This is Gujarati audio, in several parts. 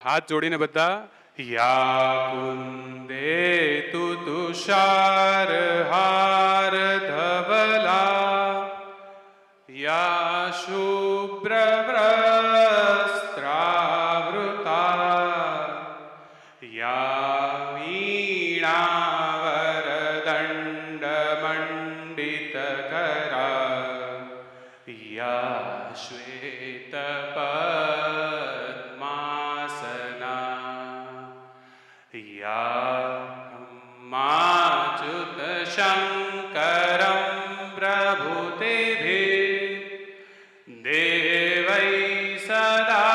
હાથ જોડીને બધા યા કુંદે તુ તુષાર હાર ધવલા યા શુભ્ર વસ્ત્રાવૃતા યા વીણાવરદંડ મંડિતકરા યા શ્વેત माच्युत शंकरं प्रभुतिभिः देवै सदा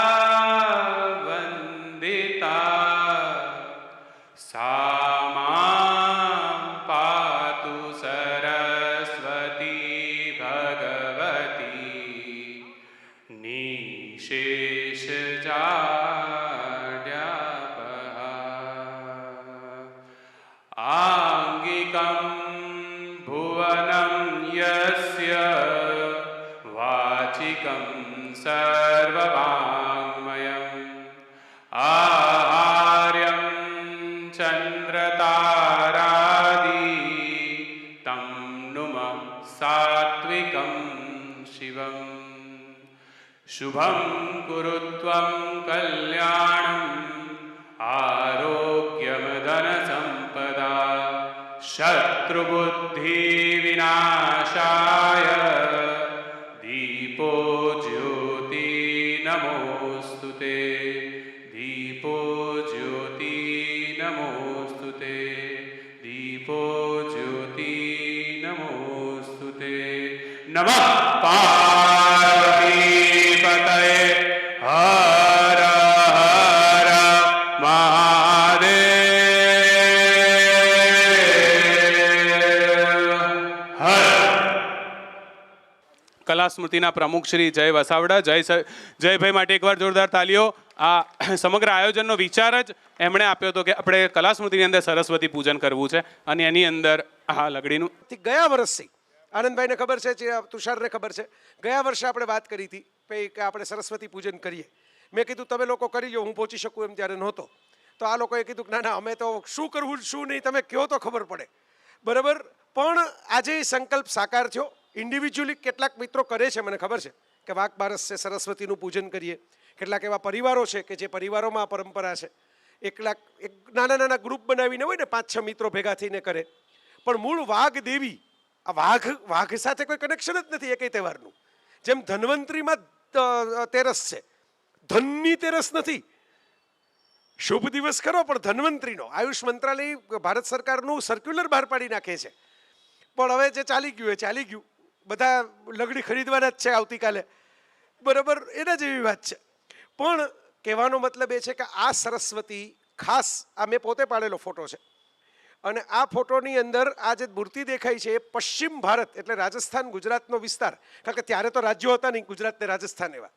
वंदिता सा मां पातु सरस्वती भगवती निशेष आंगिकं भुवनं यस्य वाचिकं सर्ववाङ्मयम् आहार्यं चन्द्रतारादि तं नुमः सात्विकं शिवम् शुभं कुरु त्वं कल्याणम् आरोग्यं धनसम्पदा शत्रुबुद्धि विनाशाय दीपो ज्योति नमोस्तुते दीपो ज्योति नमोस्तुते दीपो ज्योति नमोस्तुते नमः पार्वती पतये हर हर महादेव કલા સ્મૃતિના પ્રમુખ શ્રી જય વસાવડા જયભાઈ માટે એકવાર જોરદાર તાલીઓ. આ સમગ્ર આયોજનનો વિચાર જ એમણે આપ્યો હતો કે આપણે કલા સ્મૃતિની અંદર સરસ્વતી પૂજન કરવું છે અને એની અંદર આ લગડીનું ગયા વર્ષથી આનંદભાઈને ખબર છે, તુષારને ખબર છે, ગયા વર્ષે આપણે વાત કરી હતી કે આપણે સરસ્વતી પૂજન કરીએ. મેં કીધું તમે લોકો કરી લો, હું પહોંચી શકું એમ ત્યારે નહોતો. તો આ લોકોએ કીધું કે ના ના અમે તો શું કરવું શું નહીં તમે કહો તો ખબર પડે. બરાબર. પણ આજે એ સંકલ્પ સાકાર થયો. ઇન્ડિવિજ્યુઅલી કેટલાક મિત્રો કરે છે, મને ખબર છે કે વાઘ બારસ છે, સરસ્વતીનું પૂજન કરીએ. કેટલાક એવા પરિવારો છે કે જે પરિવારોમાં આ પરંપરા છે. એક નાના નાના ગ્રુપ બનાવીને હોય ને 5-6 મિત્રો ભેગા થઈને કરે. પણ મૂળ વાઘ દેવી, આ વાઘ સાથે કોઈ કનેક્શન જ નથી એકેય તહેવારનું. જેમ ધન્વંતરીમાં તેરસ છે, ધનની તેરસ નથી. શુભ દિવસ ખરો પણ ધન્વંતરીનો આયુષ મંત્રાલય ભારત સરકારનું સર્ક્યુલર બહાર પાડી નાખે છે. પણ હવે જે ચાલી ગયું એ ચાલી ગયું. બધા લગડી ખરીદવાના જ છે આવતીકાલે. બરાબર, એના જેવી વાત છે. પણ કહેવાનો મતલબ એ છે કે આ સરસ્વતી ખાસ આ મેં પોતે પાડેલો ફોટો છે અને આ ફોટોની અંદર આ જે મૂર્તિ દેખાય છે એ પશ્ચિમ ભારત એટલે રાજસ્થાન ગુજરાતનો વિસ્તાર, કારણ કે ત્યારે તો રાજ્યો હતા નહીં ગુજરાત ને રાજસ્થાન એવા,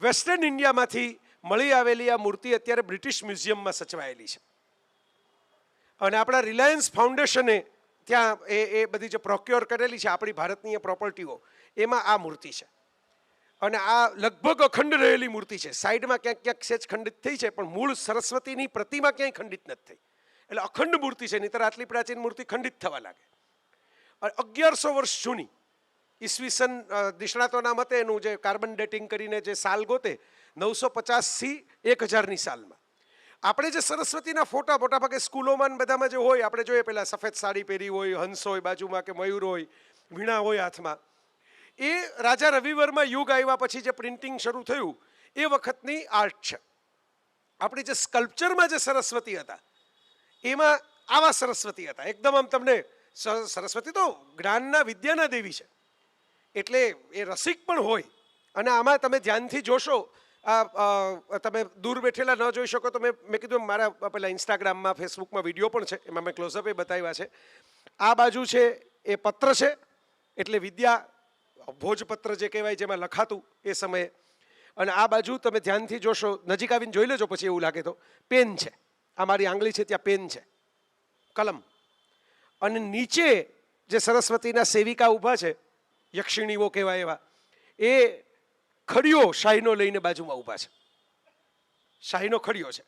વેસ્ટર્ન ઇન્ડિયામાંથી મળી આવેલી આ મૂર્તિ અત્યારે બ્રિટિશ મ્યુઝિયમમાં સચવાયેલી છે. અને આપણા રિલાયન્સ ફાઉન્ડેશને ત્યાં એ બધી જે પ્રોક્યોર કરેલી છે આપણી ભારતની પ્રોપર્ટીઓ, એમાં આ મૂર્તિ છે. અને આ લગભગ અખંડ રહેલી મૂર્તિ છે. સાઈડમાં ક્યાંક ક્યાંક સેજ ખંડિત થઈ છે, પણ મૂળ સરસ્વતીની પ્રતિમા ક્યાંય ખંડિત નથી થઈ. એટલે અખંડ મૂર્તિ છે, નહીંતર આટલી પ્રાચીન મૂર્તિ ખંડિત થવા લાગે. 1100 વર્ષ જૂની ઈસવીસન નિષ્ણાતોના મતે એનું જે કાર્બન ડેટિંગ કરીને જે સાલ ગોતે 950 થી 1000ની સાલમાં. આપણે જે સરસ્વતીના ફોટા મોટાભાગે સ્કૂલોમાં બધામાં જે હોય આપણે જોઈએ, પેલા સફેદ સાડી પહેરી હોય, હંસ હોય બાજુમાં કે મયુર હોય, વીણા હોય હાથમાં, એ રાજા રવિવર્મા યુગ આવ્યા પછી જે પ્રિન્ટિંગ શરૂ થયું એ વખતની આર્ટ છે. આપણી જે સ્કલ્પચરમાં જે સરસ્વતી હતા એમાં આવા સરસ્વતી હતા. એકદમ આમ તમને સરસ્વતી તો જ્ઞાનના વિદ્યાના દેવી છે એટલે એ રસિક પણ હોય. અને આમાં તમે ધ્યાનથી જોશો, તમે દૂર બેઠેલા ન જોઈ શકો તો મેં કીધું મારા પેલા ઇન્સ્ટાગ્રામમાં ફેસબુકમાં વિડીયો પણ છે, એમાં મેં ક્લોઝઅપ બતાવ્યા છે. આ બાજુ છે એ પત્ર છે એટલે વિદ્યા ભોજપત્ર જે કહેવાય જેમાં લખાતું એ સમયે. અને આ બાજુ તમે ધ્યાનથી જોશો, નજીક આવીને જોઈ લેજો પછી એવું લાગે તો, પેન છે. આ મારી આંગળી છે ત્યાં પેન છે, કલમ. અને નીચે જે સરસ્વતીના સેવિકા ઊભા છે, યક્ષિણીઓ કહેવાય એવા, એ ખડીઓ શાહીનો લઈને બાજુમાં ઊભા છે. શાહીનો ખડિયો છે.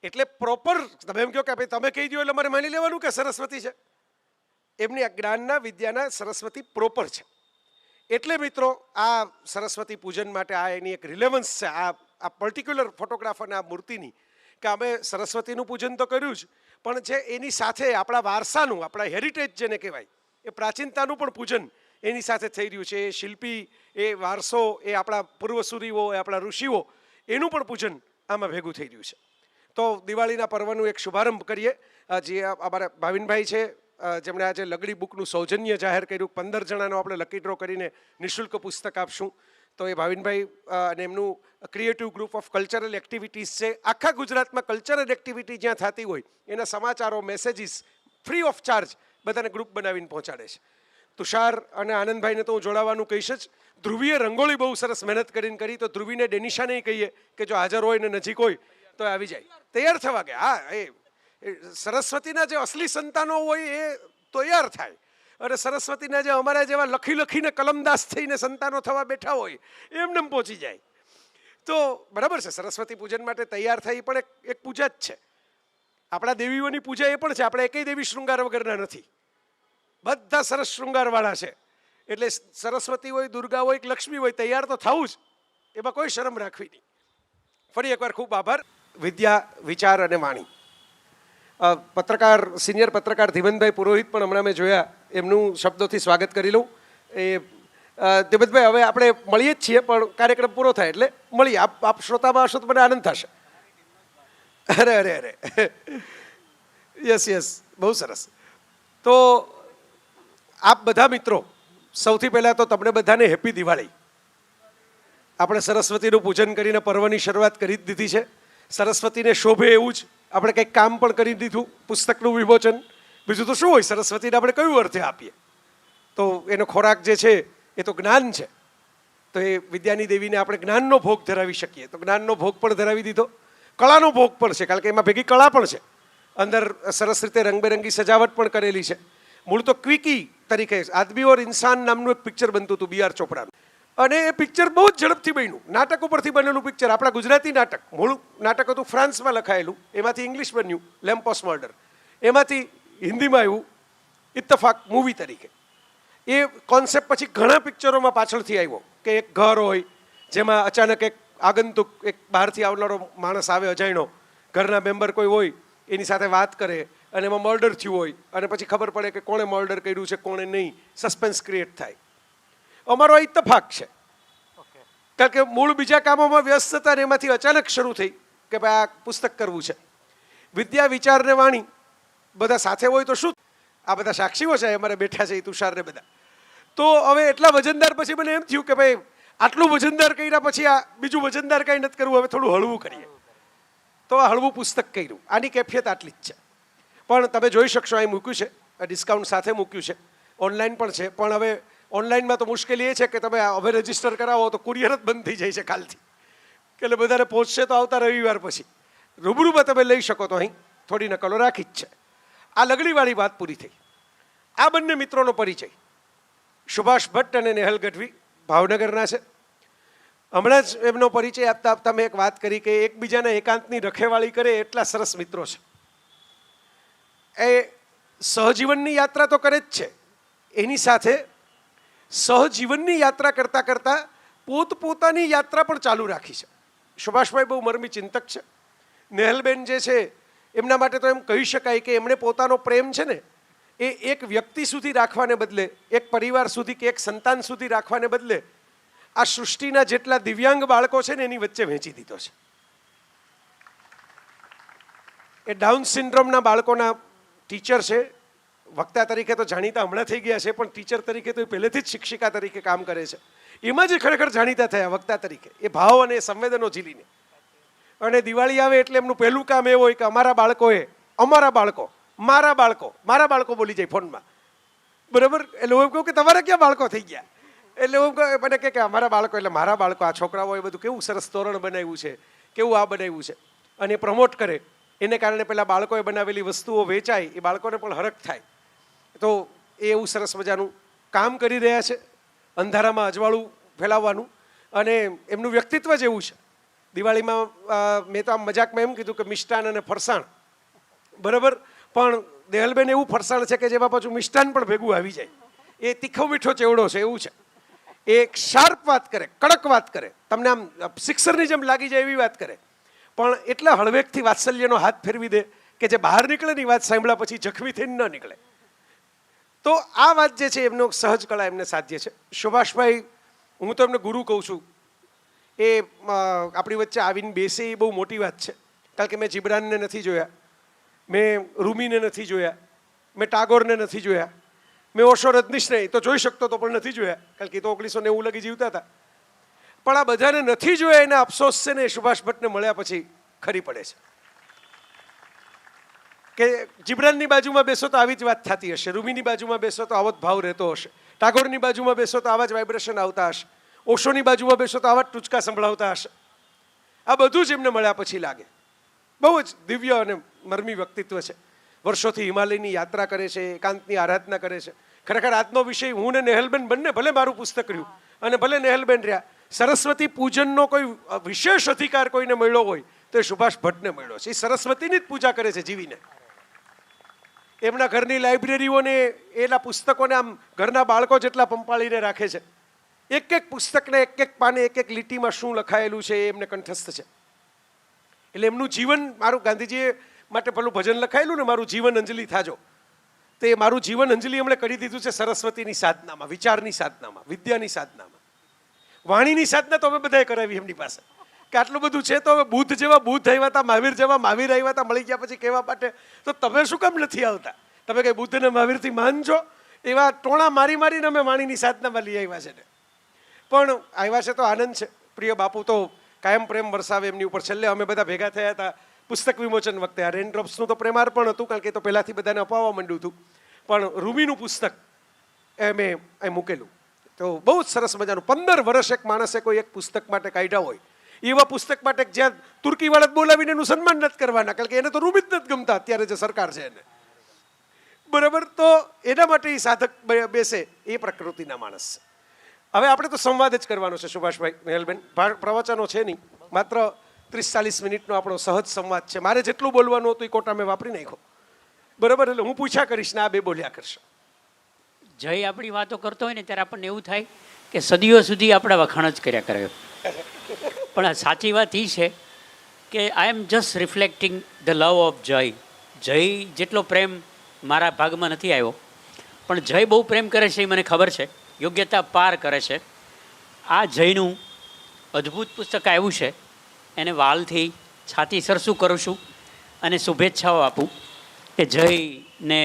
એટલે પ્રોપર તમે એમ કહો કે ભાઈ તમે કહી દો એટલે મારે માની લેવાનું કે સરસ્વતી છે. એમની જ્ઞાનના વિદ્યાના સરસ્વતી પ્રોપર છે. એટલે મિત્રો આ સરસ્વતી પૂજન માટે આ એની એક રિલેવન્સ છે આ પર્ટિક્યુલર ફોટોગ્રાફ અને આ મૂર્તિની, કે અમે સરસ્વતીનું પૂજન તો કર્યું જ, પણ જે એની સાથે આપણા વારસાનું, આપણા હેરિટેજ જેને કહેવાય, એ પ્રાચીનતાનું પણ પૂજન એની સાથે થઈ રહ્યું છે. એ શિલ્પી, એ વારસો, એ આપણા પૂર્વસૂરીઓ, એ આપણા ઋષિઓ, એનું પણ પૂજન આમાં ભેગું થઈ રહ્યું છે. તો દિવાળીના પર્વનું એક શુભારંભ કરીએ. જે અમારા ભાવિનભાઈ છે, જેમણે આજે લગડી બુકનું સૌજન્ય જાહેર કર્યું. 15 જણાનો આપણે લકી ડ્રો કરીને નિઃશુલ્ક પુસ્તક આપશું. તો એ ભાવિનભાઈ અને એમનું creative group of cultural activities છે. આખા ગુજરાતમાં કલ્ચરલ એક્ટિવિટી જ્યાં થતી હોય એના સમાચારો, મેસેજીસ ફ્રી ઓફ ચાર્જ બધાને ગ્રુપ બનાવીને પહોંચાડે છે. તુષાર અને આનંદભાઈને તો હું જોડાવાનું કહીશ જ. ધ્રુવીએ રંગોળી બહુ સરસ મહેનત કરીને કરી, તો ધ્રુવીને ડેનિશાને કહીએ કે જો હાજર હોય ને નજીક હોય તો આવી જાય, તૈયાર થવા ગયા. હા, એ સરસ્વતીના જે અસલી સંતાનો હોય એ તૈયાર થાય, અને સરસ્વતીના જે અમારા જેવા લખીને કલમદાસ થઈને સંતાનો થવા બેઠા હોય એમને પહોંચી જાય. તો બરાબર છે, સરસ્વતી પૂજન માટે તૈયાર થઈ પણ એક પૂજા જ છે. આપણા દેવીઓની પૂજા એ પણ છે. આપણે એકેય દેવી શૃંગાર વગરના નથી, બધા સરસ શૃંગારવાળા છે. એટલે સરસ્વતી હોય, દુર્ગા હોય કે લક્ષ્મી હોય, તૈયાર તો થવું જ, એમાં કોઈ શરમ રાખવી નહીં. ફરી એકવાર ખૂબ આભાર. વિદ્યા, વિચાર અને વાણી. પત્રકાર, સિનિયર પત્રકાર ધીમનભાઈ પુરોહિત પણ હમણાં મેં જોયા, એમનું શબ્દોથી સ્વાગત કરી લઉં. એ ધીમનભાઈ, હવે આપણે મળીએ જ છીએ, પણ કાર્યક્રમ પૂરો થાય એટલે મળીએ. આપ શ્રોતામાં હશો તો મને આનંદ થશે. અરે યસ, બહુ સરસ. તો આપ બધા મિત્રો, સૌથી પહેલાં તો તમને બધાને હેપી દિવાળી. આપણે સરસ્વતીનું પૂજન કરીને પર્વની શરૂઆત કરી જ દીધી છે. સરસ્વતીને શોભે એવું જ આપણે કંઈક કામ પણ કરી દીધું, પુસ્તકનું વિમોચન. બીજું તો શું હોય, સરસ્વતીને આપણે કયું અર્થે આપીએ? તો એનો ખોરાક જે છે એ તો જ્ઞાન છે. તો એ વિદ્યાની દેવીને આપણે જ્ઞાનનો ભોગ ધરાવી શકીએ, તો જ્ઞાનનો ભોગ પણ ધરાવી દીધો. કળાનો ભોગ પણ છે, કારણ કે એમાં ભેગી કળા પણ છે. અંદર સરસ રીતે રંગબેરંગી સજાવટ પણ કરેલી છે. મૂળ તો ક્વિકી તરીકે આદમી ઓર ઇન્સાન નામનું એક પિક્ચર બનતું હતું બી.આર. ચોપડાનું, અને એ પિક્ચર બહુ જ ઝડપથી બન્યું. નાટક ઉપરથી બનેલું પિક્ચર, આપણા ગુજરાતી નાટક. મૂળ નાટક હતું ફ્રાન્સમાં લખાયેલું, એમાંથી ઇંગ્લિશ બન્યું લેમ્પોસ મર્ડર, એમાંથી હિન્દીમાં આવ્યું ઇત્તફાક મૂવી તરીકે. એ કોન્સેપ્ટ પછી ઘણા પિક્ચરોમાં પાછળથી આવ્યો, કે એક ઘર હોય જેમાં અચાનક એક આગંતુક, એક બહારથી આવનારો માણસ આવે અજાણ્યો, ઘરના મેમ્બર કોઈ હોય એની સાથે વાત કરે, અને એમાં મર્ડર થયું હોય, અને પછી ખબર પડે કે કોણે મર્ડર કર્યું છે કોણે નહીં, સસ્પેન્સ ક્રિએટ થાય. અમારો ઇત્તફાક છે, કારણ કે મૂળ બીજા કામોમાં વ્યસ્ત હતા, અને એમાંથી અચાનક શરૂ થઈ કે ભાઈ આ પુસ્તક કરવું છે. વિદ્યા, વિચાર ને વાણી બધા સાથે હોય તો શું? આ બધા સાક્ષીઓ છે અમારે બેઠા છે, એ તુષાર ને બધા. તો હવે એટલા વજનદાર પછી મને એમ થયું કે ભાઈ આટલું વજનદાર કર્યા પછી આ બીજું વજનદાર કંઈ નથી કરવું, હવે થોડું હળવું કરીએ. તો આ હળવું પુસ્તક કર્યું. આની કેફિયત આટલી જ છે. પણ તમે જોઈ શકશો, અહીં મૂક્યું છે, ડિસ્કાઉન્ટ સાથે મૂક્યું છે, ઓનલાઈન પણ છે. પણ હવે ઓનલાઈનમાં તો મુશ્કેલી એ છે કે તમે હવે રજીસ્ટર કરાવો તો કુરિયર જ બંધ થઈ જાય છે કાલથી, એટલે બધાને પહોંચશે તો આવતા રવિવાર પછી. રૂબરૂમાં તમે લઈ શકો તો અહીં થોડી નકલો રાખી જ છે. આ લગડીવાળી વાત પૂરી થઈ. આ બંને મિત્રોનો પરિચય, સુભાષ ભટ્ટ અને નેહલ ગઢવી, ભાવનગરના છે. હમણાં જ એમનો પરિચય આપતા આપતા મેં એક વાત કરી કે એકબીજાના એકાંતની રખેવાળી કરે એટલા સરસ મિત્રો છે. એ સહજીવનની યાત્રા તો કરે જ છે, એની સાથે સહજીવનની યાત્રા કરતાં કરતાં પોતપોતાની યાત્રા પણ ચાલુ રાખી છે. સુભાષભાઈ બહુ મરમી ચિંતક છે. નેહલબેન જે છે એમના માટે તો એમ કહી શકાય કે એમણે પોતાનો પ્રેમ છે ને એ એક વ્યક્તિ સુધી રાખવાને બદલે, એક પરિવાર સુધી કે એક સંતાન સુધી રાખવાને બદલે આ સૃષ્ટિના જેટલા દિવ્યાંગ બાળકો છે ને એની વચ્ચે વહેંચી દીધો છે. એ ડાઉન સિન્ડ્રોમના બાળકોના ટીચર છે. વક્તા તરીકે તો જાણીતા હમણાં થઈ ગયા છે, પણ ટીચર તરીકે તો એ પહેલેથી જ શિક્ષિકા તરીકે કામ કરે છે. એમાં જ ખરેખર જાણીતા થયા વક્તા તરીકે, એ ભાવ અને સંવેદનો ઝીલીને. અને દિવાળી આવે એટલે એમનું પહેલું કામ એવું હોય કે અમારા બાળકોએ, અમારા બાળકો, મારા બાળકો બોલી જાય ફોનમાં, બરાબર? એટલે હું એમ કહું કે તમારા ક્યાં બાળકો થઈ ગયા? એટલે હું મને કે અમારા બાળકો, એટલે મારા બાળકો, આ છોકરાઓ એ બધું કેવું સરસ તોરણ બનાવ્યું છે, કેવું આ બનાવ્યું છે, અને પ્રમોટ કરે. એને કારણે પેલા બાળકોએ બનાવેલી વસ્તુઓ વેચાય, એ બાળકોને પણ હરખ થાય. તો એ એવું સરસ મજાનું કામ કરી રહ્યા છે, અંધારામાં અજવાળું ફેલાવવાનું. અને એમનું વ્યક્તિત્વ જ એવું છે દિવાળીમાં મેં તો આમ મજાકમાં એમ કીધું કે મિષ્ટાન અને ફરસાણ, બરાબર, પણ દેહલબેન એવું ફરસાણ છે કે જેમાં પાછું મિષ્ટાન પણ ભેગું આવી જાય. એ તીખો મીઠો ચેવડો છે એવું છે. એ શાર્પ વાત કરે, કડક વાત કરે, તમને આમ સિક્સરની જેમ લાગી જાય એવી વાત કરે, પણ એટલા હળવેકથી વાત્સલ્યનો હાથ ફેરવી દે કે જે બહાર નીકળે ની વાત સાંભળ્યા પછી જખમી થઈને ન નીકળે. તો આ વાત જે છે એમનો સહજ કળા એમને સાધ્ય છે. સુભાષભાઈ, હું તો એમને ગુરુ કહું છું. એ આપણી વચ્ચે આવીને બેસે એ બહુ મોટી વાત છે, કારણ કે મેં જીબ્રાનને નથી જોયા, મેં રૂમીને નથી જોયા, મેં ટાગોરને નથી જોયા, મેં ઓશો રજનીશને તો જોઈ શકતો તો પણ નથી જોયા, કારણ કે તો 1990 લગી જીવતા હતા. પણ આ બધાને નથી જોયા એના અફસોસ છે ને સુભાષ ભટ્ટને મળ્યા પછી ખરી પડે છે કે જીબ્રાનની બાજુમાં બેસો તો આવી જ વાત થતી હશે, રૂમીની બાજુમાં બેસો તો આવો જ ભાવ રહેતો હશે, ટાગોરની બાજુમાં બેસો તો આવા જ વાઇબ્રેશન આવતા હશે, ઓશોની બાજુમાં બેસો તો આવા જ ટૂચકા સંભળાવતા હશે. આ બધું જ એમને મળ્યા પછી લાગે. બહુ જ દિવ્ય અને મર્મી વ્યક્તિત્વ છે. વર્ષોથી હિમાલયની યાત્રા કરે છે, એકાંતની આરાધના કરે છે. ખરેખર આજનો વિષય હું ને નેહલબેન બંને, ભલે મારું પુસ્તક રહ્યું અને ભલે નેહલબેન રહ્યા, સરસ્વતી પૂજનનો કોઈ વિશેષ અધિકાર કોઈને મળ્યો હોય તો એ સુભાષ ભટ્ટને મળ્યો છે. એ સરસ્વતીની જ પૂજા કરે છે જીવીને. એમના ઘરની લાઇબ્રેરીઓને એના પુસ્તકોને આમ ઘરના બાળકો જેટલા પંપાળીને રાખે છે. એક એક પુસ્તકને એક એક પાને એક એક લીટીમાં શું લખાયેલું છે એ એમને કંઠસ્થ છે. એટલે એમનું જીવન, મારું ગાંધીજીએ માટે પેલું ભજન લખાયેલું ને, મારું જીવન અંજલિ થાજો, તો એ મારું જીવન અંજલિ એમણે કરી દીધું છે સરસ્વતીની સાધનામાં, વિચારની સાધનામાં, વિદ્યાની સાધનામાં. વાણીની સાધના તો અમે બધાએ કરાવી એમની પાસે કે આટલું બધું છે તો હવે બુદ્ધ જેવા બુદ્ધ આવ્યા હતા, મહાવીર જેવા મહાવીર આવ્યા હતા, મળી ગયા પછી કહેવા માટે તો તમે શું કામ નથી આવતા? તમે કઈ બુદ્ધને મહાવીરથી માનજો? એવા ટોણા મારી મારીને અમે વાણીની સાધનામાં લઈ આવ્યા છે ને. પણ આવ્યા છે તો આનંદ છે. પ્રિય બાપુ તો કાયમ પ્રેમ વરસાવે એમની ઉપર. છેલ્લે અમે બધા ભેગા થયા હતા પુસ્તક વિમોચન વખતે. આ રેનડ્રોપ્સનું તો પ્રેમાર્પણ હતું, કારણ કે તો પહેલાંથી બધાને અપાવવા માંડ્યું હતું, પણ રૂમીનું પુસ્તક એ મેં અહીં મૂકેલું. તો બહુ જ સરસ મજાનું. 15 વર્ષ એક માણસે કોઈ એક પુસ્તક માટે કાઢ્યા હોય, એવા પુસ્તક માટે જ્યાં તુર્કીવાળા બોલાવીને એનું સન્માન નથી કરવાના, કારણ કે એને તો રૂમી જ નથી ગમતા અત્યારે જે સરકાર છે એને, બરાબર. તો એના માટે એ સાધક બેસે એ પ્રકૃતિના માણસ છે. હવે આપણે તો સંવાદ જ કરવાનો છે સુભાષભાઈ, નેહલબેન. પ્રવચનો છે નહીં, માત્ર 30-40 મિનિટનો આપણો સહજ સંવાદ છે. મારે જેટલું બોલવાનું હતું એ કોટા મેં વાપરી નાખ્યો, બરાબર. એટલે હું પૂછ્યા કરીશ ને આ બે બોલ્યા કરશે. જય આપણી વાતો કરતો હોય ને ત્યારે આપણને એવું થાય કે સદીઓ સુધી આપણા વખાણ જ કર્યા કરે. પણ આ સાચી વાત એ છે કે I am just reflecting the love of Jay. Jay જેટલો પ્રેમ મારા ભાગમાં નથી આવ્યો, પણ જય બહુ પ્રેમ કરે છે એ મને ખબર છે, યોગ્યતા પાર કરે છે. આ જયનું અદ્ભુત પુસ્તક આવ્યું છે, એને વાલથી છાતી સરસું કરું છું અને શુભેચ્છાઓ આપું કે જયને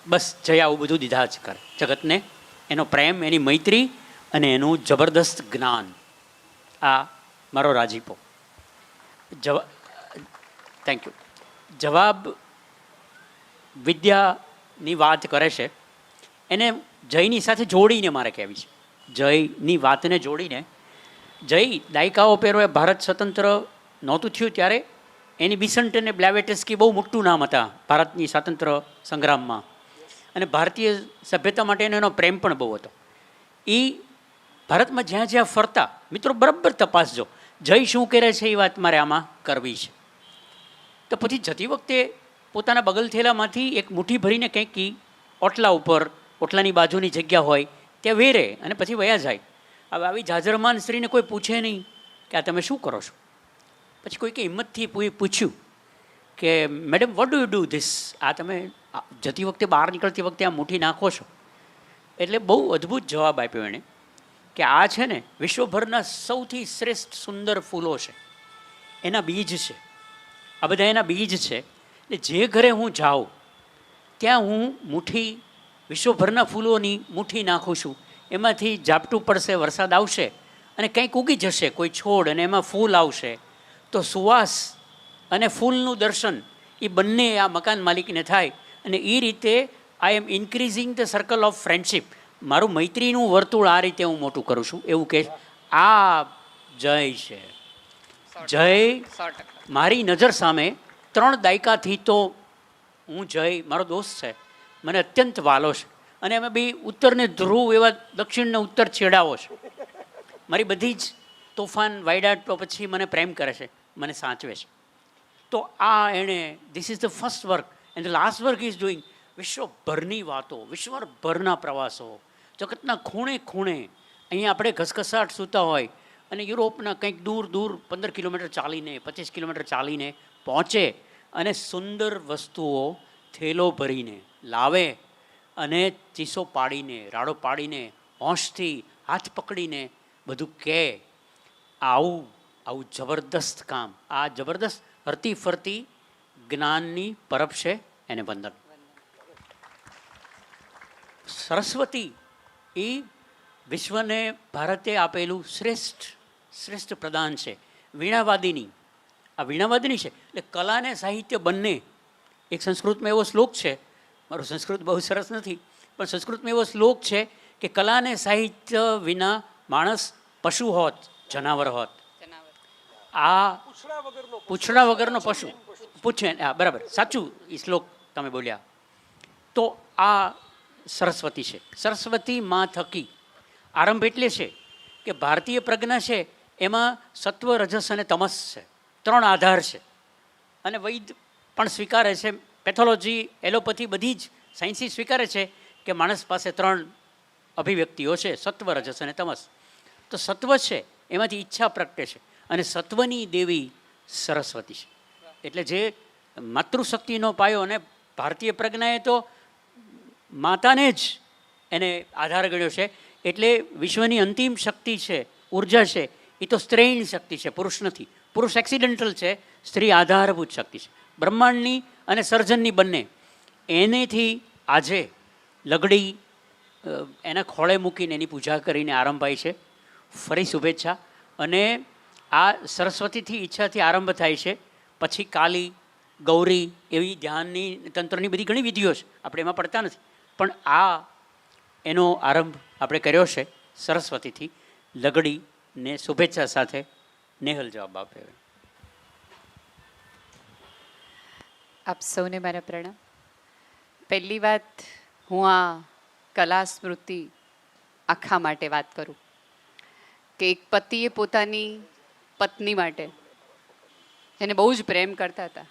બસ જય આવું બધું દીધા જ કરે જગતને. એનો પ્રેમ, એની મૈત્રી અને એનું જબરદસ્ત જ્ઞાન, આ મારો રાજીપો. Thank you. જવાબ વિદ્યાની વાત કરે છે, એને જયની સાથે જોડીને મારે કહેવી છે. જયની વાતને જોડીને, જય દાયકાઓ પહેરો ભારત સ્વતંત્ર નહોતું થયું ત્યારે એની બિસન્ટ અને બ્લેવેટસ્કી બહુ મોટું નામ હતા ભારતની સ્વાતંત્ર્ય સંગ્રામમાં, અને ભારતીય સભ્યતા માટેનો એનો પ્રેમ પણ બહુ હતો. એ ભારતમાં જ્યાં જ્યાં ફરતા, મિત્રો બરાબર તપાસજો જય શું કરે છે એ વાત મારે આમાં કરવી છે. તો પછી જતી વખતે પોતાના બગલ થેલામાંથી એક મુઠ્ઠી ભરીને કંઈક ઓટલા ઉપર, ઓટલાની બાજુની જગ્યા હોય ત્યાં વેરે અને પછી વયા જાય. હવે આવી જાજરમાન સ્ત્રીને કોઈ પૂછે નહીં કે આ તમે શું કરો છો. પછી કોઈકે હિંમતથી પૂછ્યું કે madam what do you do this, આ તમે જતી વખતે બહાર નીકળતી વખતે આ મુઠ્ઠી નાખો છો. એટલે બહુ અદ્ભુત જવાબ આપ્યો એણે કે આ છે ને વિશ્વભરના સૌથી શ્રેષ્ઠ સુંદર ફૂલો છે, એના બીજ છે, આ બધા એના બીજ છે. એટલે જે ઘરે હું જાઉં ત્યાં હું મુઠ્ઠી વિશ્વભરના ફૂલોની મુઠ્ઠી નાખું છું. એમાંથી ઝાપટું પડશે, વરસાદ આવશે અને કંઈક ઉગી જશે કોઈ છોડ અને એમાં ફૂલ આવશે, તો સુવાસ અને ફૂલનું દર્શન એ બંને આ મકાન માલિકને થાય. અને એ રીતે I am increasing the circle of friendship. મારું મૈત્રીનું વર્તુળ આ રીતે હું મોટું કરું છું. એવું કે આ જય છે. જય મારી નજર સામે 3 દાયકાથી તો હું જય મારો દોસ્ત છે, મને અત્યંત વાલો છે, અને અમે બે ઉત્તરને ધ્રુવ એવા દક્ષિણને ઉત્તર છેડાવો છે. મારી બધી જ તોફાન વાયડા તો પછી મને પ્રેમ કરે છે, મને સાચવે છે. તો આ એણે this is the first work and the last work is doing. વિશ્વભરની વાતો, વિશ્વભરના પ્રવાસો, જગતના ખૂણે ખૂણે. અહીંયા આપણે ઘસઘસાટ સૂતા હોય અને યુરોપના કંઈક દૂર દૂર 15 કિલોમીટર ચાલીને 25 કિલોમીટર ચાલીને પહોંચે અને સુંદર વસ્તુઓ થેલો ભરીને લાવે અને ચીસો પાડીને, રાડો પાડીને, હોંશથી હાથ પકડીને બધું કહે. આવું જબરદસ્ત કામ, આ જબરદસ્ત હરતી ફરતી જ્ઞાનની પરબ છે, એને વંદન. સરસ્વતી એ વિશ્વને ભારતે આપેલું શ્રેષ્ઠ પ્રદાન છે. વીણાવાદિની, આ વીણાવાદિની છે એટલે કલા અને સાહિત્ય બંને. એક સંસ્કૃતમાં એવો શ્લોક છે, મારું સંસ્કૃત બહુ સરસ નથી, પણ સંસ્કૃતમાં એવો શ્લોક છે કે કલા અને સાહિત્ય વિના માણસ પશુ હોત, જનાવર હોત. આ પૂંછડા વગરનો પશુ, પૂછે હા બરાબર, સાચું એ શ્લોક તમે બોલ્યા. તો આ સરસ્વતી છે. સરસ્વતી માં થકી આરંભ એટલે છે કે ભારતીય પ્રજ્ઞા છે એમાં સત્વ, રજસ અને તમસ છે, 3 આધાર છે. અને વૈદ પણ સ્વીકારે છે, પેથોલોજી, એલોપેથી, બધી જ સાયન્સી સ્વીકારે છે કે માણસ પાસે 3 અભિવ્યક્તિઓ છે, સત્વ, રજસ અને તમસ. તો સત્વ છે એમાંથી ઈચ્છા પ્રગટે છે અને સત્વની દેવી સરસ્વતી છે. એટલે જે માતૃશક્તિનો પાયો, અને ભારતીય પ્રજ્ઞાએ તો માતાને જ એને આધાર ગણ્યો છે. એટલે વિશ્વની અંતિમ શક્તિ છે, ઉર્જા છે, એ તો સ્ત્રીની શક્તિ છે, પુરુષ નથી. પુરુષ એક્સિડન્ટલ છે, સ્ત્રી આધારભૂત શક્તિ છે, બ્રહ્માંડની અને સર્જનની બંને. એનેથી આજે લગડી એના ખોળે મૂકીને એની પૂજા કરીને આરંભાય છે. ફરી શુભેચ્છા. અને આ સરસ્વતીથી ઈચ્છાથી આરંભ થાય છે. પછી કાલી, ગૌરી એવી ધ્યાનની, તંત્રની બધી ઘણી વિધિઓ છે, આપણે એમાં પડતા નથી. પણ આ એનો આરંભ આપણે કર્યો છે સરસ્વતીથી. લગડીને શુભેચ્છા સાથે નેહલ જવાબ આપે. આપ સૌને મારા પ્રણામ. પહેલી વાત, હું આ કલા સ્મૃતિ આખા માટે વાત કરું કે એક પતિએ પોતાની પત્ની માટે, જેને બહુ જ પ્રેમ કરતા હતા,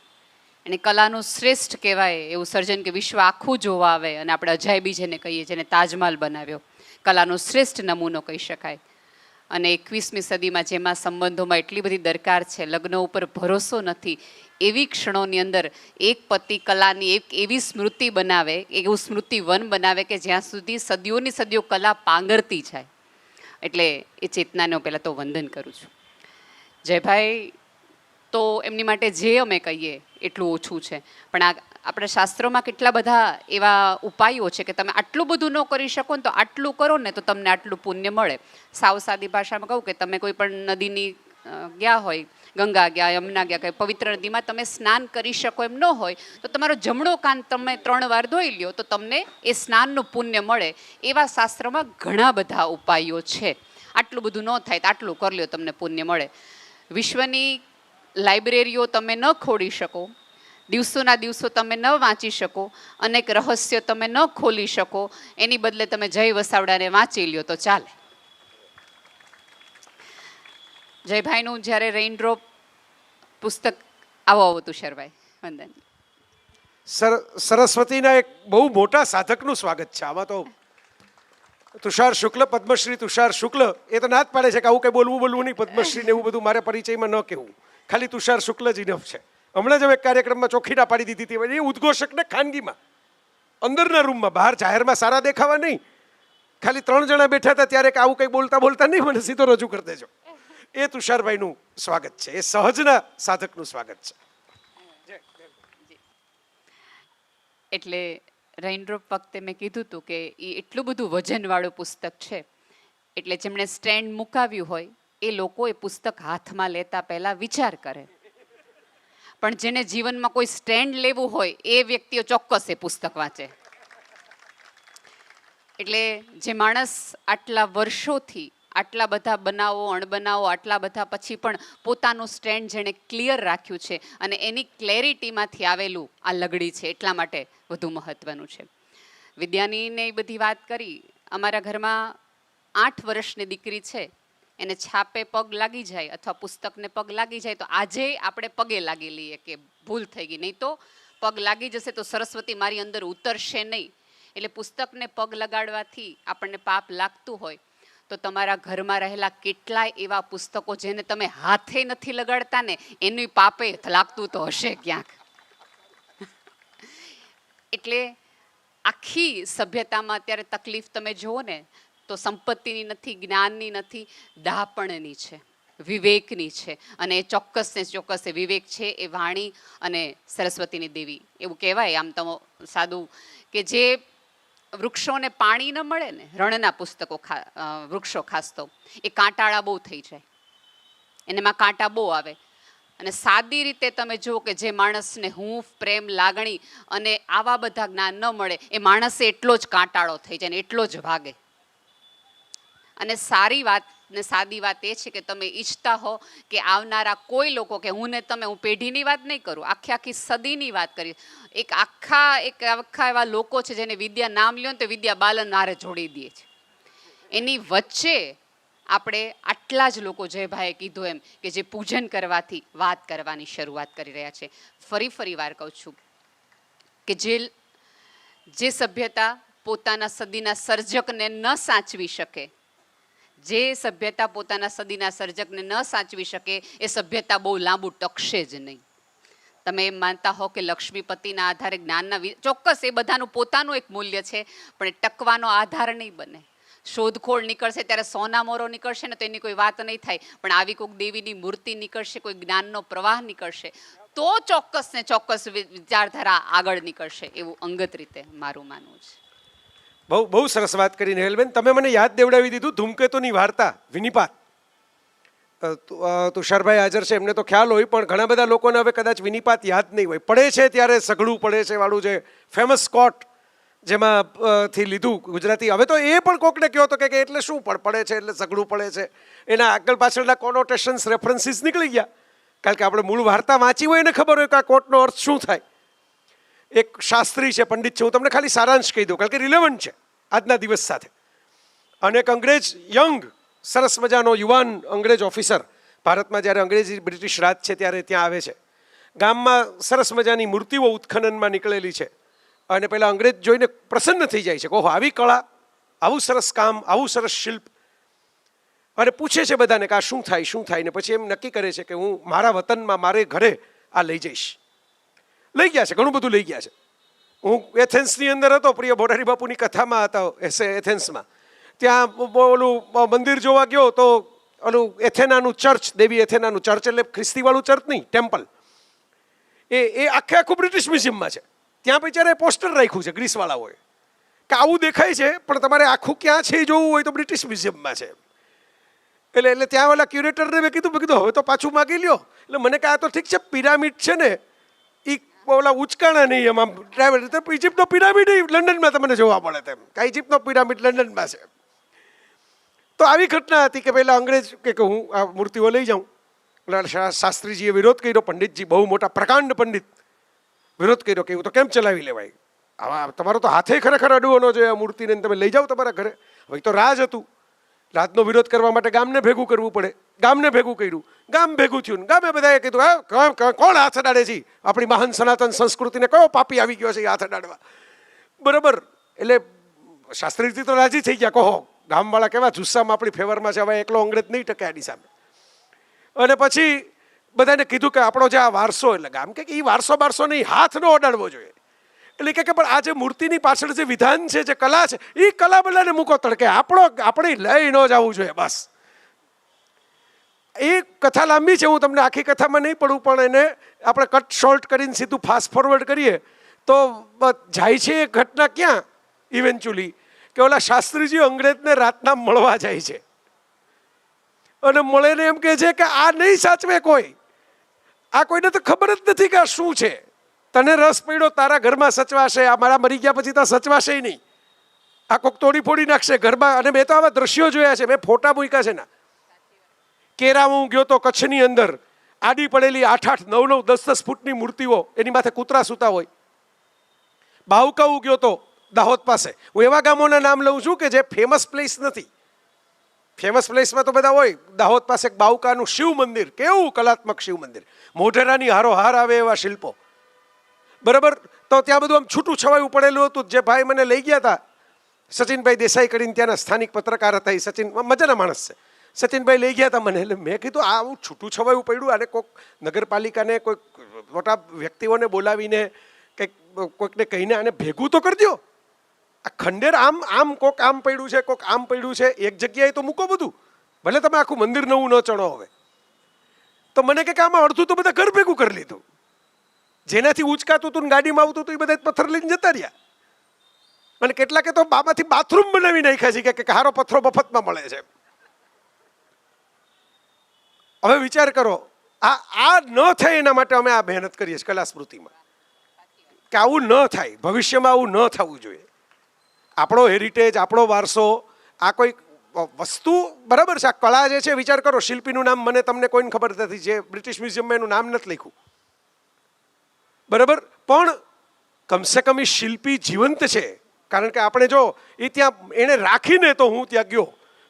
એને કલાનું શ્રેષ્ઠ કહેવાય એવું સર્જન કે વિશ્વ આખું જોવા આવે, અને આપણે અજાયબી જેને કહીએ, જેને તાજમહાલ બનાવ્યો, કલાનો શ્રેષ્ઠ નમૂનો કહી શકાય. અને 21મી સદીમાં જેમાં સંબંધોમાં એટલી બધી દરકાર છે, લગ્ન ઉપર ભરોસો નથી, એવી ક્ષણોની અંદર એક પતિ કલાની એક એવી સ્મૃતિ બનાવે, એવું સ્મૃતિવન બનાવે કે જ્યાં સુધી સદીઓની સદીઓ કલા પાંગરતી જાય. એટલે એ ચેતનાને હું પહેલાં તો વંદન કરું છું. જયભાઈ તો એમની માટે જે અમે કહીએ એટલું ઓછું છે. પણ આપણા શાસ્ત્રોમાં કેટલા બધા એવા ઉપાયો છે કે તમે આટલું બધું ન કરી શકો ને તો આટલું કરો ને તો તમને આટલું પુણ્ય મળે. સાવ સાદી ભાષામાં કહું કે તમે કોઈ પણ નદીની ગયા હોય, ગંગા ગયા, યમુના ગયા, કંઈ પવિત્ર નદીમાં તમે સ્નાન કરી શકો એમ ન હોય તો તમારો જમણો કાન તમે 3 વાર ધોઈ લ્યો તો તમને એ સ્નાનનું પુણ્ય મળે. એવા શાસ્ત્રોમાં ઘણા બધા ઉપાયો છે. આટલું બધું ન થાય તો આટલું કરી લ્યો, તમને પુણ્ય મળે. વિશ્વની લાઇબ્રેરીઓ તમે ન ખોડી શકો, દિવસોના દિવસો તમે ન વાંચી શકો, અનેક રહસ્યો તમે ન ખોલી શકો, એની બદલે તમે જય વસાવડાને વાંચી લ્યો તો ચાલે. જયભાઈનું જ્યારે રેઇનડ્રોપ પુસ્તક, આવો તુષારભાઈ, વંદન. સરસ્વતીના એક બહુ મોટા સાધકનું સ્વાગત છે આમાં. તો તુષાર શુક્લ, પદ્મશ્રી તુષાર શુક્લ, એ તો ના જ પાડે છે કે આવું કંઈ બોલવું નહીં, પદ્મશ્રી ને એવું બધું મારે પરિચયમાં ન કહેવું, ખાલી તુષાર શુક્લ જ ઇનફ છે. હમણાં જ અમે એક કાર્યક્રમમાં ચોખ્ખી ના પાડી દીધી હતી, એ ઉદ્ઘોષકને ખાનગીમાં, અંદરના રૂમમાં, બહાર જાહેરમાં સારા દેખાવા નહીં, ખાલી 3 જણા બેઠા હતા ત્યારે કે આવું કંઈ બોલતા નહીં, મને સીધો રજૂ કરી દેજો. એ તુષારભાઈનું સ્વાગત છે, એ સહજના સાધકનું સ્વાગત છે. એટલે રેઇનડ્રોપ વખતે મેં કીધું હતું કે એ એટલું બધું વજનવાળું પુસ્તક છે, એટલે જેમણે સ્ટેન્ડ મુકાવ્યું હોય એ લોકો એ પુસ્તક હાથમાં લેતા પહેલાં વિચાર કરે. પણ જેને જીવનમાં કોઈ સ્ટેન્ડ લેવું હોય એ વ્યક્તિઓ ચોક્કસ એ પુસ્તક વાંચે. એટલે જે માણસ આટલા વર્ષોથી આટલા બધા બનાવો, અણબનાવો, આટલા બધા પછી પણ પોતાનું સ્ટેન્ડ જેણે ક્લિયર રાખ્યું છે અને એની ક્લેરિટીમાંથી આવેલું આ લગડી છે, એટલા માટે વધુ મહત્ત્વનું છે. વિદ્યાનીને એ બધી વાત કરી. અમારા ઘરમાં 8 વર્ષની દીકરી છે, એને છાપે પગ લાગી જાય અથવા પુસ્તકને પગ લાગી જાય તો આજે આપણે પગે લાગી લઈએ કે ભૂલ થઈ ગઈ, નહીં તો પગ લાગી જશે તો સરસ્વતી મારી અંદર ઉતરશે નહીં. એટલે પુસ્તકને પગ લગાડવાથી આપણને પાપ લાગતું હોય તો તમારા ઘરમાં રહેલા કેટલાય એવા પુસ્તકો જેને તમે હાથે નથી લગાડતા ને એનું પાપે લાગતું તો હશે ક્યાંક. એટલે આખી સભ્યતામાં અત્યારે તકલીફ તમે જુઓ ને તો સંપત્તિની નથી, જ્ઞાનની નથી, ડહાપણની છે, વિવેકની છે. અને એ ચોક્કસ ને ચોક્કસ એ વિવેક છે એ વાણી અને સરસ્વતીની દેવી. એવું કહેવાય આમ તો સાદું કે જે વૃક્ષોને પાણી ન મળે ને, રણના પુસ્તકો વૃક્ષો ખાસ તો એ કાંટાળા બહુ થઈ જાય, એનામાં કાંટા બહુ આવે. અને સાદી રીતે તમે જુઓ કે જે માણસને હૂંફ, પ્રેમ, લાગણી અને આવા બધા જ્ઞાન ન મળે એ માણસે એટલો જ કાંટાળો થઈ જાય ને એટલો જ ભાગે. અને સારી વાત ને સાદી વાત એ છે કે તમે ઈચ્છતા હો કે આવનારા કોઈ લોકો, કે હું પેઢીની વાત નહીં કરું, આખી સદીની વાત કરી, આખા એવા લોકો છે જેને વિદ્યા નામ લ્યો ને તો વિદ્યા બાલન નારે જોડી દે છે. એની વચ્ચે આપણે આટલા જ લોકો, જયભાઈએ કીધું એમ, કે જે પૂજન કરવાથી વાત કરવાની શરૂઆત કરી રહ્યા છે. ફરી વાર કહું છું કે જે સભ્યતા પોતાના સદીના સર્જકને ન સાચવી શકે, જે સભ્યતા પોતાના સદીના સર્જકને ન સાચવી શકે એ સભ્યતા બહુ લાંબુ ટકશે જ નહીં. તમે એમ માનતા હો કે લક્ષ્મીપતિના આધારે જ્ઞાનના, ચોક્કસ એ બધાનું પોતાનું એક મૂલ્ય છે, પણ એ ટકવાનો આધાર નહીં બને. શોધખોળ નીકળશે ત્યારે સોના મોરો નીકળશે ને તો એની કોઈ વાત નહીં થાય, પણ આવી કોઈક દેવીની મૂર્તિ નીકળશે, કોઈ જ્ઞાનનો પ્રવાહ નીકળશે તો ચોક્કસ ને ચોક્કસ વિચારધારા આગળ નીકળશે, એવું અંગત રીતે મારું માનવું છે. બહુ સરસ વાત કરી નેહલબેન. તમે મને યાદ દેવડાવી દીધું ધૂમકેતુની વાર્તા, વિનિપાત. તુષારભાઈ હાજર છે, એમને તો ખ્યાલ હોય, પણ ઘણા બધા લોકોને હવે કદાચ વિનિપાત યાદ નહીં હોય. પડે છે ત્યારે સઘળું પડે છે વાળું જે ફેમસ કોટ જેમાં થી લીધું ગુજરાતી. હવે તો એ પણ કોકને કહો તો કે એટલે શું પડે છે એટલે સઘળું પડે છે, એના આગળ પાછળના કોનોટેશન્સ, રેફરન્સીસ નીકળી ગયા. કારણ કે આપણે મૂળ વાર્તા વાંચી હોય એને ખબર હોય કે આ કોટનો અર્થ શું થાય. એક શાસ્ત્રી છે, પંડિત છે, હું તમને ખાલી સારાંશ કહી દઉં કારણ કે રિલેવન્ટ છે આજના દિવસ સાથે. અને એક અંગ્રેજ યંગ સરસ મજાનો યુવાન અંગ્રેજ ઓફિસર ભારતમાં જ્યારે અંગ્રેજી બ્રિટિશ રાજ છે ત્યારે ત્યાં આવે છે. ગામમાં સરસ મજાની મૂર્તિઓ ઉત્ખનનમાં નીકળેલી છે અને પેલા અંગ્રેજ જોઈને પ્રસન્ન થઈ જાય છે કે ઓહો, આવી કળા, આવું સરસ કામ, આવું સરસ શિલ્પ. અને પૂછે છે બધાને કે આ શું થાય. ને પછી એમ નક્કી કરે છે કે હું મારા વતનમાં, મારે ઘરે આ લઈ જઈશ. લઈ ગયા છે, ઘણું બધું લઈ ગયા છે. હું એથેન્સની અંદર હતો, પ્રિય ભોડારી બાપુની કથામાં હતા એથેન્સમાં. ત્યાં ઓલું મંદિર જોવા ગયો તો ઓલું એથેનાનું ચર્ચ, દેવી એથેનાનું ચર્ચ, એટલે ખ્રિસ્તીવાળું ચર્ચ નહીં, ટેમ્પલ, એ આખું બ્રિટિશ મ્યુઝિયમમાં છે. ત્યાં બિચારે પોસ્ટર રાખ્યું છે ગ્રીસવાળાઓએ કે આવું દેખાય છે પણ તમારે આખું ક્યાં છે એ જોવું હોય તો બ્રિટિશ મ્યુઝિયમમાં છે. એટલે ત્યાં ઓલા ક્યુરેટરને મેં કીધું હવે તો પાછું માગી લ્યો. એટલે મને કહે આ તો ઠીક છે, પિરામિડ છે ને એ ઓલા ઉચકાણા નહીં એમાં ડ્રાઈવર, તો ઇજિપ્તનો પિરામિડ લંડનમાં તમને જોવા મળે તેમ, કે ઇજિપ્તનો પિરામિડ લંડનમાં છે. તો આવી ઘટના હતી કે પહેલાં અંગ્રેજ કે હું આ મૂર્તિઓ લઈ જાઉં. એટલે શાસ્ત્રીજીએ વિરોધ કર્યો, પંડિતજી બહુ મોટા પ્રકાંડ પંડિત વિરોધ કર્યો કે એવું તો કેમ ચલાવી લેવાય, આવા તમારો તો હાથે ખરેખર અડવો ન જોઈએ આ મૂર્તિને, તમે લઈ જાઓ તમારા ઘરે. હવે તો રાજ હતું, રાજનો વિરોધ કરવા માટે ગામને ભેગું કરવું પડે. ગામને ભેગું કર્યું, ગામ ભેગું થયું, ગામે બધાએ કીધું કોણ હાથ અડાડે છે, આપણી મહાન સનાતન સંસ્કૃતિને કયો પાપી આવી ગયો છે હાથ અડાડવા, બરાબર. એટલે શાસ્ત્રીજી તો રાજી થઈ ગયા, કહો ગામવાળા કેવા જુસ્સામાં આપણી ફેવરમાં છે, હવે એકલો અંગ્રેજ નહીં ટકે આની સામે. અને પછી બધાને કીધું કે આપણો જે આ વારસો, એટલે ગામ કે એ વારસો નહીં, હાથ ન અડાડવો જોઈએ. એટલે કે પણ આ જે મૂર્તિની પાછળ જે વિધાન છે, જે કલા છે, એ કલા બધાને મૂકો તડકે, આપણે લઈ ન જવું જોઈએ બસ. એ કથા લાંબી છે, હું તમને આખી કથામાં નહીં પડું, પણ એને આપણે કટ શોર્ટ કરીને સીધું ફાસ્ટ ફોરવર્ડ કરીએ તો જાય છે એ ઘટના ક્યાં ઇવેન્ચ્યુઅલી કે ઓલા શાસ્ત્રીજી અંગ્રેજને રાતના મળવા જાય છે અને મળે ને એમ કહે છે કે આ નહીં સાચવે કોઈ, આ કોઈને તો ખબર જ નથી કે આ શું છે. તને રસ પડ્યો તારા ઘરમાં સચવાશે, આ મારા મરી ગયા પછી તો સચવાશે નહીં, આ કોઈક તોડી ફોડી નાખશે ઘરમાં. અને મેં તો આવા દ્રશ્યો જોયા છે, મેં ફોટા મૂક્યા છે ને. કેરામાં હું ગયો તો કચ્છની અંદર આડી પડેલી 8-8, 9-9, 10-10 ફૂટની મૂર્તિઓ, એની માથે કૂતરા સૂતા હોય. બાવકાવું ગયો તો દાહોદ પાસે. હું એવા ગામોના નામ લઉં છું કે જે ફેમસ પ્લેસ નથી, ફેમસ પ્લેસમાં તો બધા હોય. દાહોદ પાસે એક બાવકાનું શિવ મંદિર, કેવું કલાત્મક શિવ મંદિર, મોઢેરાની હારોહાર આવે એવા શિલ્પો. બરાબર, તો ત્યાં બધું આમ છૂટું છવાયું પડેલું હતું. જે ભાઈ મને લઈ ગયા હતા, સચિનભાઈ દેસાઈ કરીને ત્યાંના સ્થાનિક પત્રકાર હતા, એ સચિન મજાના માણસ છે. સચિનભાઈ લઈ ગયા હતા મને, એટલે મેં કીધું આવું છૂટું છવાયું પડ્યું, આને કોઈક નગરપાલિકાને કોઈક મોટા વ્યક્તિઓને બોલાવીને કોઈકને કહીને આને ભેગું તો કરી દો. આ ખંડેર આમ કોક આમ પડ્યું છે, કોક આમ પડ્યું છે, એક જગ્યાએ તો મૂકો બધું. ભલે તમે આખું મંદિર નવું ન ચણો હવે. તો મને કે આમાં અડધું તો બધા ઘર ભેગું કરી લીધું. જેનાથી ઉચકાતું હતું ને ગાડીમાં આવતું હતું એ બધા પથ્થર લઈને જતા રહ્યા. અને કેટલાકે તો બાબાથી બાથરૂમ બનાવી નાખ્યા છે કે હારો પથ્થરો મફતમાં મળે છે. હવે વિચાર કરો, આ ન થાય એના માટે અમે આ મહેનત કરીએ છીએ કલા સ્મૃતિમાં, કે આવું ન થાય, ભવિષ્યમાં આવું ન થવું જોઈએ. આપણો હેરિટેજ, આપણો વારસો, આ કોઈ વસ્તુ બરાબર છે. આ કળા જે છે, વિચાર કરો, શિલ્પીનું નામ મને તમને કોઈને ખબર નથી, જે બ્રિટિશ મ્યુઝિયમમાં એનું નામ નથી લખ્યું, બરાબર, પણ કમસે કમ એ શિલ્પી જીવંત છે. કારણ કે આપણે જો એ ત્યાં એને રાખીને, તો હું ત્યાં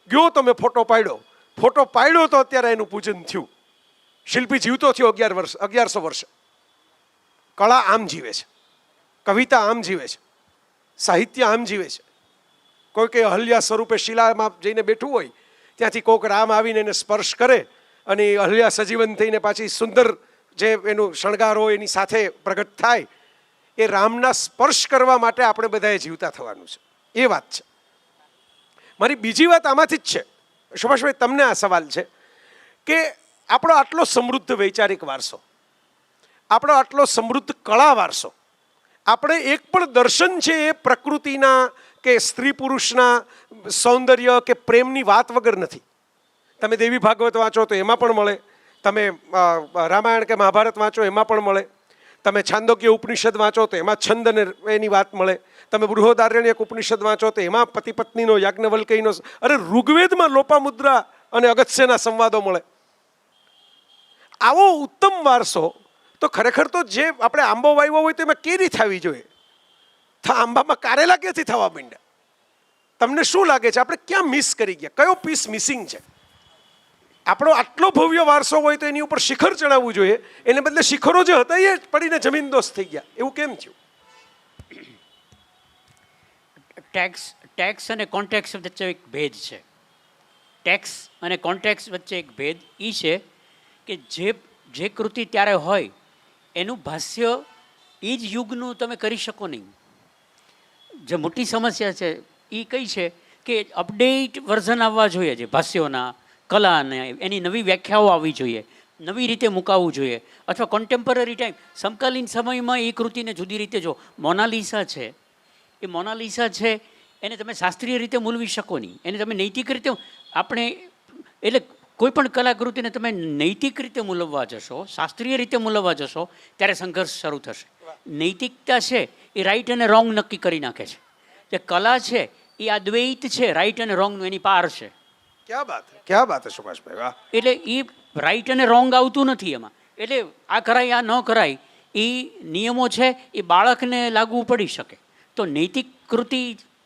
ગયો તો મેં ફોટો પાડ્યો તો અત્યારે એનું પૂજન થયું. શિલ્પી જીવતો થયો 1100 વર્ષ. કળા આમ જીવે છે, કવિતા આમ જીવે છે, સાહિત્ય આમ જીવે છે. કોઈ કે અહલ્યા સ્વરૂપે શિલામાં જઈને બેઠું હોય, ત્યાંથી કોક રામ આવીને એને સ્પર્શ કરે અને અહલ્યા સજીવન થઈને પાછી સુંદર જે એનું શણગાર હોય એની સાથે પ્રગટ થાય. એ રામના સ્પર્શ કરવા માટે આપણે બધાએ જીવતા થવાનું છે. એ વાત છે. મારી બીજી વાત આમાંથી જ છે. સુભાષભાઈ, તમને આ સવાલ છે કે આપણો આટલો સમૃદ્ધ વૈચારિક વારસો, આપણો આટલો સમૃદ્ધ કળા વારસો, આપણે એક પણ દર્શન છે એ પ્રકૃતિના કે સ્ત્રી પુરુષના સૌંદર્ય કે પ્રેમની વાત વગર નથી. તમે દેવી ભાગવત વાંચો તો એમાં પણ મળે, તમે રામાયણ કે મહાભારત વાંચો એમાં પણ મળે, તમે છાંદોગ્ય ઉપનિષદ વાંચો તો એમાં છંદ અને એની વાત મળે, તમે બૃહદારણ્યક ઉપનિષદ વાંચો તો એમાં પતિ પત્નીનો, યાજ્ઞવલ્ક્યનો, અરે ઋગ્વેદમાં લોપામુદ્રા અને અગસ્ત્યના સંવાદો મળે. આવો ઉત્તમ વારસો તો ખરેખર તો જે આપણે આંબો વાવ્યો હોય તો એમાં કેરી થવી જોઈએ. આંબામાં કારેલા ક્યાંથી થવા માંડ્યા? તમને શું લાગે છે આપણે ક્યાં મિસ કરી ગયા? કયો પીસ મિસિંગ છે? આપણો આટલો ભવ્ય વારસો હોય તો એની ઉપર શિખર ચડાવવું જોઈએ, એને બદલે શિખરો જે હતા એ પડીને જમીનદોસ્ત થઈ ગયા. એવું કેમ થયું? ટેક્સ અને કોન્ટેક્સ વચ્ચે એક ભેદ છે. ટેક્સ અને કોન્ટેક્સ વચ્ચે એક ભેદ એ છે કે જે કૃતિ ત્યારે હોય એનું ભાષ્ય એ જ યુગનું તમે કરી શકો નહીં. જે મોટી સમસ્યા છે એ કઈ છે કે અપડેટ વર્ઝન આવવા જોઈએ છે ભાષ્યોના, કલાને એની નવી વ્યાખ્યાઓ આવવી જોઈએ, નવી રીતે મુકાવવું જોઈએ. અથવા કોન્ટેમ્પરરી ટાઈમ, સમકાલીન સમયમાં એ કૃતિને જુદી રીતે જો. મોનાલિસા છે, એ મોનાલિસા છે એને તમે શાસ્ત્રીય રીતે મૂલવી શકો નહીં, એને તમે નૈતિક રીતે આપણે એટલે કોઈ પણ કલાકૃતિને તમે નૈતિક રીતે મૂલવવા જશો, શાસ્ત્રીય રીતે મૂલવવા જશો ત્યારે સંઘર્ષ શરૂ થશે. નૈતિકતા છે એ રાઈટ અને રોંગ નક્કી કરી નાખે છે. જે કલા છે એ અદ્વૈત છે, રાઈટ અને રોંગનું એની પાર છે. ક્યાં બાત સુભાષભાઈ, વાહ. એટલે એ રાઈટ અને રોંગ આવતું નથી એમાં. એટલે આ કરાય આ ન કરાય એ નિયમો છે એ બાળકને લાગુ પડી શકે. તો નૈતિક કૃતિ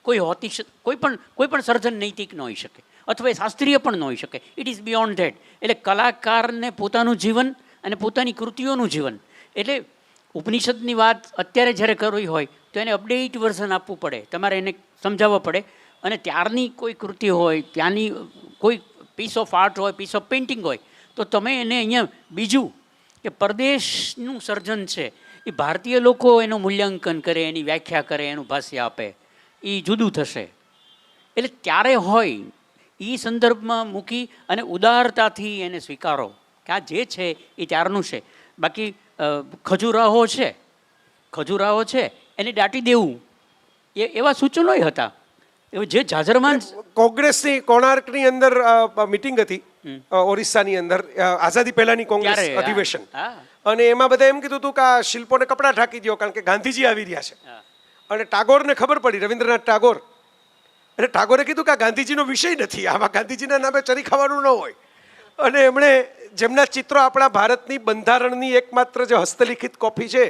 કોઈ પણ સર્જન નૈતિક ન હોઈ શકે, અથવા એ શાસ્ત્રીય પણ ન હોઈ શકે. It is beyond that. એટલે કલાકારને પોતાનું જીવન અને પોતાની કૃતિઓનું જીવન, એટલે ઉપનિષદની વાત અત્યારે જ્યારે કરવી હોય તો એને અપડેટ વર્ઝન આપવું પડે, તમારે એને સમજાવવા પડે. અને ત્યારની કોઈ કૃતિ હોય, ત્યાંની કોઈ પીસ ઓફ આર્ટ હોય, પીસ ઓફ પેઇન્ટિંગ હોય, તો તમે એને અહીંયા બીજું કે પરદેશનું સર્જન છે એ ભારતીય લોકો એનું મૂલ્યાંકન કરે, એની વ્યાખ્યા કરે, એનું ભાષ્ય આપે, એ જુદું થશે. એટલે ત્યારે હોય એ સંદર્ભમાં મૂકી અને ઉદારતાથી એને સ્વીકારો કે આ જે છે એ ત્યારનું છે. બાકી ખજૂરાહો છે એને દાટી દેવું એવા સૂચનોય હતા. જે જાજરમાન કોંગ્રેસની કોણાર્કની અંદર મીટિંગ હતી ઓરિસ્સાની અંદર, આઝાદી પહેલાની કોંગ્રેસ અધિવેશન, અને એમાં બધા એમ કીધું હતું કે આ શિલ્પોને કપડાં ઢાંકી દો કારણ કે ગાંધીજી આવી રહ્યા છે. અને ટાગોરને ખબર પડી, રવિન્દ્રનાથ ટાગોર, અને ટાગોરે કીધું કે આ ગાંધીજીનો વિષય નથી, આમાં ગાંધીજીના નામે ચરી ખાવાનું ન હોય. અને એમણે જેમના ચિત્રો આપણા ભારતની બંધારણની એકમાત્ર જે હસ્તલિખિત કોપી છે,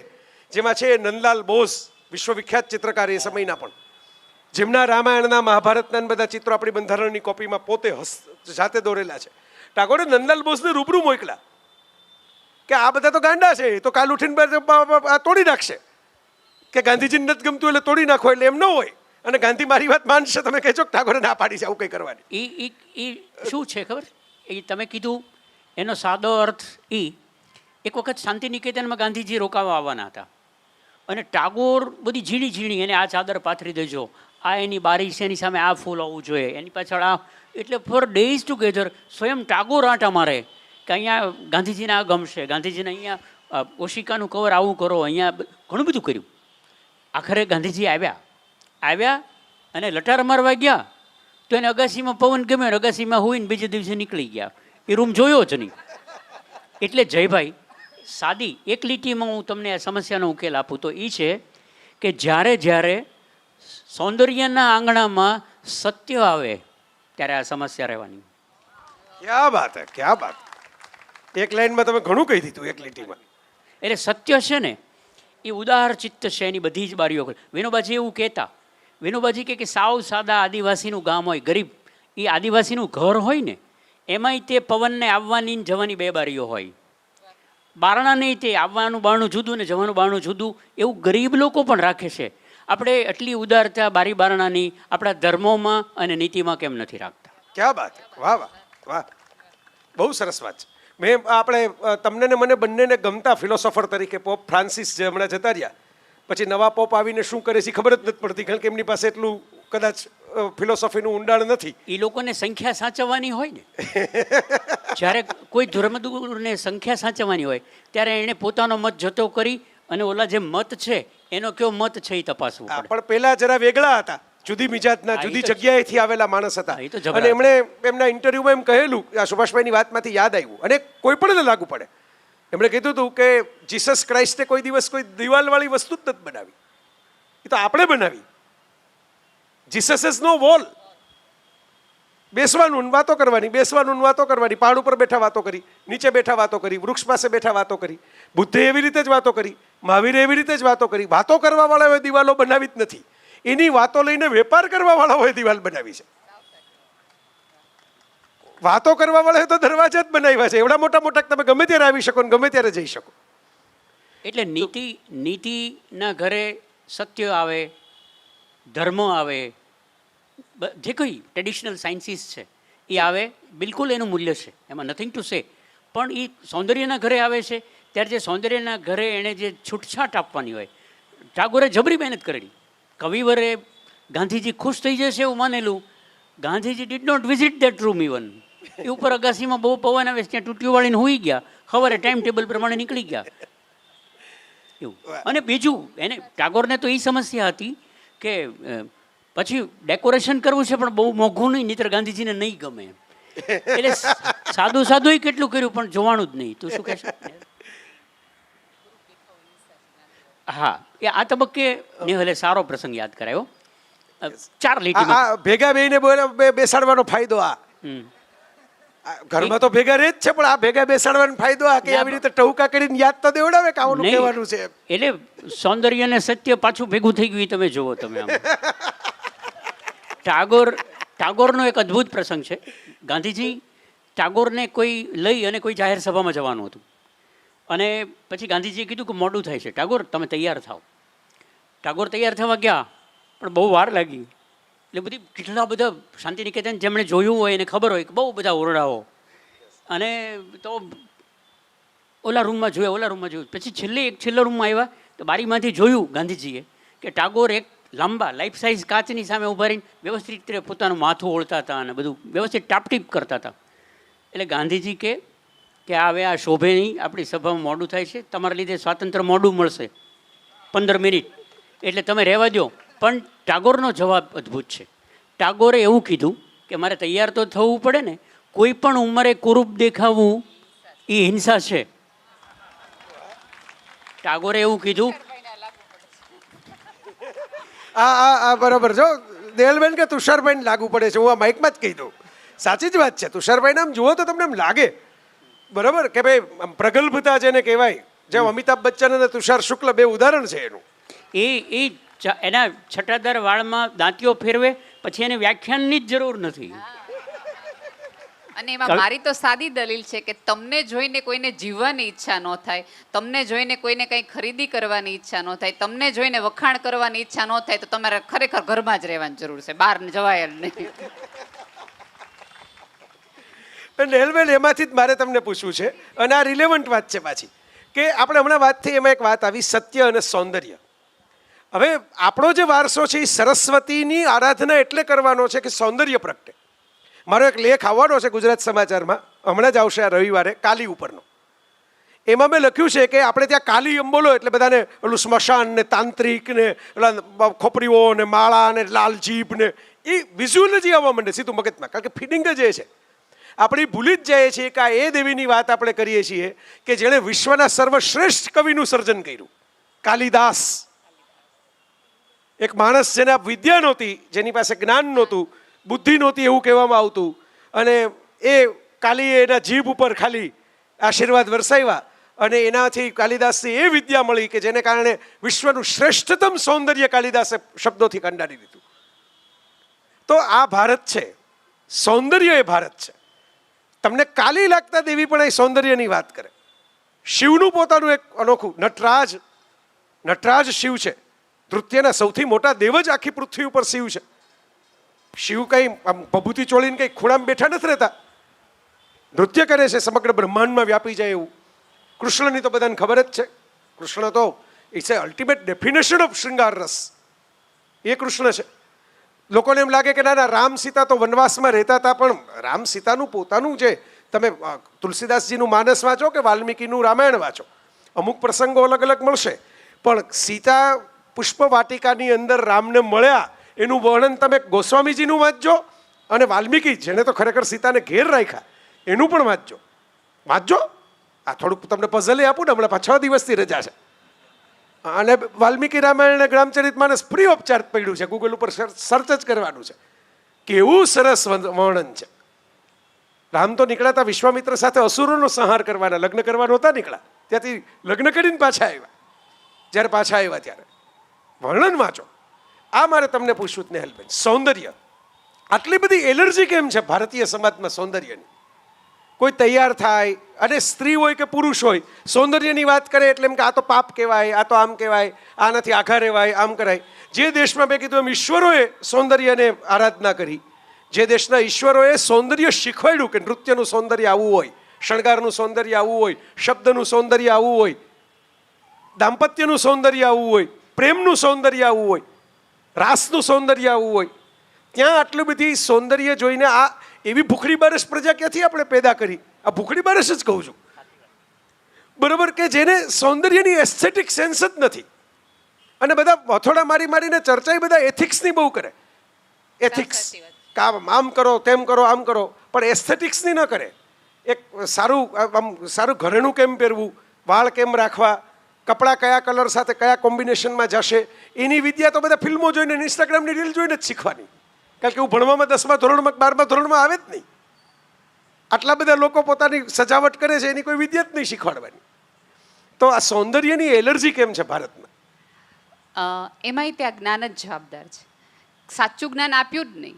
જેમાં છે નંદલાલ બોઝ, વિશ્વવિખ્યાત ચિત્રકાર એ સમયના, પણ જેમના રામાયણના, મહાભારતના બધા ચિત્રો આપણી બંધારણની કોપીમાં પોતે જાતે દોરેલા છે. ટાગોરે નંદલાલ બોઝને રૂબરૂ મોકલા કે આ બધા તો ગાંડા છે, એ તો કાલ ઉઠીને આ તોડી નાખશે, કે ગાંધીજીને નથી ગમતું એટલે તોડી નાખો, એટલે એમ ન હોય. અને ગાંધી મારી વાત માનશે, તમે કહેજો કે ટાગોરે ના પાડી છે આવું કંઈ કરવાની. એ શું છે ખબર? એ તમે કીધું એનો સાદો અર્થ એક વખત શાંતિ નિકેતનમાં ગાંધીજી રોકાવા આવવાના હતા અને ટાગોર બધી ઝીણી ઝીણી એને આ ચાદર પાથરી દેજો, આ એની બારી છે, એની સામે આ ફૂલ આવવું જોઈએ, એની પાછળ આ, એટલે ફોર ડેઝ ટુગેધર સ્વયં ટાગોર આંટા મારે કે અહીંયા ગાંધીજીને આ ગમશે, ગાંધીજીને અહીંયા ઓશિકાનું કવર આવું કરો, અહીંયા ઘણું બધું કર્યું. આખરે ગાંધીજી આવ્યા અને લટાર મારવા ગયા તો એને અગાસીમાં પવન ગમ્યો, અગાસીમાં હોઈને બીજે દિવસે નીકળી ગયા, એ રૂમ જોયો જ નહીં. એટલે જયભાઈ સાદી એક લીટીમાં હું તમને આ સમસ્યાનો ઉકેલ આપું તો એ છે કે જ્યારે જ્યારે સૌંદર્યના આંગણામાં સત્ય આવે ત્યારે આ સમસ્યા રહેવાની. ક્યાં વાત હે, ક્યાં વાત. એક લાઈનમાં તમે ઘણું કહી દીધું એક લીટીમાં. એટલે સત્ય છે ને એ ઉદાર ચિત્ત છે, એની બધી જ બારીઓ. વિનોબાજી એવું કહેતા, વિનોબાજી કે સાવ સાદા આદિવાસીનું ગામ હોય, ગરીબ, એ આદિવાસીનું ઘર હોય ને એમાંય તે પવનને આવવાની જવાની બે બારીઓ હોય, બારણા નહીં, તે આવવાનું બારણું જુદું ને જવાનું બારણું જુદું. એવું ગરીબ લોકો પણ રાખે છે. આપણે એટલી ઉદારતા બારી બારણાની આપણા ધર્મોમાં અને નીતિમાં કેમ નથી રાખતા? ક્યાં વાત, વાહ વાહ વાહ, બહુ સરસ વાત છે. મેં આપણે તમને ને મને બંનેને ગમતા ફિલોસોફર તરીકે પોપ ફ્રાન્સિસ જે હમણાં જતા રહ્યા, પછી નવા પોપ આવીને શું કરે છે ખબર જ નથી પડતી, કારણ કે એમની પાસે એટલું કદાચ ફિલોસોફીનું ઊંડાણ નથી. એ લોકોને સંખ્યા સાચવવાની હોય ને, જ્યારે કોઈ ધર્મગુરુને સંખ્યા સાચવવાની હોય ત્યારે એણે પોતાનો મત જતો કરી અને ઓલા જે મત છે એનો કયો મત છે એ તપાસવું પડે. પણ પેલા જરા વેગળા હતા, જુદી મિજાજના, જુદી જગ્યાએથી આવેલા માણસ હતા. અને એમણે એમના ઇન્ટરવ્યુમાં એમ કહેલું, આ સુભાષભાઈની વાતમાંથી યાદ આવ્યું, અને કોઈ પણ લાગુ પડે. એમણે કીધું હતું કે જીસસ ક્રાઇસ્ટે કોઈ દિવસ કોઈ દિવાલવાળી વસ્તુ જ નથી બનાવી, એ તો આપણે બનાવી. Jesus is no wall. બેસવાનું વાતો કરવાની, બેસવાનું વાતો કરવાની, પહાડ ઉપર બેઠા વાતો કરી, નીચે બેઠા વાતો કરી, વૃક્ષ પાસે બેઠા વાતો કરી. બુદ્ધે એવી રીતે જ વાતો કરી, મહાવીરે એવી રીતે જ વાતો કરી. વાતો કરવા વાળાઓએ દિવાલો બનાવી જ નથી, એની વાતો લઈને વેપાર કરવા વાળાઓએ દિવાલ બનાવી છે. વાતો કરવા વાળાએ તો દરવાજા જ બનાવ્યા છે એવડા મોટા મોટા, તમે ગમે ત્યારે આવી શકો ને ગમે ત્યારે જઈ શકો. એટલે નીતિના ઘરે સત્ય આવે, ધર્મ આવે, જે કોઈ ટ્રેડિશનલ સાયન્સીસ છે એ આવે, બિલકુલ એનું મૂલ્ય છે, એમાં નથિંગ ટુ સે. પણ એ સૌંદર્યના ઘરે આવે છે ત્યારે જે સૌંદર્યના ઘરે એણે જે છૂટછાટ આપવાની હોય, ટાગોરે જબરી મહેનત કરેલી. કવિવરે ગાંધીજી ખુશ થઈ જશે એવું માનેલું, Gandhiji did not visit that room even. એ ઉપર અગાસીમાં બહુ પવન આવે, ત્યાં ટૂટીઓ વાળીને હોઈ ગયા, સવારે ટાઈમ ટેબલ પ્રમાણે નીકળી ગયા એવું. અને બીજું એને ટાગોરને તો એ સમસ્યા હતી કે પછી ડેકોરેશન કરવું છે પણ બહુ મોંઘું નહીં, નહીંતર ગાંધીજીને નહીં ગમે. એટલે સાદું સાદું કેટલું કર્યું પણ જોવાનું જ નહીં. તું શું કહેશે? હા, એ આ તબક્કે નેહલે સારો પ્રસંગ યાદ કરાયો. 4 લીટીમાં ભેગા બેને બેસાડવાનો ફાયદો આ ઘરમાં તો ભેગા રહે જ છે, પણ આ ભેગા બેસાડવાનો ફાયદો આ કે આવી રીતે ટહુકા કરીને યાદ તો દેવડાવે કે આવું કહેવાનું છે. એટલે સૌંદર્ય અને સત્ય પાછું ભેગું થઈ ગયું. તમે જુઓ, તમે આમ ટાગોરનો એક અદ્ભુત પ્રસંગ છે. ગાંધીજી ટાગોરને કોઈ લઈ અને કોઈ જાહેર સભામાં જવાનું હતું અને પછી ગાંધીજીએ કીધું કે મોડું થાય છે, ટાગોર તમે તૈયાર થાઓ. ટાગોર તૈયાર થવા ગયા પણ બહુ વાર લાગી. એટલે બધી કેટલા બધા શાંતિનિકેતન જેમણે જોયું હોય એને ખબર હોય કે બહુ બધા ઓરડાઓ, અને તો ઓલા રૂમમાં જોયું. પછી છેલ્લા રૂમમાં આવ્યા તો બારીમાંથી જોયું ગાંધીજીએ કે ટાગોર એક લાંબા લાઈફ સાઇઝ કાચની સામે ઊભા રહીને વ્યવસ્થિત રીતે પોતાનું માથું ઓળતા હતા અને બધું વ્યવસ્થિત ટાપટીપ કરતા હતા. એટલે ગાંધીજી કે હવે આ શોભે નહીં, આપણી સભામાં મોડું થાય છે, તમારા લીધે સ્વાતંત્ર્ય મોડું મળશે 15 મિનિટ, એટલે તમે રહેવા દો. પણ ટાગોરનો જવાબ અદ્ભુત છે. ટાગોરે એવું કીધું કે મારે તૈયાર તો થવું પડે ને, કોઈ પણ ઉંમરે કુરૂપ દેખાવું એ હિંસા છે. ટાગોરે એવું કીધું. બરાબર જો દેલબેન કે તુષારભાઈને લાગુ પડે છે, હું આ માઇકમાં જ કહી દઉં. સાચી જ વાત છે. તુષારભાઈને આમ જુઓ તો તમને એમ લાગે બરાબર કે ભાઈ આમ પ્રગલ્ભતા જેને કહેવાય, જેમ અમિતાભ બચ્ચન અને તુષાર શુક્લ બે ઉદાહરણ છે એનું. એ એના છટાદાર વાળમાં દાંતીઓ ફેરવે પછી એને વ્યાખ્યાનની જ જરૂર નથી. અને એમાં મારી તો સાદી દલીલ છે કે તમને જોઈને કોઈને જીવવાની ઈચ્છા ન થાય, તમને જોઈને કોઈને કંઈ ખરીદી કરવાની ઈચ્છા ન થાય, તમને જોઈને વખાણ કરવાની ઈચ્છા ન થાય તો તમારે ખરેખર ઘરમાં જ રહેવાની જરૂર છે, બહાર જવાય જ નહીં. નેહલબેન, એમાંથી જ મારે તમને પૂછવું છે, અને આ રિલેવન્ટ વાત છે પાછી, કે આપણે હમણાં વાત થઈ એમાં એક વાત આવી સત્ય અને સૌંદર્ય. હવે આપણો જે વારસો છે એ સરસ્વતીની આરાધના એટલે કરવાનો છે કે સૌંદર્ય પ્રગટે. મારો એક લેખ આવવાનો છે ગુજરાત સમાચારમાં, હમણાં જ આવશે આ રવિવારે, કાલી ઉપરનો. એમાં મેં લખ્યું છે કે આપણે ત્યાં કાલી એમ બોલો એટલે બધાને ઓલું સ્મશાન ને તાંત્રિક ને ઓલા ખોપરીઓ ને માળા ને લાલ જીભ ને એ વિઝ્યુઅલ જ આવવા માંડે સીધું મગજમાં, કારણ કે ફિલિંગ જ એ છે. આપણે ભૂલી જ જઈએ છીએ કે આ એ દેવીની વાત આપણે કરીએ છીએ કે જેણે વિશ્વના સર્વશ્રેષ્ઠ કવિનું સર્જન કર્યું, કાલિદાસ. એક માણસ જેને વિદ્યા નહોતી, જેની પાસે જ્ઞાન નહોતું, બુદ્ધિ નહોતી એવું કહેવામાં આવતું, અને એ કાલીએ એના જીભ ઉપર ખાલી આશીર્વાદ વરસાવ્યા અને એનાથી કાલિદાસથી એ વિદ્યા મળી કે જેને કારણે વિશ્વનું શ્રેષ્ઠતમ સૌંદર્ય કાલિદાસે શબ્દોથી કંડારી દીધું. તો આ ભારત છે, સૌંદર્ય એ ભારત છે. તમને કાલી લાગતા દેવી પણ એ સૌંદર્યની વાત કરે. શિવનું પોતાનું એક અનોખું નટરાજ શિવ છે, નૃત્યના સૌથી મોટા દેવ જ આખી પૃથ્વી ઉપર શિવ છે. શિવ કંઈ ભભૂતિ ચોળીને કંઈ ખૂણામાં બેઠા નથી રહેતા, નૃત્ય કરે છે, સમગ્ર બ્રહ્માંડમાં વ્યાપી જાય એવું. કૃષ્ણની તો બધાને ખબર જ છે, કૃષ્ણ તો it's a ultimate definition of shringar ras, એ કૃષ્ણ છે. લોકોને એમ લાગે કે ના ના રામ સીતા તો વનવાસમાં રહેતા હતા, પણ રામ સીતાનું પોતાનું જે તમે તુલસીદાસજીનું માનસ વાંચો કે વાલ્મીકીનું રામાયણ વાંચો, અમુક પ્રસંગો અલગ અલગ મળશે, પણ સીતા પુષ્પ વાટિકાની અંદર રામને મળ્યા એનું વર્ણન તમે ગોસ્વામીજીનું વાંચજો અને વાલ્મીકી જેને તો ખરેખર સીતાને ઘેર રાખ્યા એનું પણ વાંચજો. આ થોડુંક તમને પઝલે આપું ને, હમણાં 6 દિવસથી રજા છે, અને વાલ્મીકી રામાયણ અને ગ્રામચરિત માનસ ફ્રી ઓફ ચાર્જ પડ્યું છે, ગૂગલ ઉપર સર્ચ જ કરવાનું છે. કેવું સરસ વર્ણન છે. રામ તો નીકળ્યા હતા વિશ્વામિત્ર સાથે અસુરોનો સંહાર કરવાના, લગ્ન કરવા નહોતા નીકળ્યા, ત્યાંથી લગ્ન કરીને પાછા આવ્યા. જ્યારે પાછા આવ્યા ત્યારે વર્ણન વાંચો. આ મારે તમને પૂછવું નેહલબેન, સૌંદર્ય આટલી બધી એલર્જી કેમ છે ભારતીય સમાજમાં સૌંદર્યની? કોઈ તૈયાર થાય, અને સ્ત્રી હોય કે પુરુષ હોય, સૌંદર્યની વાત કરે એટલે એમ કે આ તો પાપ કહેવાય, આ તો આમ કહેવાય, આનાથી આઘા રહેવાય, આમ કરાય. જે દેશમાં મેં કીધું એમ ઈશ્વરોએ સૌંદર્યને આરાધના કરી, જે દેશના ઈશ્વરોએ સૌંદર્ય શીખવાડ્યું કે નૃત્યનું સૌંદર્ય આવું હોય, શણગારનું સૌંદર્ય આવું હોય, શબ્દનું સૌંદર્ય આવું હોય, દાંપત્યનું સૌંદર્ય આવું હોય, પ્રેમનું સૌંદર્ય આવું હોય, રાસનું સૌંદર્ય આવું હોય, ત્યાં આટલી બધી સૌંદર્ય જોઈને આ એવી ભૂખડી બારસ પ્રજા ક્યાંથી આપણે પેદા કરી? આ ભૂખડી બારસ જ કહું છું, બરોબર, કે જેને સૌંદર્યની એસ્થેટિક સેન્સ જ નથી. અને બધા વથોડા મારીને ચર્ચા બધા એથિક્સની બહુ કરે, એથિક્સ કામ આમ કરો, તેમ કરો, આમ કરો, પણ એસ્થેટિક્સની ન કરે. એક સારું ઘરેણું કેમ પહેરવું, વાળ કેમ રાખવા, કપડાં કયા કલર સાથે કયા કોમ્બિનેશનમાં જશે, એની વિદ્યા તો બધા ફિલ્મો જોઈને, ઇન્સ્ટાગ્રામની રીલ જોઈને જ શીખવાની. કારણ કે હું ભણવામાં 10મા ધોરણમાં 12મા ધોરણમાં આવે જ નહીં. આટલા બધા લોકો પોતાની સજાવટ કરે છે, એની કોઈ વિદ્યા જ નહીં શીખવાડવાની. તો આ સૌંદર્યની એલર્જી કેમ છે ભારતમાં? એમાંય ત્યાં જ્ઞાન જ જવાબદાર છે. સાચું જ્ઞાન આપ્યું જ નહીં.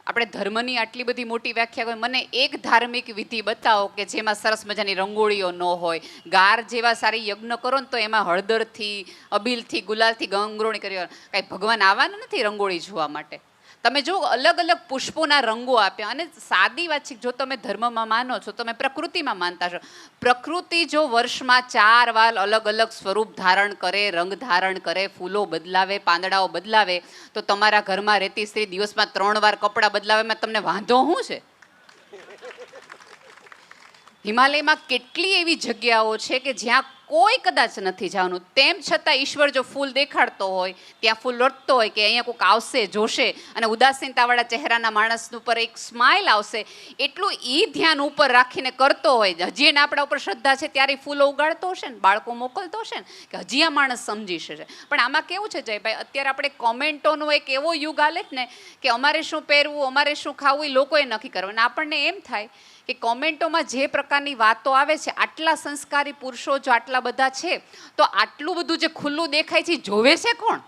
આપણે ધર્મની આટલી બધી મોટી વ્યાખ્યા હોય, મને એક ધાર્મિક વિધિ બતાવો કે જેમાં સરસ મજાની રંગોળીઓ ન હોય. ગાર જેવા સારી યજ્ઞ કરો ને તો એમાં હળદરથી, અબીલથી, ગુલાલથી ગંગરોણી કરી, કાંઈ ભગવાન આવવાના નથી રંગોળી જોવા માટે. તમે જો અલગ અલગ પુષ્પોના રંગો આપ્યા. અને સાદી વાત છે, જો તમે ધર્મમાં માનો છો, તમે પ્રકૃતિમાં માનતા છો, પ્રકૃતિ જો વર્ષમાં 4 વાર અલગ અલગ સ્વરૂપ ધારણ કરે, રંગ ધારણ કરે, ફૂલો બદલાવે, પાંદડાઓ બદલાવે, તો તમારા ઘરમાં રહેતી સ્ત્રી દિવસમાં 3 વાર કપડાં બદલાવેમાં તમને વાંધો શું છે? હિમાલયમાં કેટલી એવી જગ્યાઓ છે કે જ્યાં કોઈ કદાચ નથી જવાનું, તેમ છતાં ઈશ્વર જો ફૂલ દેખાડતો હોય, ત્યાં ફૂલ લટતો હોય કે અહીંયા કોઈક આવશે, જોશે, અને ઉદાસીનતાવાળા ચહેરાના માણસ ઉપર એક સ્માઇલ આવશે, એટલું એ ધ્યાન ઉપર રાખીને કરતો હોય. હજી એને આપણા ઉપર શ્રદ્ધા છે ત્યારે ફૂલો ઉગાડતો હશે ને, બાળકો મોકલતો હશે ને, કે હજી આ માણસ સમજી શકે. પણ આમાં કેવું છે જયભાઈ, અત્યારે આપણે કોમેન્ટોનો એક એવો યુગ આલે જ ને કે અમારે શું પહેરવું, અમારે શું ખાવું, એ લોકોએ નક્કી કરવું. આપણને એમ થાય કે કોમેન્ટોમાં જે પ્રકારની વાતો આવે છે, આટલા સંસ્કારી પુરુષો જો આટલા બધા છે, તો આટલું બધું જે ખુલ્લું દેખાય છે જોવે છે કોણ?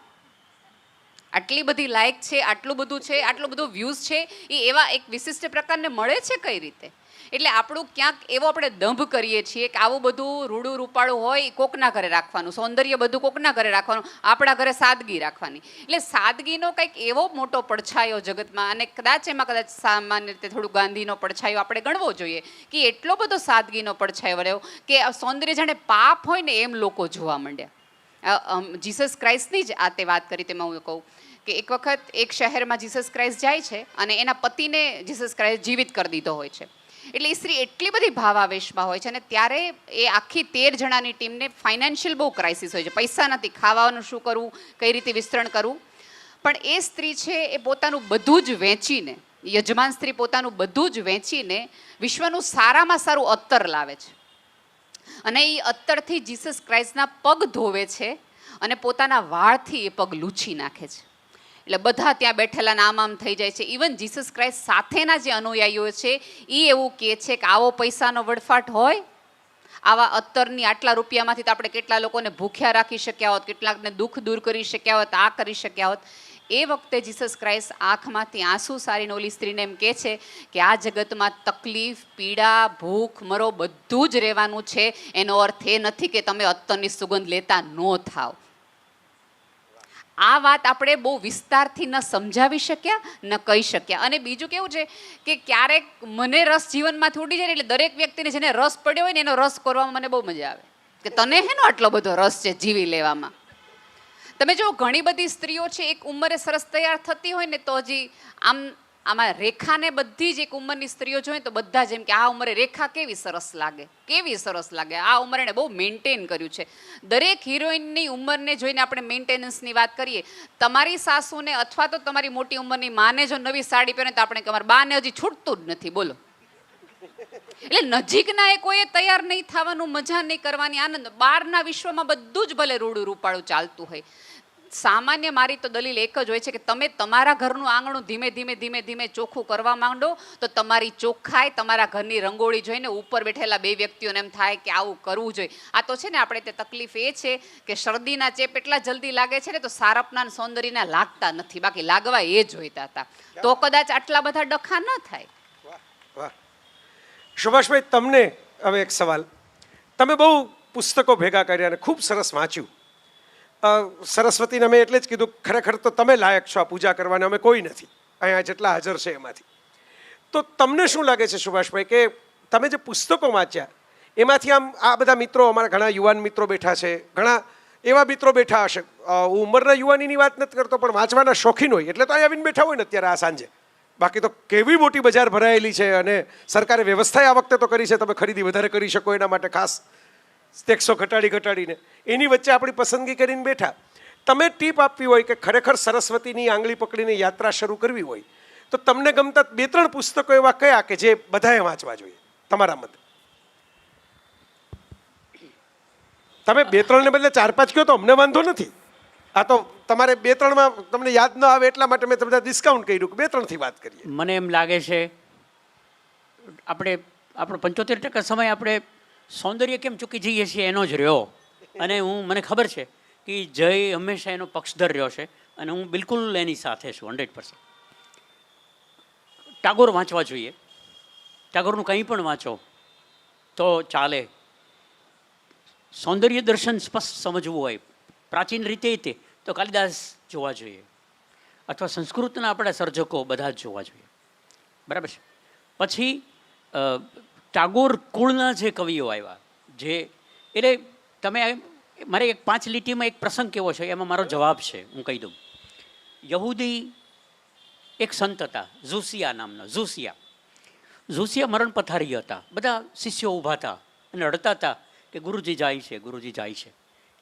આટલી બધી લાઇક છે, આટલું બધું છે, આટલું બધું વ્યૂઝ છે, એ એવા એક વિશિષ્ટ પ્રકારને મળે છે કઈ રીતે? એટલે આપણું ક્યાંક એવો આપણે દંભ કરીએ છીએ કે આવું બધું રૂડું રૂપાળું હોય એ કોકના ઘરે રાખવાનું, સૌંદર્ય બધું કોકના ઘરે રાખવાનું, આપણા ઘરે સાદગી રાખવાની. એટલે સાદગીનો કંઈક એવો મોટો પડછાયો જગતમાં, અને કદાચ સામાન્ય રીતે થોડું ગાંધીનો પડછાયો આપણે ગણવો જોઈએ કે એટલો બધો સાદગીનો પડછાયો રહ્યો કે સૌંદર્ય જાણે પાપ હોય ને એમ લોકો જોવા માંડ્યા. જીસસ ક્રાઇસ્ટની જ આ તે વાત કરી, તેમાં હું કહું કે એક વખત એક શહેરમાં જીસસ ક્રાઇસ્ટ જાય છે અને એના પતિને જીસસ ક્રાઇસ્ટ જીવિત કરી દીધો હોય છે. એટલે એ સ્ત્રી એટલી બધી ભાવાવેશમાં હોય છે અને ત્યારે એ આખી 13 જણાની ટીમને ફાઇનાન્શિયલ બહુ ક્રાઇસિસ હોય છે, પૈસા નથી, ખાવાનું શું કરવું, કઈ રીતે વિસ્તરણ કરવું. પણ એ સ્ત્રી છે એ પોતાનું બધું જ વેચીને, યજમાન સ્ત્રી પોતાનું બધું જ વેચીને વિશ્વનું સારામાં સારું અત્તર લાવે છે અને એ અત્તરથી જીસસ ક્રાઇસ્ટના પગ ધોવે છે અને પોતાના વાળથી એ પગ લૂછી નાખે છે. એટલે બધા ત્યાં બેઠેલા આમ થઈ જાય છે. ઇવન જીસસ ક્રાઇસ્ટ સાથેના જે અનુયાયીઓ છે એ એવું કહે છે કે આવો પૈસાનો વડફાટ હોય, આવા અત્તરની આટલા રૂપિયામાંથી તો આપણે કેટલા લોકોને ભૂખ્યા રાખી શક્યા હોત, કેટલાકને દુઃખ દૂર કરી શક્યા હોત, આ કરી શક્યા હોત. એ વખતે જીસસ ક્રાઇસ્ટ આંખમાંથી આંસુ સારીને ઓલી સ્ત્રીને એમ કહે છે કે આ જગતમાં તકલીફ, પીડા, ભૂખ, મરો બધું જ રહેવાનું છે. એનો અર્થ એ નથી કે તમે અત્તરની સુગંધ લેતા ન થાવ. આ વાત આપણે બહુ વિસ્તારથી ન સમજાવી શક્યા, ન કહી શક્યા. અને બીજું કેવું છે કે ક્યારેક મને રસ જીવનમાંથી ઉડી જાય, એટલે દરેક વ્યક્તિને જેને રસ પડ્યો હોય ને એનો રસ કરવામાં મને બહુ મજા આવે કે તને હેનો આટલો બધો રસ છે જીવી લેવામાં. તમે જો ઘણી બધી સ્ત્રીઓ છે એક ઉંમરે સરસ તૈયાર થતી હોય ને તો હજી આમાં રેખાને બધી જ એક ઉંમરની સ્ત્રીઓ જોઈએ તો બધા જ એમ કે આ ઉંમરે રેખા કેવી સરસ લાગે, આ ઉંમરે એને બહુ મેન્ટેન કર્યું છે. દરેક હિરોઈનની ઉંમરને જોઈને આપણે મેન્ટેનન્સની વાત કરીએ. તમારી સાસુને અથવા તો તમારી મોટી ઉંમરની માને જો નવી સાડી પહેરે તો આપણે અમારા બાને હજી છૂટતું જ નથી, બોલો. એટલે નજીકના એ કોઈએ તૈયાર નહીં થવાનું, મજા નહીં કરવાની, આનંદ. બહારના વિશ્વમાં બધું જ ભલે રૂડું રૂપાળું ચાલતું હોય. સામાન્ય મારી તો દલીલ એક જ હોય છે કે તમે તમારા ઘરનું આંગણું ધીમે ધીમે ચોખ્ખું કરવા માંડો તો તમારી ચોખ્ખાઈ, તમારા ઘરની રંગોળી જોઈને ઉપર બેઠેલા બે વ્યક્તિઓને એમ થાય કે આવું કરવું જોઈએ. આ તો છે ને આપણે તે તકલીફ એ છે કે શરદીના ચેપ એટલા જલ્દી લાગે છે ને તો સારપના સૌંદર્યના લાગતા નથી, બાકી લાગવા એ જોઈતા હતા તો કદાચ આટલા બધા ડખા ન થાય. વાહ. સુભાષભાઈ, તમને હવે એક સવાલ. તમે બહુ પુસ્તકો ભેગા કર્યા અને ખૂબ સરસ વાંચ્યું. સરસ્વતીને મેં એટલે જ કીધું ખરેખર તો તમે લાયક છો આ પૂજા કરવાને, અમે કોઈ નથી અહીંયા જેટલા હાજર છે એમાંથી. તો તમને શું લાગે છે સુભાષભાઈ કે તમે જે પુસ્તકો વાંચ્યા એમાંથી આમ આ બધા મિત્રો, અમારા ઘણા યુવાન મિત્રો બેઠા છે, ઘણા એવા મિત્રો બેઠા હશે, હું ઉંમરના યુવાનીની વાત નથી કરતો પણ વાંચવાના શોખીન હોય એટલે તો અહીંયા આવીને બેઠા હોય ને અત્યારે આ સાંજે. બાકી તો કેવી મોટી બજાર ભરાયેલી છે અને સરકારે વ્યવસ્થા આ વખતે તો કરી છે, તમે ખરીદી વધારે કરી શકો એના માટે ખાસ ટેક્સો ઘટાડીને એની વચ્ચે આપણી પસંદગી કરીને બેઠા. તમે ટીપ આપવી હોય કે ખરેખર સરસ્વતીની આંગળી પકડીને યાત્રા શરૂ કરવી હોય તો તમને ગમતા 2-3 પુસ્તકો એવા કયા કે જે બધાએ વાંચવા જોઈએ તમારા મતે? તમે 2-3 ને બદલે 4-5 કહો તો અમને વાંધો નથી. આ તો તમારે 2-3માં તમને યાદ ન આવે એટલા માટે મેં તમને ડિસ્કાઉન્ટ કર્યું કે 2-3 થી વાત કરીએ. મને એમ લાગે છે આપણો 75% સમય આપણે સૌંદર્ય કેમ ચૂકી જઈએ છીએ એનો જ રહ્યો. અને મને ખબર છે કે જય હંમેશા એનો પક્ષધર રહ્યો છે અને હું બિલકુલ એની સાથે છું 100%. ટાગોર વાંચવા જોઈએ, ટાગોરનું કંઈ પણ વાંચો તો ચાલે. સૌંદર્ય દર્શન સ્પષ્ટ સમજવું હોય પ્રાચીન રીતે તે તો કાલિદાસ જોવા જોઈએ અથવા સંસ્કૃતના આપણા સર્જકો બધા જ જોવા જોઈએ, બરાબર છે. પછી ટાગોર કુળના જે કવિઓ આવ્યા જે એટલે તમે મારે એક 5 લીટીમાં એક પ્રસંગ કેવો છે એમાં મારો જવાબ છે, હું કહી દઉં. યહૂદી એક સંત હતા ઝુસિયા નામના. ઝુસિયા મરણ પથારી હતા, બધા શિષ્યો ઊભા હતા અને રડતા હતા કે ગુરુજી જાય છે.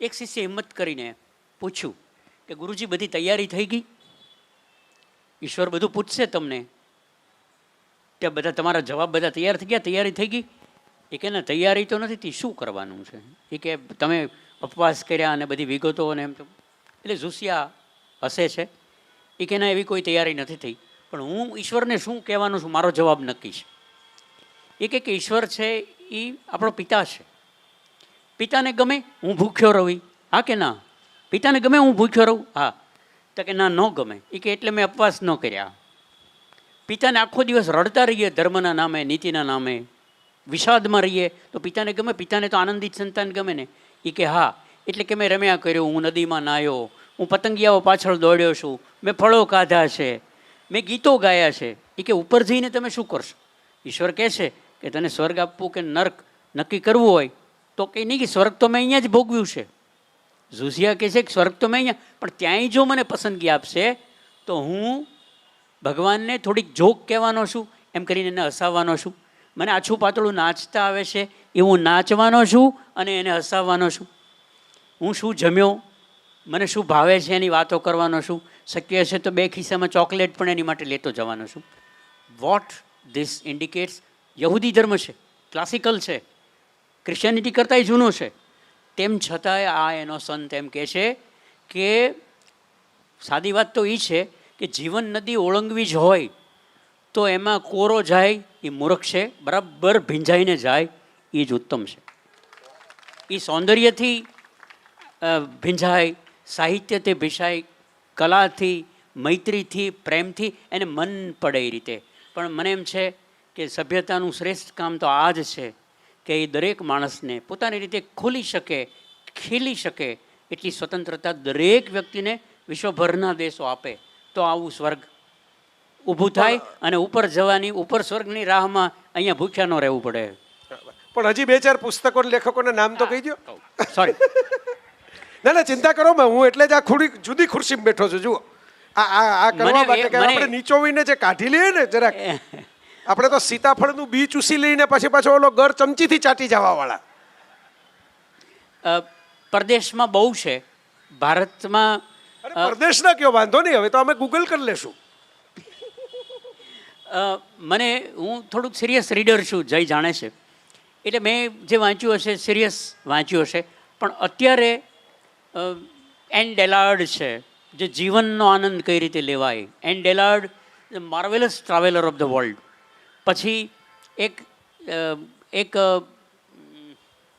એક શિષ્ય હિંમત કરીને પૂછ્યું કે ગુરુજી બધી તૈયારી થઈ ગઈ? ઈશ્વર બધું પૂછશે તમને, કે બધા તમારા જવાબ બધા તૈયાર થઈ ગયા, તૈયારી થઈ ગઈ? એ કે ના, તૈયારી તો નથી, શું કરવાનું છે? એ કે તમે ઉપવાસ કર્યા અને બધી વિગતો અને એમ તો. એટલે ઝુસિયા હસે છે. એ કે ના, એવી કોઈ તૈયારી નથી થઈ, પણ હું ઈશ્વરને શું કહેવાનું છું, મારો જવાબ નક્કી છે. એ કે ઈશ્વર છે એ આપણો પિતા છે. પિતાને ગમે હું ભૂખ્યો રહું? હા કે ના? પિતાને ગમે હું ભૂખ્યો રહું? હા. તો કે ના, ન ગમે. એ કે એટલે મેં ઉપવાસ ન કર્યા. પિતાને આખો દિવસ રડતા રહીએ ધર્મના નામે, નીતિના નામે, વિષાદમાં રહીએ તો પિતાને ગમે? પિતાને તો આનંદિત સંતાન ગમે ને. એ કે હા, એટલે કે મેં રમ્યા કર્યું, હું નદીમાં નાહ્યો, હું પતંગિયાઓ પાછળ દોડ્યો છું, મેં ફળો ખાધા છે, મેં ગીતો ગાયા છે. એ કે ઉપર જઈને તમે શું કરશો? ઈશ્વર કહે છે કે તને સ્વર્ગ આપવું કે નર્ક નક્કી કરવું હોય તો કંઈ નહીં, કે સ્વર્ગ તો મેં અહીંયા જ ભોગવ્યું છે. ઝુઝિયા કહે છે કે સ્વર્ગ તો મેં અહીંયા, પણ ત્યાંય જો મને પસંદગી આપશે તો હું ભગવાનને થોડીક જોક કહેવાનો છું, એમ કરીને એને હસાવવાનો છું. મને આછું પાતળું નાચતા આવે છે એ હું નાચવાનો છું અને એને હસાવવાનો છું. હું શું જમ્યો, મને શું ભાવે છે એની વાતો કરવાનો છું. શક્ય છે તો 2 ખિસ્સામાં ચોકલેટ પણ એની માટે લેતો જવાનો છું. વોટ ધીસ ઇન્ડિકેટ્સ, યહૂદી ધર્મ છે, ક્લાસિકલ છે, ક્રિશ્ચિયાનિટી કરતાંય જૂનો છે, તેમ છતાંય આ એનો સંત એમ કહે છે કે સાદી વાત તો એ છે કે જીવન નદી ઓળંગવી જ હોય તો એમાં કોરો જાય એ મૂર્ખ છે, બરાબર ભીંજાઈને જાય એ જ ઉત્તમ છે. એ સૌંદર્યથી ભીંજાય, સાહિત્યથી ભીંજાય, કલાથી, મૈત્રીથી, પ્રેમથી, એને મન પડે એ રીતે. પણ મને એમ છે કે સભ્યતાનું શ્રેષ્ઠ કામ તો આ જ છે કે એ દરેક માણસને પોતાની રીતે ખુલી શકે, ખીલી શકે એટલી સ્વતંત્રતા દરેક વ્યક્તિને વિશ્વભરના દેશો આપે તો આવું સ્વર્ગ ઊભું થાય અને ઉપર જવાની, ઉપર સ્વર્ગની રાહમાં અહીંયા ભૂખ્યા ન રહેવું પડે. પણ હજી 2-4 પુસ્તકો લેખકોના નામ તો કહી દો. સોરી, ના ના, ચિંતા કરો માં, હું એટલે જ આ જુદી ખુરશીમાં બેઠો છું. જુઓ આ કરવા માટે કે આપણે નીચોવીને જે કાઢી લઈએ ને જરાક, આપણે તો સીતાફળનું બી ચૂસી લઈને પછી પાછો ઓલો ગર ચમચીથી ચાટી જવા વાળા. પરદેશમાં બહુ છે, ભારતમાં અરે પરદેશના કયો, વાંધો નહીં, હવે તો અમે ગૂગલ કરી લેશું. મને, હું થોડુંક સિરિયસ રીડર છું, જય જાણે છે, એટલે મેં જે વાંચ્યું હશે સિરિયસ વાંચ્યું હશે. પણ અત્યારે એન ડેલાર્ડ છે, જે જીવનનો આનંદ કઈ રીતે લેવાય. Ann Dillard the marvellous traveller of the world. પછી એક